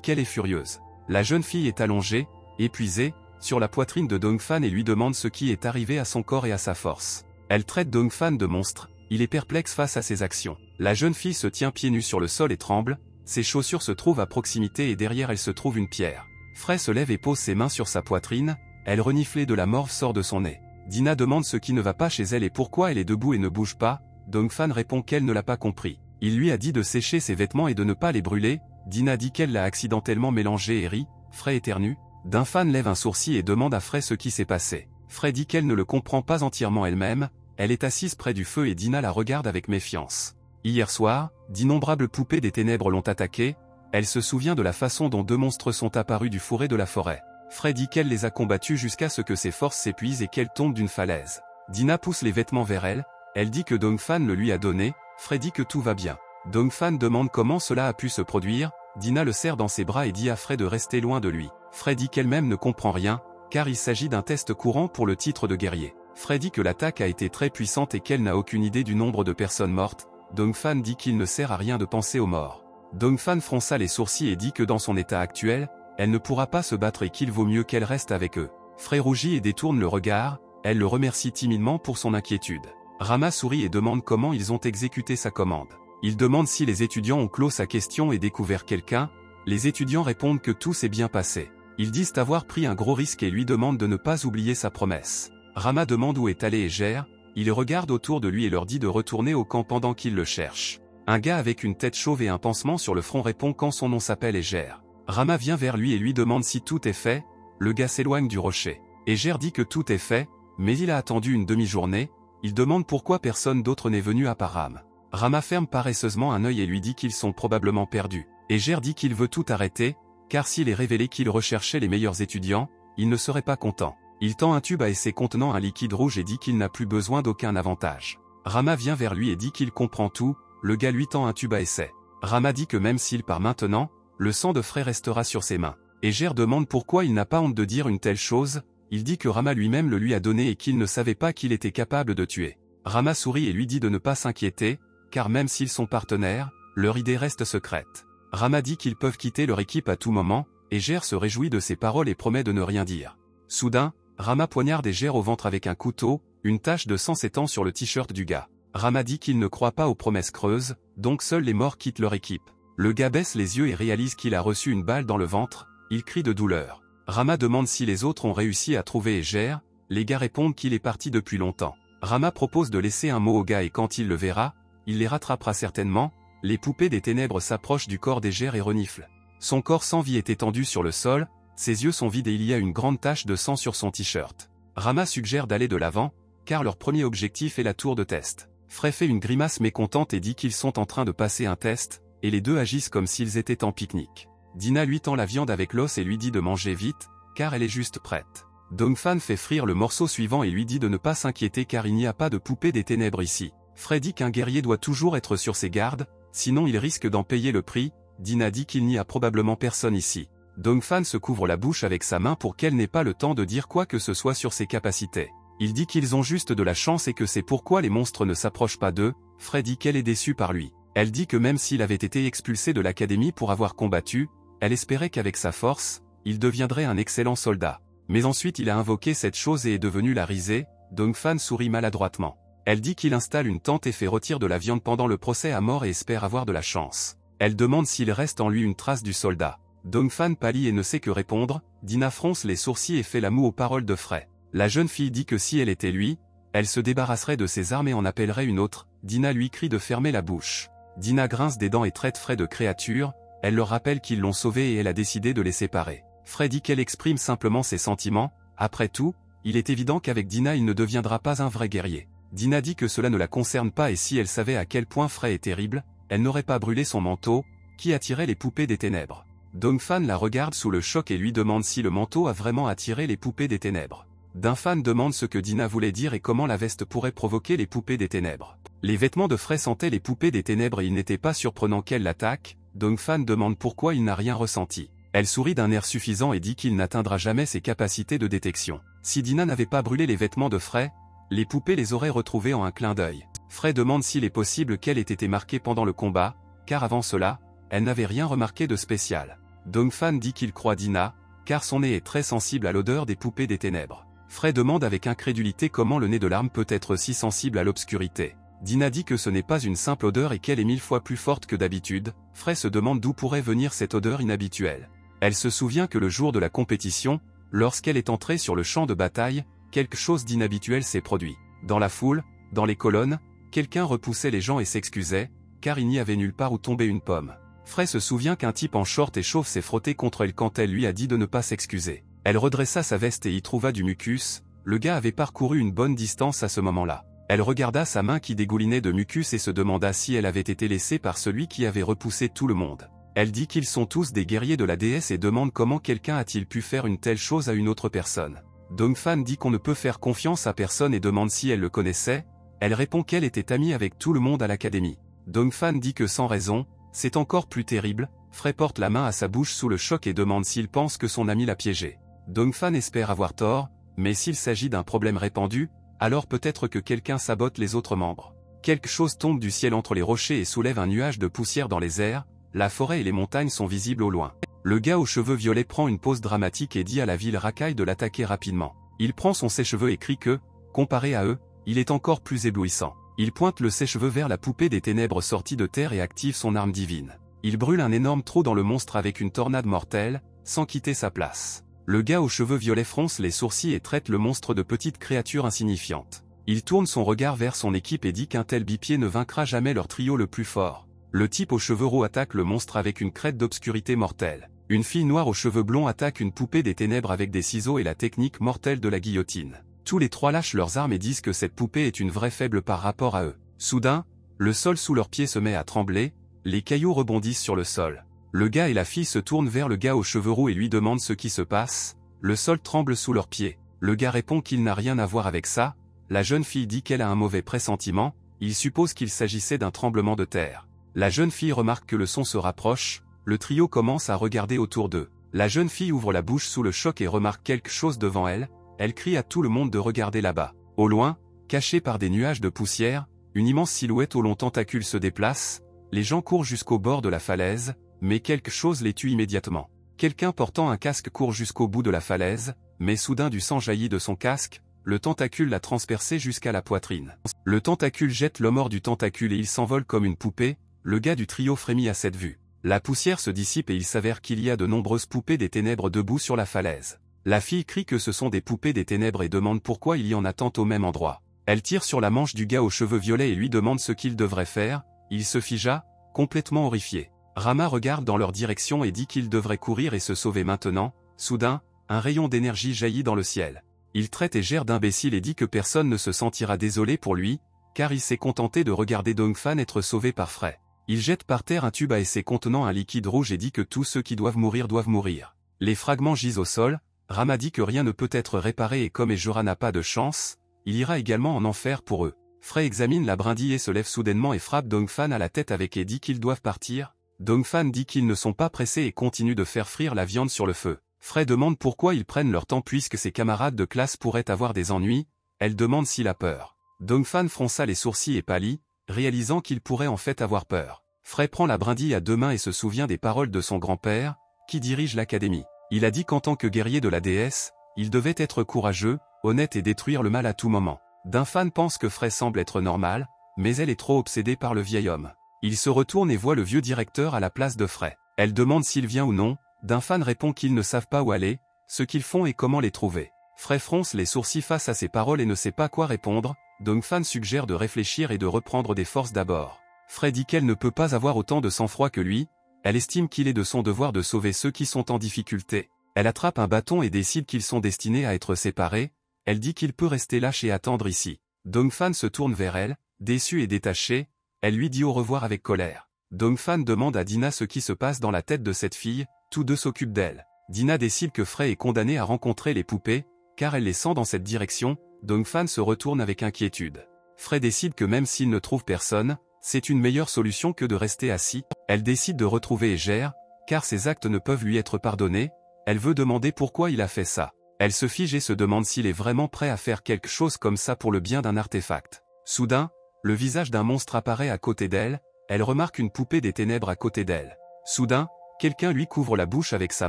qu'elle est furieuse. La jeune fille est allongée, épuisée, sur la poitrine de Dongfan et lui demande ce qui est arrivé à son corps et à sa force. Elle traite Dongfan de monstre, il est perplexe face à ses actions. La jeune fille se tient pieds nus sur le sol et tremble, ses chaussures se trouvent à proximité et derrière elle se trouve une pierre. Frey se lève et pose ses mains sur sa poitrine, elle reniflée de la morve sort de son nez. Dina demande ce qui ne va pas chez elle et pourquoi elle est debout et ne bouge pas. Dongfan répond qu'elle ne l'a pas compris. Il lui a dit de sécher ses vêtements et de ne pas les brûler. Dina dit qu'elle l'a accidentellement mélangé et rit. Frey éternue. Dongfan lève un sourcil et demande à Frey ce qui s'est passé. Frey dit qu'elle ne le comprend pas entièrement elle-même. Elle est assise près du feu et Dina la regarde avec méfiance. Hier soir, d'innombrables poupées des ténèbres l'ont attaquée. Elle se souvient de la façon dont deux monstres sont apparus du fourré de la forêt. Frey dit qu'elle les a combattus jusqu'à ce que ses forces s'épuisent et qu'elle tombe d'une falaise. Dina pousse les vêtements vers elle. Elle dit que Dongfan le lui a donné. Frey dit que tout va bien. Dongfan demande comment cela a pu se produire. Dina le serre dans ses bras et dit à Frey de rester loin de lui. Frey dit qu'elle-même ne comprend rien, car il s'agit d'un test courant pour le titre de guerrier. Frey dit que l'attaque a été très puissante et qu'elle n'a aucune idée du nombre de personnes mortes. Dongfan dit qu'il ne sert à rien de penser aux morts. Dongfan fronça les sourcils et dit que dans son état actuel, elle ne pourra pas se battre et qu'il vaut mieux qu'elle reste avec eux. Frey rougit et détourne le regard, elle le remercie timidement pour son inquiétude. Rama sourit et demande comment ils ont exécuté sa commande. Il demande si les étudiants ont clos sa question et découvert quelqu'un. Les étudiants répondent que tout s'est bien passé. Ils disent avoir pris un gros risque et lui demandent de ne pas oublier sa promesse. Rama demande où est allé Eger. Il regarde autour de lui et leur dit de retourner au camp pendant qu'ils le cherchent. Un gars avec une tête chauve et un pansement sur le front répond quand son nom s'appelle Eger. Rama vient vers lui et lui demande si tout est fait. Le gars s'éloigne du rocher. Eger dit que tout est fait, mais il a attendu une demi-journée. Il demande pourquoi personne d'autre n'est venu à part Ram. Rama ferme paresseusement un œil et lui dit qu'ils sont probablement perdus. Eger dit qu'il veut tout arrêter, car s'il est révélé qu'il recherchait les meilleurs étudiants, il ne serait pas content. Il tend un tube à essai contenant un liquide rouge et dit qu'il n'a plus besoin d'aucun avantage. Rama vient vers lui et dit qu'il comprend tout. Le gars lui tend un tube à essai. Rama dit que même s'il part maintenant, le sang de Frey restera sur ses mains. Eger demande pourquoi il n'a pas honte de dire une telle chose. Il dit que Rama lui-même le lui a donné et qu'il ne savait pas qu'il était capable de tuer. Rama sourit et lui dit de ne pas s'inquiéter, car même s'ils sont partenaires, leur idée reste secrète. Rama dit qu'ils peuvent quitter leur équipe à tout moment. Eger se réjouit de ses paroles et promet de ne rien dire. Soudain, Rama poignarde Eger au ventre avec un couteau. Une tache de sang s'étend sur le t-shirt du gars. Rama dit qu'il ne croit pas aux promesses creuses, donc seuls les morts quittent leur équipe. Le gars baisse les yeux et réalise qu'il a reçu une balle dans le ventre. Il crie de douleur. Rama demande si les autres ont réussi à trouver Eger. Les gars répondent qu'il est parti depuis longtemps. Rama propose de laisser un mot au gars et quand il le verra, il les rattrapera certainement. Les poupées des ténèbres s'approchent du corps d'Eger et reniflent. Son corps sans vie est étendu sur le sol, ses yeux sont vides et il y a une grande tache de sang sur son t-shirt. Rama suggère d'aller de l'avant, car leur premier objectif est la tour de test. Frey fait une grimace mécontente et dit qu'ils sont en train de passer un test, et les deux agissent comme s'ils étaient en pique-nique. Dina lui tend la viande avec l'os et lui dit de manger vite, car elle est juste prête. Dongfan fait frire le morceau suivant et lui dit de ne pas s'inquiéter car il n'y a pas de poupée des ténèbres ici. Frey dit qu'un guerrier doit toujours être sur ses gardes, sinon il risque d'en payer le prix. Dina dit qu'il n'y a probablement personne ici. Dongfan se couvre la bouche avec sa main pour qu'elle n'ait pas le temps de dire quoi que ce soit sur ses capacités. Il dit qu'ils ont juste de la chance et que c'est pourquoi les monstres ne s'approchent pas d'eux. Frey dit qu'elle est déçue par lui. Elle dit que même s'il avait été expulsé de l'académie pour avoir combattu, elle espérait qu'avec sa force, il deviendrait un excellent soldat. Mais ensuite il a invoqué cette chose et est devenu la risée. Dongfan sourit maladroitement. Elle dit qu'il installe une tente et fait rôtir de la viande pendant le procès à mort et espère avoir de la chance. Elle demande s'il reste en lui une trace du soldat. Dongfan pâlit et ne sait que répondre. Dina fronce les sourcils et fait la moue aux paroles de Frey. La jeune fille dit que si elle était lui, elle se débarrasserait de ses armes et en appellerait une autre. Dina lui crie de fermer la bouche. Dina grince des dents et traite Frey de créature. Elle leur rappelle qu'ils l'ont sauvée et elle a décidé de les séparer. Frey dit qu'elle exprime simplement ses sentiments. Après tout, il est évident qu'avec Dina il ne deviendra pas un vrai guerrier. Dina dit que cela ne la concerne pas et si elle savait à quel point Frey est terrible, elle n'aurait pas brûlé son manteau, qui attirait les poupées des ténèbres. Dongfan la regarde sous le choc et lui demande si le manteau a vraiment attiré les poupées des ténèbres. Dunfan demande ce que Dina voulait dire et comment la veste pourrait provoquer les poupées des ténèbres. Les vêtements de Frey sentaient les poupées des ténèbres et il n'était pas surprenant qu'elle l'attaque. Dongfan demande pourquoi il n'a rien ressenti. Elle sourit d'un air suffisant et dit qu'il n'atteindra jamais ses capacités de détection. Si Dina n'avait pas brûlé les vêtements de Frey, les poupées les auraient retrouvés en un clin d'œil. Frey demande s'il est possible qu'elle ait été marquée pendant le combat, car avant cela, elle n'avait rien remarqué de spécial. Dongfan dit qu'il croit Dina, car son nez est très sensible à l'odeur des poupées des ténèbres. Frey demande avec incrédulité comment le nez de l'arme peut être si sensible à l'obscurité. Dina dit que ce n'est pas une simple odeur et qu'elle est 1000 fois plus forte que d'habitude. Frey se demande d'où pourrait venir cette odeur inhabituelle. Elle se souvient que le jour de la compétition, lorsqu'elle est entrée sur le champ de bataille, quelque chose d'inhabituel s'est produit. Dans la foule, dans les colonnes, quelqu'un repoussait les gens et s'excusait, car il n'y avait nulle part où tomber une pomme. Frey se souvient qu'un type en short et chauve s'est frotté contre elle quand elle lui a dit de ne pas s'excuser. Elle redressa sa veste et y trouva du mucus. Le gars avait parcouru une bonne distance à ce moment-là. Elle regarda sa main qui dégoulinait de mucus et se demanda si elle avait été laissée par celui qui avait repoussé tout le monde. Elle dit qu'ils sont tous des guerriers de la déesse et demande comment quelqu'un a-t-il pu faire une telle chose à une autre personne. Dongfan dit qu'on ne peut faire confiance à personne et demande si elle le connaissait. Elle répond qu'elle était amie avec tout le monde à l'académie. Dongfan dit que sans raison, c'est encore plus terrible. Frey porte la main à sa bouche sous le choc et demande s'il pense que son ami l'a piégé. Dongfan espère avoir tort, mais s'il s'agit d'un problème répandu, alors peut-être que quelqu'un sabote les autres membres. Quelque chose tombe du ciel entre les rochers et soulève un nuage de poussière dans les airs. La forêt et les montagnes sont visibles au loin. Le gars aux cheveux violets prend une pause dramatique et dit à la ville racaille de l'attaquer rapidement. Il prend son sèche-cheveux et crie que, comparé à eux, il est encore plus éblouissant. Il pointe le sèche-cheveux vers la poupée des ténèbres sortie de terre et active son arme divine. Il brûle un énorme trou dans le monstre avec une tornade mortelle, sans quitter sa place. Le gars aux cheveux violets fronce les sourcils et traite le monstre de petite créature insignifiante. Il tourne son regard vers son équipe et dit qu'un tel bipied ne vaincra jamais leur trio le plus fort. Le type aux cheveux roux attaque le monstre avec une crête d'obscurité mortelle. Une fille noire aux cheveux blonds attaque une poupée des ténèbres avec des ciseaux et la technique mortelle de la guillotine. Tous les trois lâchent leurs armes et disent que cette poupée est une vraie faible par rapport à eux. Soudain, le sol sous leurs pieds se met à trembler, les cailloux rebondissent sur le sol. Le gars et la fille se tournent vers le gars aux cheveux roux et lui demandent ce qui se passe. Le sol tremble sous leurs pieds. Le gars répond qu'il n'a rien à voir avec ça. La jeune fille dit qu'elle a un mauvais pressentiment. Il suppose qu'il s'agissait d'un tremblement de terre. La jeune fille remarque que le son se rapproche. Le trio commence à regarder autour d'eux. La jeune fille ouvre la bouche sous le choc et remarque quelque chose devant elle. Elle crie à tout le monde de regarder là-bas. Au loin, caché par des nuages de poussière, une immense silhouette aux longs tentacules se déplace. Les gens courent jusqu'au bord de la falaise, mais quelque chose les tue immédiatement. Quelqu'un portant un casque court jusqu'au bout de la falaise, mais soudain du sang jaillit de son casque, le tentacule l'a transpercé jusqu'à la poitrine. Le tentacule jette l'homme hors du tentacule et il s'envole comme une poupée. Le gars du trio frémit à cette vue. La poussière se dissipe et il s'avère qu'il y a de nombreuses poupées des ténèbres debout sur la falaise. La fille crie que ce sont des poupées des ténèbres et demande pourquoi il y en a tant au même endroit. Elle tire sur la manche du gars aux cheveux violets et lui demande ce qu'il devrait faire. Il se figea, complètement horrifié. Rama regarde dans leur direction et dit qu'il devrait courir et se sauver maintenant. Soudain, un rayon d'énergie jaillit dans le ciel. Il traite et gère d'imbécile et dit que personne ne se sentira désolé pour lui, car il s'est contenté de regarder Dongfan être sauvé par Frey. Il jette par terre un tube à essai contenant un liquide rouge et dit que tous ceux qui doivent mourir doivent mourir. Les fragments gisent au sol. Rama dit que rien ne peut être réparé et comme Ejora n'a pas de chance, il ira également en enfer pour eux. Frey examine la brindille et se lève soudainement et frappe Dongfan à la tête avec et dit qu'ils doivent partir. Dongfan dit qu'ils ne sont pas pressés et continue de faire frire la viande sur le feu. Frey demande pourquoi ils prennent leur temps puisque ses camarades de classe pourraient avoir des ennuis. Elle demande s'il a peur. Dongfan fronça les sourcils et pâlit, réalisant qu'il pourrait en fait avoir peur. Frey prend la brindille à deux mains et se souvient des paroles de son grand-père, qui dirige l'académie. Il a dit qu'en tant que guerrier de la déesse, il devait être courageux, honnête et détruire le mal à tout moment. Dongfan pense que Frey semble être normal, mais elle est trop obsédée par le vieil homme. Il se retourne et voit le vieux directeur à la place de Frey. Elle demande s'il vient ou non. Dongfan répond qu'ils ne savent pas où aller, ce qu'ils font et comment les trouver. Frey fronce les sourcils face à ces paroles et ne sait pas quoi répondre. Dongfan suggère de réfléchir et de reprendre des forces d'abord. Frey dit qu'elle ne peut pas avoir autant de sang-froid que lui. Elle estime qu'il est de son devoir de sauver ceux qui sont en difficulté. Elle attrape un bâton et décide qu'ils sont destinés à être séparés. Elle dit qu'il peut rester lâche et attendre ici. Dongfan se tourne vers elle, déçue et détachée, elle lui dit au revoir avec colère. Dongfan demande à Dina ce qui se passe dans la tête de cette fille, tous deux s'occupent d'elle. Dina décide que Frey est condamné à rencontrer les poupées, car elle les sent dans cette direction. Dongfan se retourne avec inquiétude. Frey décide que même s'il ne trouve personne, c'est une meilleure solution que de rester assis. Elle décide de retrouver Eger, car ses actes ne peuvent lui être pardonnés. Elle veut demander pourquoi il a fait ça. Elle se fige et se demande s'il est vraiment prêt à faire quelque chose comme ça pour le bien d'un artefact. Soudain, le visage d'un monstre apparaît à côté d'elle, elle remarque une poupée des ténèbres à côté d'elle. Soudain, quelqu'un lui couvre la bouche avec sa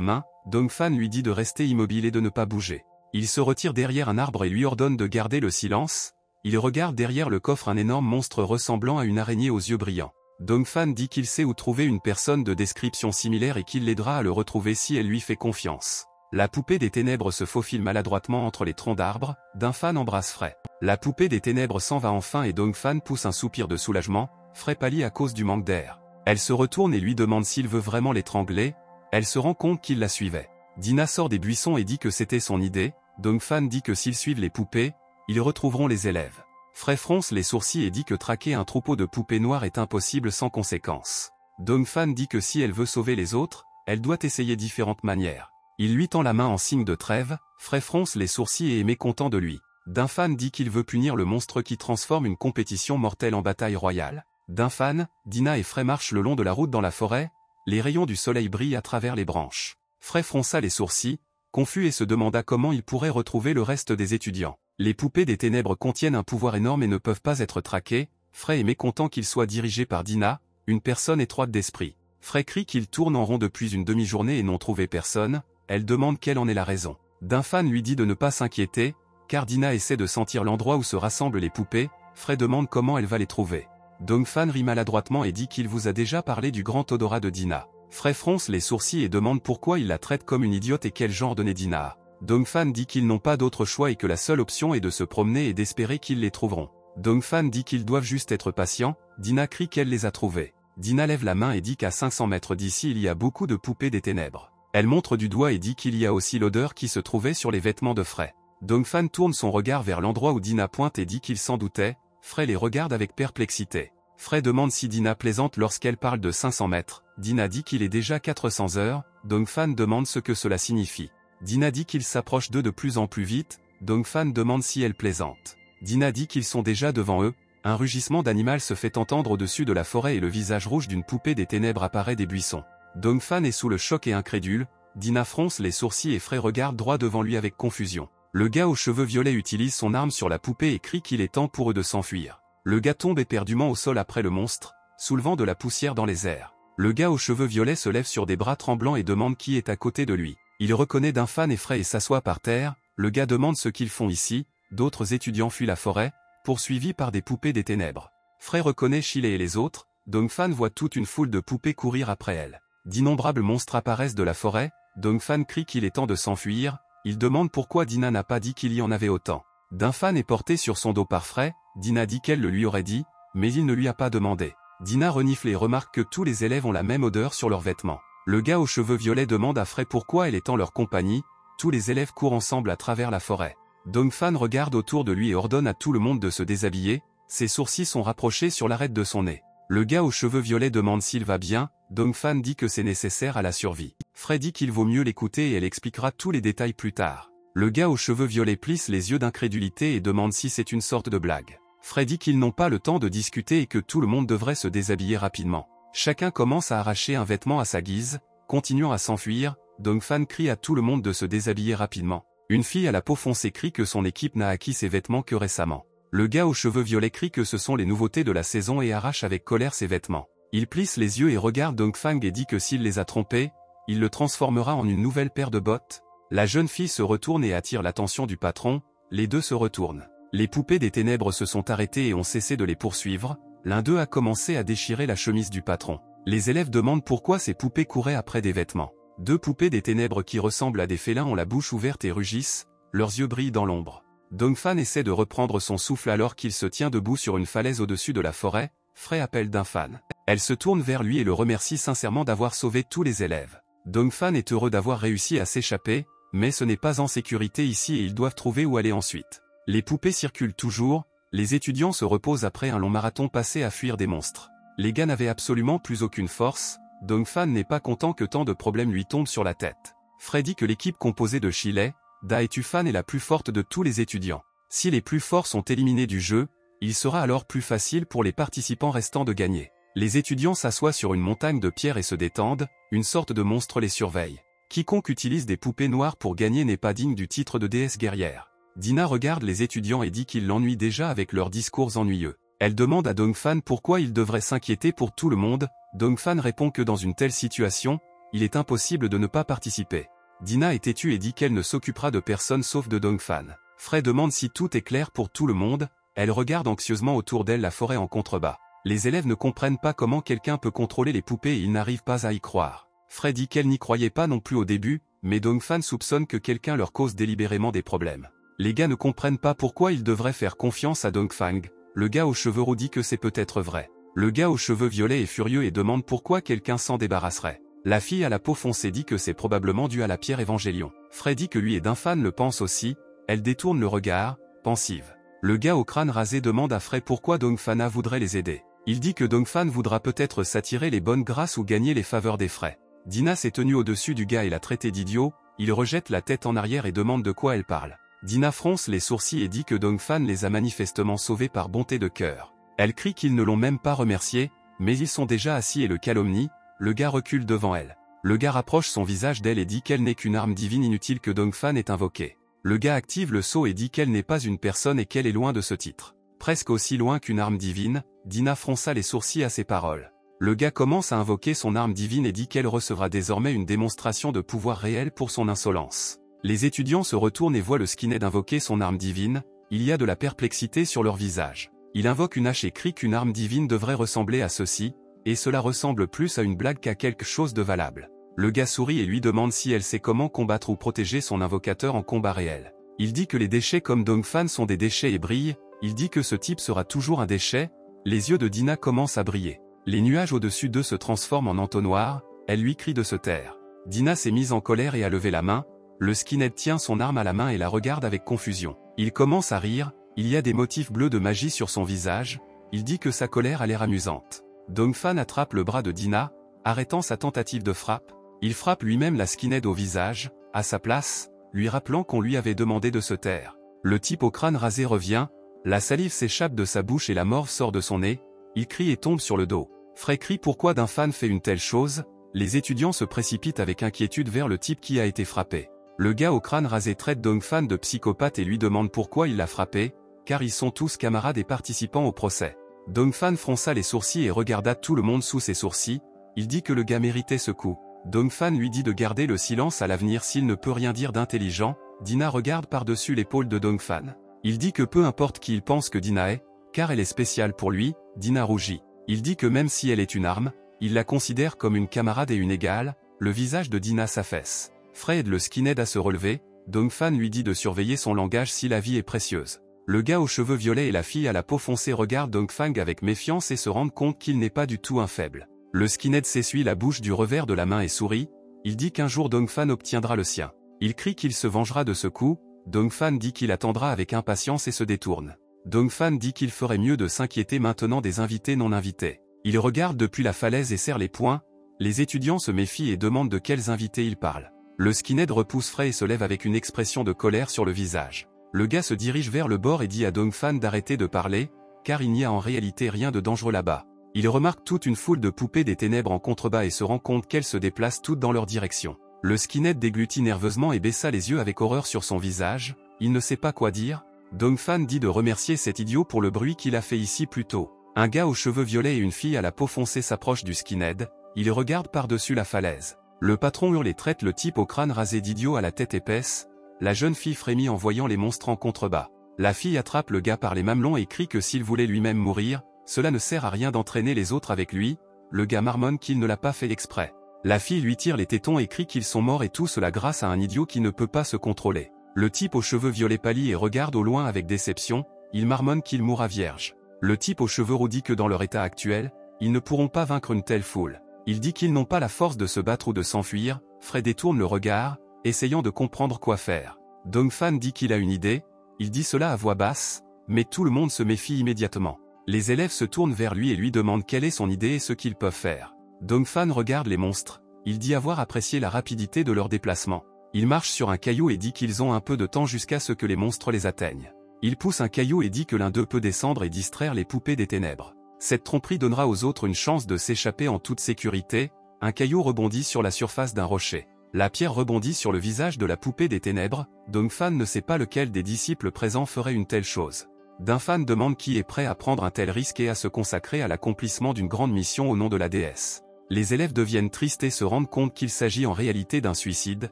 main, Dongfan lui dit de rester immobile et de ne pas bouger. Il se retire derrière un arbre et lui ordonne de garder le silence. Il regarde derrière le coffre un énorme monstre ressemblant à une araignée aux yeux brillants. Dongfan dit qu'il sait où trouver une personne de description similaire et qu'il l'aidera à le retrouver si elle lui fait confiance. La poupée des ténèbres se faufile maladroitement entre les troncs d'arbres, Dongfan embrasse Frey. La poupée des ténèbres s'en va enfin et Dongfan pousse un soupir de soulagement, Frey pâlit à cause du manque d'air. Elle se retourne et lui demande s'il veut vraiment l'étrangler, elle se rend compte qu'il la suivait. Dina sort des buissons et dit que c'était son idée, Dongfan dit que s'ils suivent les poupées, ils retrouveront les élèves. Frey fronce les sourcils et dit que traquer un troupeau de poupées noires est impossible sans conséquence. Dongfan dit que si elle veut sauver les autres, elle doit essayer différentes manières. Il lui tend la main en signe de trêve, Frey fronce les sourcils et est mécontent de lui. Dongfan dit qu'il veut punir le monstre qui transforme une compétition mortelle en bataille royale. Dongfan, Dina et Frey marchent le long de la route dans la forêt, les rayons du soleil brillent à travers les branches. Frey fronça les sourcils, confus et se demanda comment il pourrait retrouver le reste des étudiants. Les poupées des ténèbres contiennent un pouvoir énorme et ne peuvent pas être traquées. Frey est mécontent qu'il soit dirigé par Dina, une personne étroite d'esprit. Frey crie qu'il tourne en rond depuis une demi-journée et n'ont trouvé personne, elle demande quelle en est la raison. Dongfan lui dit de ne pas s'inquiéter, car Dina essaie de sentir l'endroit où se rassemblent les poupées. Frey demande comment elle va les trouver. Dongfan rit maladroitement et dit qu'il vous a déjà parlé du grand odorat de Dina. Frey fronce les sourcils et demande pourquoi il la traite comme une idiote et quel genre donner Dina a. Dongfan dit qu'ils n'ont pas d'autre choix et que la seule option est de se promener et d'espérer qu'ils les trouveront. Dongfan dit qu'ils doivent juste être patients, Dina crie qu'elle les a trouvés. Dina lève la main et dit qu'à 500 mètres d'ici il y a beaucoup de poupées des ténèbres. Elle montre du doigt et dit qu'il y a aussi l'odeur qui se trouvait sur les vêtements de Frey. Dongfan tourne son regard vers l'endroit où Dina pointe et dit qu'il s'en doutait, Frey les regarde avec perplexité. Frey demande si Dina plaisante lorsqu'elle parle de 500 mètres. Dina dit qu'il est déjà 400 heures, Dongfan demande ce que cela signifie. Dina dit qu'il s'approche d'eux de plus en plus vite, Dongfan demande si elle plaisante. Dina dit qu'ils sont déjà devant eux, un rugissement d'animal se fait entendre au-dessus de la forêt et le visage rouge d'une poupée des ténèbres apparaît des buissons. Dongfan est sous le choc et incrédule, Dina fronce les sourcils et Frey regarde droit devant lui avec confusion. Le gars aux cheveux violets utilise son arme sur la poupée et crie qu'il est temps pour eux de s'enfuir. Le gars tombe éperdument au sol après le monstre, soulevant de la poussière dans les airs. Le gars aux cheveux violets se lève sur des bras tremblants et demande qui est à côté de lui. Il reconnaît Dongfan et Frey et s'assoit par terre, le gars demande ce qu'ils font ici, d'autres étudiants fuient la forêt, poursuivis par des poupées des ténèbres. Frey reconnaît Chile et les autres, Dongfan voit toute une foule de poupées courir après elle. D'innombrables monstres apparaissent de la forêt, Dongfan crie qu'il est temps de s'enfuir, il demande pourquoi Dina n'a pas dit qu'il y en avait autant. Dongfan est porté sur son dos par Frey, Dina dit qu'elle le lui aurait dit, mais il ne lui a pas demandé. Dina renifle et remarque que tous les élèves ont la même odeur sur leurs vêtements. Le gars aux cheveux violets demande à Frey pourquoi elle est en leur compagnie, tous les élèves courent ensemble à travers la forêt. Dongfan regarde autour de lui et ordonne à tout le monde de se déshabiller, ses sourcils sont rapprochés sur l'arête de son nez. Le gars aux cheveux violets demande s'il va bien, Dongfan dit que c'est nécessaire à la survie. Frey dit qu'il vaut mieux l'écouter et elle expliquera tous les détails plus tard. Le gars aux cheveux violets plisse les yeux d'incrédulité et demande si c'est une sorte de blague. Frey dit qu'ils n'ont pas le temps de discuter et que tout le monde devrait se déshabiller rapidement. Chacun commence à arracher un vêtement à sa guise, continuant à s'enfuir, Dongfan crie à tout le monde de se déshabiller rapidement. Une fille à la peau foncée crie que son équipe n'a acquis ses vêtements que récemment. Le gars aux cheveux violets crie que ce sont les nouveautés de la saison et arrache avec colère ses vêtements. Il plisse les yeux et regarde Dongfan et dit que s'il les a trompés, il le transformera en une nouvelle paire de bottes. La jeune fille se retourne et attire l'attention du patron, les deux se retournent. Les poupées des ténèbres se sont arrêtées et ont cessé de les poursuivre, l'un d'eux a commencé à déchirer la chemise du patron. Les élèves demandent pourquoi ces poupées couraient après des vêtements. Deux poupées des ténèbres qui ressemblent à des félins ont la bouche ouverte et rugissent, leurs yeux brillent dans l'ombre. Dongfan essaie de reprendre son souffle alors qu'il se tient debout sur une falaise au-dessus de la forêt, Frey appelle Dongfan. Elle se tourne vers lui et le remercie sincèrement d'avoir sauvé tous les élèves. Dongfan est heureux d'avoir réussi à s'échapper, mais ce n'est pas en sécurité ici et ils doivent trouver où aller ensuite. Les poupées circulent toujours, Les étudiants se reposent après un long marathon passé à fuir des monstres. Les gars n'avaient absolument plus aucune force, Dongfan n'est pas content que tant de problèmes lui tombent sur la tête. Frey dit que l'équipe composée de Chile, Da et Tufan est la plus forte de tous les étudiants. Si les plus forts sont éliminés du jeu, il sera alors plus facile pour les participants restants de gagner. Les étudiants s'assoient sur une montagne de pierres et se détendent, une sorte de monstre les surveille. Quiconque utilise des poupées noires pour gagner n'est pas digne du titre de déesse guerrière. Dina regarde les étudiants et dit qu'ils l'ennuient déjà avec leurs discours ennuyeux. Elle demande à Dongfan pourquoi il devrait s'inquiéter pour tout le monde. Dongfan répond que dans une telle situation, il est impossible de ne pas participer. Dina est têtue et dit qu'elle ne s'occupera de personne sauf de Dongfan. Frey demande si tout est clair pour tout le monde, elle regarde anxieusement autour d'elle la forêt en contrebas. Les élèves ne comprennent pas comment quelqu'un peut contrôler les poupées et ils n'arrivent pas à y croire. Frey dit qu'elle n'y croyait pas non plus au début, mais Dongfan soupçonne que quelqu'un leur cause délibérément des problèmes. Les gars ne comprennent pas pourquoi ils devraient faire confiance à Dongfang. Le gars aux cheveux roux dit que c'est peut-être vrai. Le gars aux cheveux violets est furieux et demande pourquoi quelqu'un s'en débarrasserait. La fille à la peau foncée dit que c'est probablement dû à la pierre évangélion. Frey dit que lui et Dongfan le pensent aussi, elle détourne le regard, pensive. Le gars au crâne rasé demande à Frey pourquoi Dongfana voudrait les aider. Il dit que Dongfan voudra peut-être s'attirer les bonnes grâces ou gagner les faveurs des Frey. Dina s'est tenue au-dessus du gars et l'a traité d'idiot, il rejette la tête en arrière et demande de quoi elle parle. Dina fronce les sourcils et dit que Dongfan les a manifestement sauvés par bonté de cœur. Elle crie qu'ils ne l'ont même pas remercié, mais ils sont déjà assis et le calomnie, le gars recule devant elle. Le gars rapproche son visage d'elle et dit qu'elle n'est qu'une arme divine inutile que Dongfan ait invoquée. Le gars active le sceau et dit qu'elle n'est pas une personne et qu'elle est loin de ce titre. Presque aussi loin qu'une arme divine, Dina fronça les sourcils à ces paroles. Le gars commence à invoquer son arme divine et dit qu'elle recevra désormais une démonstration de pouvoir réel pour son insolence. Les étudiants se retournent et voient le skinhead invoquer son arme divine, il y a de la perplexité sur leur visage. Il invoque une hache et crie qu'une arme divine devrait ressembler à ceci, et cela ressemble plus à une blague qu'à quelque chose de valable. Le gars sourit et lui demande si elle sait comment combattre ou protéger son invocateur en combat réel. Il dit que les déchets comme Dongfan sont des déchets et brillent, il dit que ce type sera toujours un déchet, les yeux de Dina commencent à briller. Les nuages au-dessus d'eux se transforment en entonnoir, elle lui crie de se taire. Dina s'est mise en colère et a levé la main, le skinhead tient son arme à la main et la regarde avec confusion. Il commence à rire, il y a des motifs bleus de magie sur son visage, il dit que sa colère a l'air amusante. Dongfan attrape le bras de Dina, arrêtant sa tentative de frappe, il frappe lui-même la skinhead au visage, à sa place, lui rappelant qu'on lui avait demandé de se taire. Le type au crâne rasé revient, la salive s'échappe de sa bouche et la morve sort de son nez, il crie et tombe sur le dos. Frey crie pourquoi Dongfan fait une telle chose, les étudiants se précipitent avec inquiétude vers le type qui a été frappé. Le gars au crâne rasé traite Dongfan de psychopathe et lui demande pourquoi il l'a frappé, car ils sont tous camarades et participants au procès. Dongfan fronça les sourcils et regarda tout le monde sous ses sourcils, il dit que le gars méritait ce coup. Dongfan lui dit de garder le silence à l'avenir s'il ne peut rien dire d'intelligent. Dina regarde par-dessus l'épaule de Dongfan. Il dit que peu importe qui il pense que Dina est, car elle est spéciale pour lui. Dina rougit. Il dit que même si elle est une arme, il la considère comme une camarade et une égale. Le visage de Dina s'affaisse. Frey aide le skinhead à se relever. Dongfan lui dit de surveiller son langage si la vie est précieuse. Le gars aux cheveux violets et la fille à la peau foncée regardent Dongfang avec méfiance et se rendent compte qu'il n'est pas du tout un faible. Le skinhead s'essuie la bouche du revers de la main et sourit, il dit qu'un jour Dongfan obtiendra le sien. Il crie qu'il se vengera de ce coup, Dongfan dit qu'il attendra avec impatience et se détourne. Dongfan dit qu'il ferait mieux de s'inquiéter maintenant des invités non invités. Il regarde depuis la falaise et serre les poings, les étudiants se méfient et demandent de quels invités il parle. Le skinhead repousse Frey et se lève avec une expression de colère sur le visage. Le gars se dirige vers le bord et dit à Dongfan d'arrêter de parler, car il n'y a en réalité rien de dangereux là-bas. Il remarque toute une foule de poupées des ténèbres en contrebas et se rend compte qu'elles se déplacent toutes dans leur direction. Le skinhead déglutit nerveusement et baissa les yeux avec horreur sur son visage, il ne sait pas quoi dire. Dongfan dit de remercier cet idiot pour le bruit qu'il a fait ici plus tôt. Un gars aux cheveux violets et une fille à la peau foncée s'approchent du skinhead, ils regardent par-dessus la falaise. Le patron hurle et traite le type au crâne rasé d'idiot à la tête épaisse. La jeune fille frémit en voyant les monstres en contrebas. La fille attrape le gars par les mamelons et crie que s'il voulait lui-même mourir, cela ne sert à rien d'entraîner les autres avec lui. Le gars marmonne qu'il ne l'a pas fait exprès. La fille lui tire les tétons et crie qu'ils sont morts et tout cela grâce à un idiot qui ne peut pas se contrôler. Le type aux cheveux violets pâlit et regarde au loin avec déception, il marmonne qu'il mourra vierge. Le type aux cheveux roux dit que dans leur état actuel, ils ne pourront pas vaincre une telle foule. Il dit qu'ils n'ont pas la force de se battre ou de s'enfuir. Frey détourne le regard, essayant de comprendre quoi faire. Dongfan dit qu'il a une idée, il dit cela à voix basse, Mais tout le monde se méfie immédiatement. Les élèves se tournent vers lui et lui demandent quelle est son idée et ce qu'ils peuvent faire. Dongfan regarde les monstres, il dit avoir apprécié la rapidité de leur déplacement. Il marche sur un caillou et dit qu'ils ont un peu de temps jusqu'à ce que les monstres les atteignent. Il pousse un caillou et dit que l'un d'eux peut descendre et distraire les poupées des ténèbres. Cette tromperie donnera aux autres une chance de s'échapper en toute sécurité. Un caillou rebondit sur la surface d'un rocher. La pierre rebondit sur le visage de la poupée des ténèbres. Dongfan ne sait pas lequel des disciples présents ferait une telle chose. Dongfan demande qui est prêt à prendre un tel risque et à se consacrer à l'accomplissement d'une grande mission au nom de la déesse. Les élèves deviennent tristes et se rendent compte qu'il s'agit en réalité d'un suicide.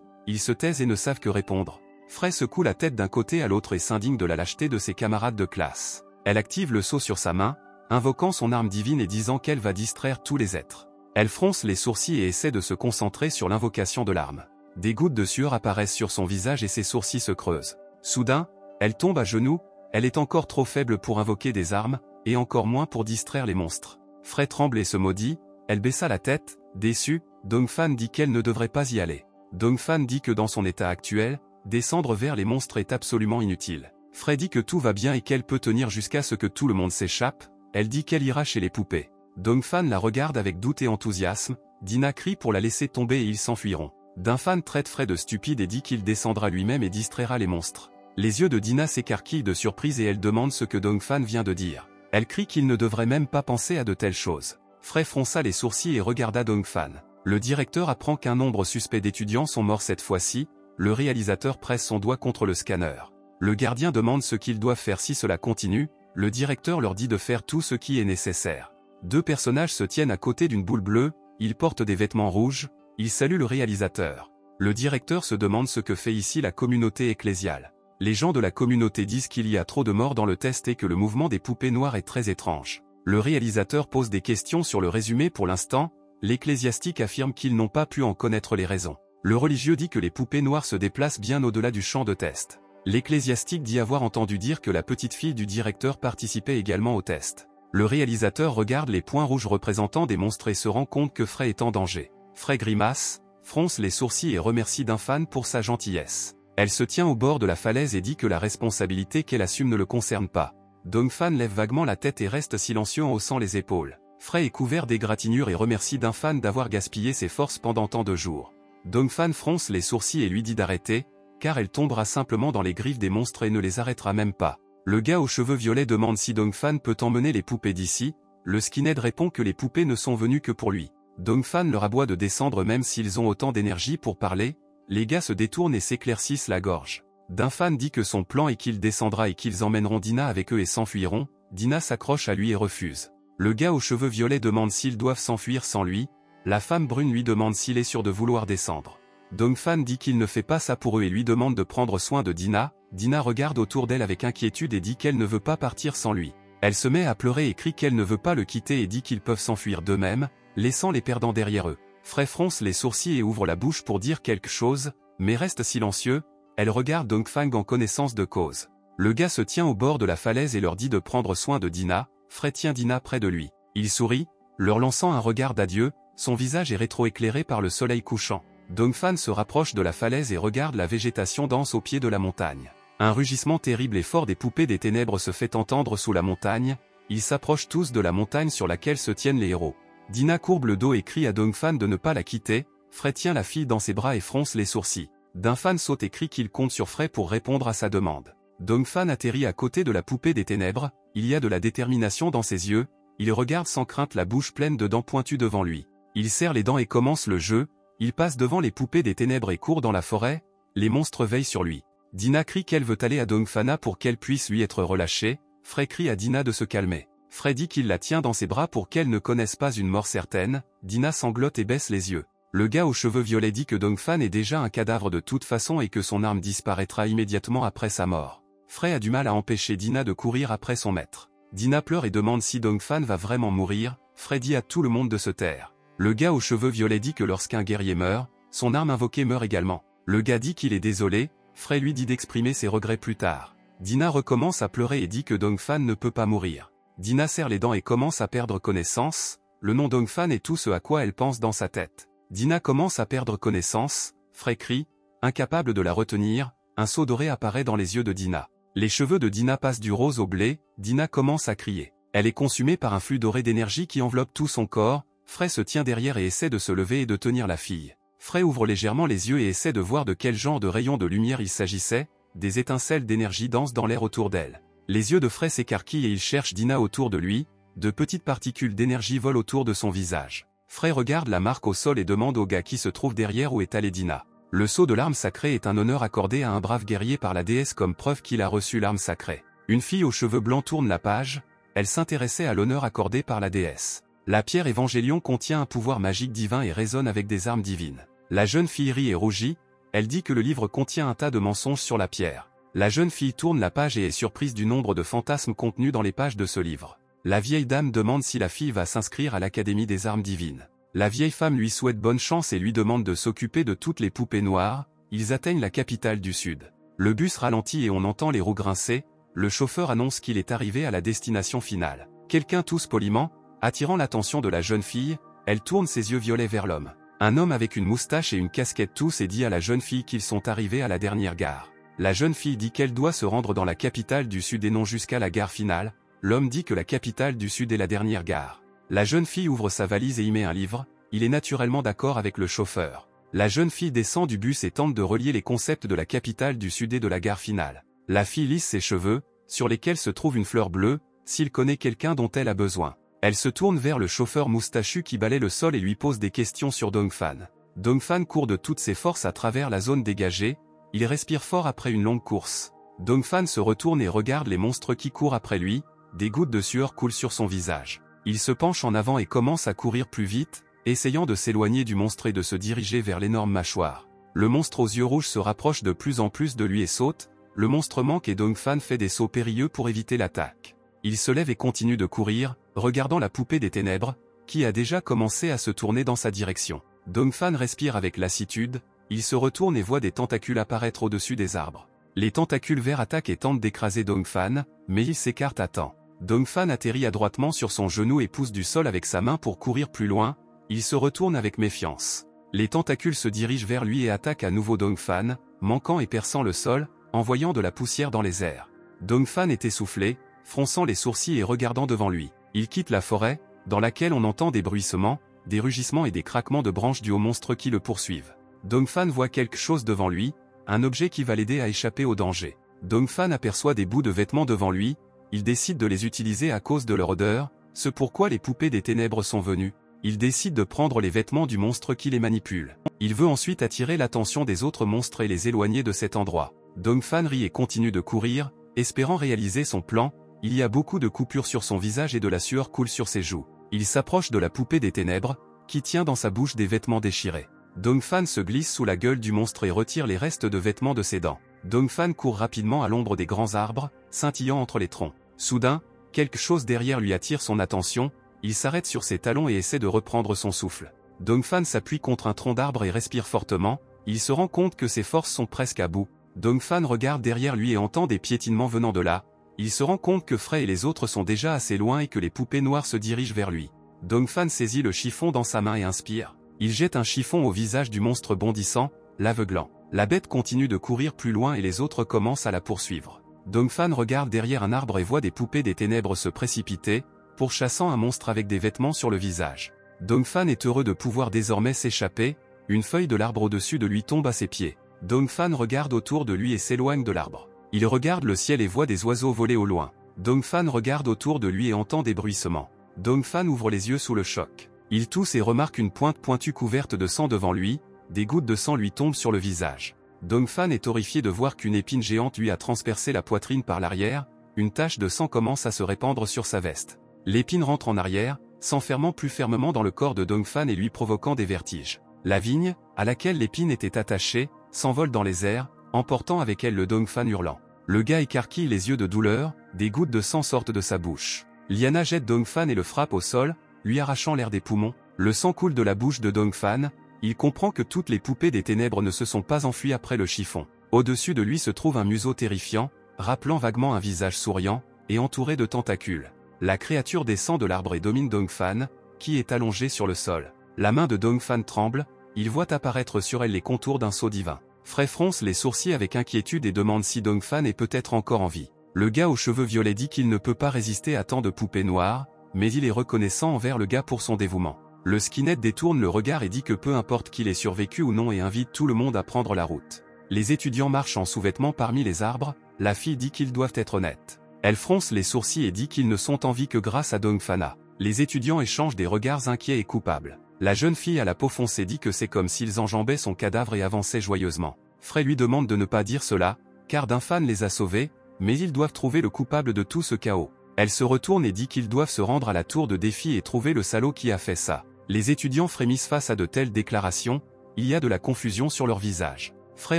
Ils se taisent et ne savent que répondre. Frey secoue la tête d'un côté à l'autre et s'indigne de la lâcheté de ses camarades de classe. Elle active le sceau sur sa main, invoquant son arme divine et disant qu'elle va distraire tous les êtres. Elle fronce les sourcils et essaie de se concentrer sur l'invocation de l'arme. Des gouttes de sueur apparaissent sur son visage et ses sourcils se creusent. Soudain, elle tombe à genoux, elle est encore trop faible pour invoquer des armes, et encore moins pour distraire les monstres. Frey tremble et se maudit, elle baissa la tête, déçue. Dongfan dit qu'elle ne devrait pas y aller. Dongfan dit que dans son état actuel, descendre vers les monstres est absolument inutile. Frey dit que tout va bien et qu'elle peut tenir jusqu'à ce que tout le monde s'échappe. Elle dit qu'elle ira chez les poupées. Dongfan la regarde avec doute et enthousiasme. Dina crie pour la laisser tomber et ils s'enfuiront. Dongfan traite Frey de stupide et dit qu'il descendra lui-même et distraira les monstres. Les yeux de Dina s'écarquillent de surprise et elle demande ce que Dongfan vient de dire. Elle crie qu'il ne devrait même pas penser à de telles choses. Frey fronça les sourcils et regarda Dongfan. Le directeur apprend qu'un nombre suspect d'étudiants sont morts cette fois-ci. Le réalisateur presse son doigt contre le scanner. Le gardien demande ce qu'ils doivent faire si cela continue. Le directeur leur dit de faire tout ce qui est nécessaire. Deux personnages se tiennent à côté d'une boule bleue, ils portent des vêtements rouges, ils saluent le réalisateur. Le directeur se demande ce que fait ici la communauté ecclésiale. Les gens de la communauté disent qu'il y a trop de morts dans le test et que le mouvement des poupées noires est très étrange. Le réalisateur pose des questions sur le résumé pour l'instant. L'ecclésiastique affirme qu'ils n'ont pas pu en connaître les raisons. Le religieux dit que les poupées noires se déplacent bien au-delà du champ de test. L'ecclésiastique dit avoir entendu dire que la petite fille du directeur participait également au test. Le réalisateur regarde les points rouges représentant des monstres et se rend compte que Frey est en danger. Frey grimace, fronce les sourcils et remercie Dongfan pour sa gentillesse. Elle se tient au bord de la falaise et dit que la responsabilité qu'elle assume ne le concerne pas. Dongfan lève vaguement la tête et reste silencieux en haussant les épaules. Frey est couvert d'égratignures et remercie Dongfan d'avoir gaspillé ses forces pendant tant de jours. Dongfan fronce les sourcils et lui dit d'arrêter, car elle tombera simplement dans les griffes des monstres et ne les arrêtera même pas. Le gars aux cheveux violets demande si Dongfan peut emmener les poupées d'ici. Le skinhead répond que les poupées ne sont venues que pour lui. Dongfan leur aboie de descendre même s'ils ont autant d'énergie pour parler. Les gars se détournent et s'éclaircissent la gorge. Dongfan dit que son plan est qu'il descendra et qu'ils emmèneront Dina avec eux et s'enfuiront. Dina s'accroche à lui et refuse. Le gars aux cheveux violets demande s'ils doivent s'enfuir sans lui. La femme brune lui demande s'il est sûr de vouloir descendre. Dongfan dit qu'il ne fait pas ça pour eux et lui demande de prendre soin de Dina. Dina regarde autour d'elle avec inquiétude et dit qu'elle ne veut pas partir sans lui. Elle se met à pleurer et crie qu'elle ne veut pas le quitter et dit qu'ils peuvent s'enfuir d'eux-mêmes, laissant les perdants derrière eux. Frey fronce les sourcils et ouvre la bouche pour dire quelque chose, mais reste silencieux. Elle regarde Dongfan en connaissance de cause. Le gars se tient au bord de la falaise et leur dit de prendre soin de Dina. Frey tient Dina près de lui. Il sourit, leur lançant un regard d'adieu. Son visage est rétroéclairé par le soleil couchant. Dongfan se rapproche de la falaise et regarde la végétation dense au pied de la montagne. Un rugissement terrible et fort des poupées des ténèbres se fait entendre sous la montagne. Ils s'approchent tous de la montagne sur laquelle se tiennent les héros. Dina courbe le dos et crie à Dongfan de ne pas la quitter. Frey tient la fille dans ses bras et fronce les sourcils. Dongfan saute et crie qu'il compte sur Frey pour répondre à sa demande. Dongfan atterrit à côté de la poupée des ténèbres. Il y a de la détermination dans ses yeux. Il regarde sans crainte la bouche pleine de dents pointues devant lui. Il serre les dents et commence le jeu. Il passe devant les poupées des ténèbres et court dans la forêt. Les monstres veillent sur lui. Dina crie qu'elle veut aller à Dongfana pour qu'elle puisse lui être relâchée. Frey crie à Dina de se calmer. Frey dit qu'il la tient dans ses bras pour qu'elle ne connaisse pas une mort certaine. Dina sanglote et baisse les yeux. Le gars aux cheveux violets dit que Dongfan est déjà un cadavre de toute façon et que son arme disparaîtra immédiatement après sa mort. Frey a du mal à empêcher Dina de courir après son maître. Dina pleure et demande si Dongfan va vraiment mourir. Frey dit à tout le monde de se taire. Le gars aux cheveux violets dit que lorsqu'un guerrier meurt, son arme invoquée meurt également. Le gars dit qu'il est désolé. Frey lui dit d'exprimer ses regrets plus tard. Dina recommence à pleurer et dit que Dongfan ne peut pas mourir. Dina serre les dents et commence à perdre connaissance. Le nom Dongfan est tout ce à quoi elle pense dans sa tête. Dina commence à perdre connaissance. Frey crie, incapable de la retenir. Un seau doré apparaît dans les yeux de Dina. Les cheveux de Dina passent du rose au blé, Dina commence à crier. Elle est consumée par un flux doré d'énergie qui enveloppe tout son corps, Frey se tient derrière et essaie de se lever et de tenir la fille. Frey ouvre légèrement les yeux et essaie de voir de quel genre de rayon de lumière il s'agissait, des étincelles d'énergie dansent dans l'air autour d'elle. Les yeux de Frey s'écarquillent et il cherche Dina autour de lui, de petites particules d'énergie volent autour de son visage. Frey regarde la marque au sol et demande au gars qui se trouve derrière où est allée Dina. Le sceau de l'arme sacrée est un honneur accordé à un brave guerrier par la déesse comme preuve qu'il a reçu l'arme sacrée. Une fille aux cheveux blancs tourne la page, elle s'intéressait à l'honneur accordé par la déesse. La pierre évangélion contient un pouvoir magique divin et résonne avec des armes divines. La jeune fille rit et rougit, elle dit que le livre contient un tas de mensonges sur la pierre. La jeune fille tourne la page et est surprise du nombre de fantasmes contenus dans les pages de ce livre. La vieille dame demande si la fille va s'inscrire à l'Académie des armes divines. La vieille femme lui souhaite bonne chance et lui demande de s'occuper de toutes les poupées noires. Ils atteignent la capitale du Sud. Le bus ralentit et on entend les roues grincer, le chauffeur annonce qu'il est arrivé à la destination finale. Quelqu'un tousse poliment, attirant l'attention de la jeune fille, elle tourne ses yeux violets vers l'homme. Un homme avec une moustache et une casquette tousse et dit à la jeune fille qu'ils sont arrivés à la dernière gare. La jeune fille dit qu'elle doit se rendre dans la capitale du Sud et non jusqu'à la gare finale. L'homme dit que la capitale du Sud est la dernière gare. La jeune fille ouvre sa valise et y met un livre, il est naturellement d'accord avec le chauffeur. La jeune fille descend du bus et tente de relier les concepts de la capitale du Sud et de la gare finale. La fille lisse ses cheveux, sur lesquels se trouve une fleur bleue, s'il connaît quelqu'un dont elle a besoin. Elle se tourne vers le chauffeur moustachu qui balaie le sol et lui pose des questions sur Dongfan. Dongfan court de toutes ses forces à travers la zone dégagée, il respire fort après une longue course. Dongfan se retourne et regarde les monstres qui courent après lui, des gouttes de sueur coulent sur son visage. Il se penche en avant et commence à courir plus vite, essayant de s'éloigner du monstre et de se diriger vers l'énorme mâchoire. Le monstre aux yeux rouges se rapproche de plus en plus de lui et saute, le monstre manque et Dongfan fait des sauts périlleux pour éviter l'attaque. Il se lève et continue de courir, regardant la poupée des ténèbres, qui a déjà commencé à se tourner dans sa direction. Dongfan respire avec lassitude, il se retourne et voit des tentacules apparaître au-dessus des arbres. Les tentacules verts attaquent et tentent d'écraser Dongfan, mais il s'écarte à temps. Dongfan atterrit adroitement sur son genou et pousse du sol avec sa main pour courir plus loin, il se retourne avec méfiance. Les tentacules se dirigent vers lui et attaquent à nouveau Dongfan, manquant et perçant le sol, envoyant de la poussière dans les airs. Dongfan est essoufflé, fronçant les sourcils et regardant devant lui. Il quitte la forêt, dans laquelle on entend des bruissements, des rugissements et des craquements de branches dus aux monstres qui le poursuivent. Dongfan voit quelque chose devant lui, un objet qui va l'aider à échapper au danger. Dongfan aperçoit des bouts de vêtements devant lui, il décide de les utiliser à cause de leur odeur, ce pourquoi les poupées des ténèbres sont venues. Il décide de prendre les vêtements du monstre qui les manipule. Il veut ensuite attirer l'attention des autres monstres et les éloigner de cet endroit. Dongfan rit et continue de courir, espérant réaliser son plan, il y a beaucoup de coupures sur son visage et de la sueur coule sur ses joues. Il s'approche de la poupée des ténèbres, qui tient dans sa bouche des vêtements déchirés. Dongfan se glisse sous la gueule du monstre et retire les restes de vêtements de ses dents. Dongfan court rapidement à l'ombre des grands arbres, scintillant entre les troncs. Soudain, quelque chose derrière lui attire son attention, il s'arrête sur ses talons et essaie de reprendre son souffle. Dongfan s'appuie contre un tronc d'arbre et respire fortement, il se rend compte que ses forces sont presque à bout. Dongfan regarde derrière lui et entend des piétinements venant de là, il se rend compte que Frey et les autres sont déjà assez loin et que les poupées noires se dirigent vers lui. Dongfan saisit le chiffon dans sa main et inspire. Il jette un chiffon au visage du monstre bondissant, l'aveuglant. La bête continue de courir plus loin et les autres commencent à la poursuivre. Dongfan regarde derrière un arbre et voit des poupées des ténèbres se précipiter, pourchassant un monstre avec des vêtements sur le visage. Dongfan est heureux de pouvoir désormais s'échapper, une feuille de l'arbre au-dessus de lui tombe à ses pieds. Dongfan regarde autour de lui et s'éloigne de l'arbre. Il regarde le ciel et voit des oiseaux voler au loin. Dongfan regarde autour de lui et entend des bruissements. Dongfan ouvre les yeux sous le choc. Il tousse et remarque une pointe pointue couverte de sang devant lui, des gouttes de sang lui tombent sur le visage. Dongfan est horrifié de voir qu'une épine géante lui a transpercé la poitrine par l'arrière, une tache de sang commence à se répandre sur sa veste. L'épine rentre en arrière, s'enfermant plus fermement dans le corps de Dongfan et lui provoquant des vertiges. La vigne, à laquelle l'épine était attachée, s'envole dans les airs, emportant avec elle le Dongfan hurlant. Le gars écarquille les yeux de douleur, des gouttes de sang sortent de sa bouche. Liana jette Dongfan et le frappe au sol, lui arrachant l'air des poumons. Le sang coule de la bouche de Dongfan, il comprend que toutes les poupées des ténèbres ne se sont pas enfuies après le chiffon. Au-dessus de lui se trouve un museau terrifiant, rappelant vaguement un visage souriant, et entouré de tentacules. La créature descend de l'arbre et domine Dongfan, qui est allongé sur le sol. La main de Dongfan tremble, il voit apparaître sur elle les contours d'un sceau divin. Frey fronce les sourcils avec inquiétude et demande si Dongfan est peut-être encore en vie. Le gars aux cheveux violets dit qu'il ne peut pas résister à tant de poupées noires, mais il est reconnaissant envers le gars pour son dévouement. Le skinhead détourne le regard et dit que peu importe qu'il ait survécu ou non et invite tout le monde à prendre la route. Les étudiants marchent en sous-vêtements parmi les arbres, la fille dit qu'ils doivent être honnêtes. Elle fronce les sourcils et dit qu'ils ne sont en vie que grâce à Dongfana. Les étudiants échangent des regards inquiets et coupables. La jeune fille à la peau foncée dit que c'est comme s'ils enjambaient son cadavre et avançaient joyeusement. Frey lui demande de ne pas dire cela, car Dongfan les a sauvés, mais ils doivent trouver le coupable de tout ce chaos. Elle se retourne et dit qu'ils doivent se rendre à la tour de défi et trouver le salaud qui a fait ça. Les étudiants frémissent face à de telles déclarations, il y a de la confusion sur leur visage. Frey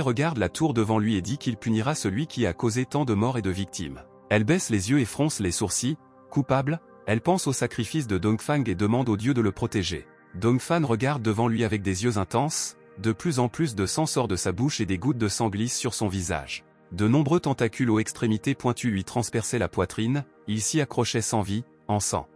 regarde la tour devant lui et dit qu'il punira celui qui a causé tant de morts et de victimes. Elle baisse les yeux et fronce les sourcils, coupable, elle pense au sacrifice de Dongfang et demande au dieu de le protéger. Dongfan regarde devant lui avec des yeux intenses, de plus en plus de sang sort de sa bouche et des gouttes de sang glissent sur son visage. De nombreux tentacules aux extrémités pointues lui transperçaient la poitrine, il s'y accrochait sans vie, en sang.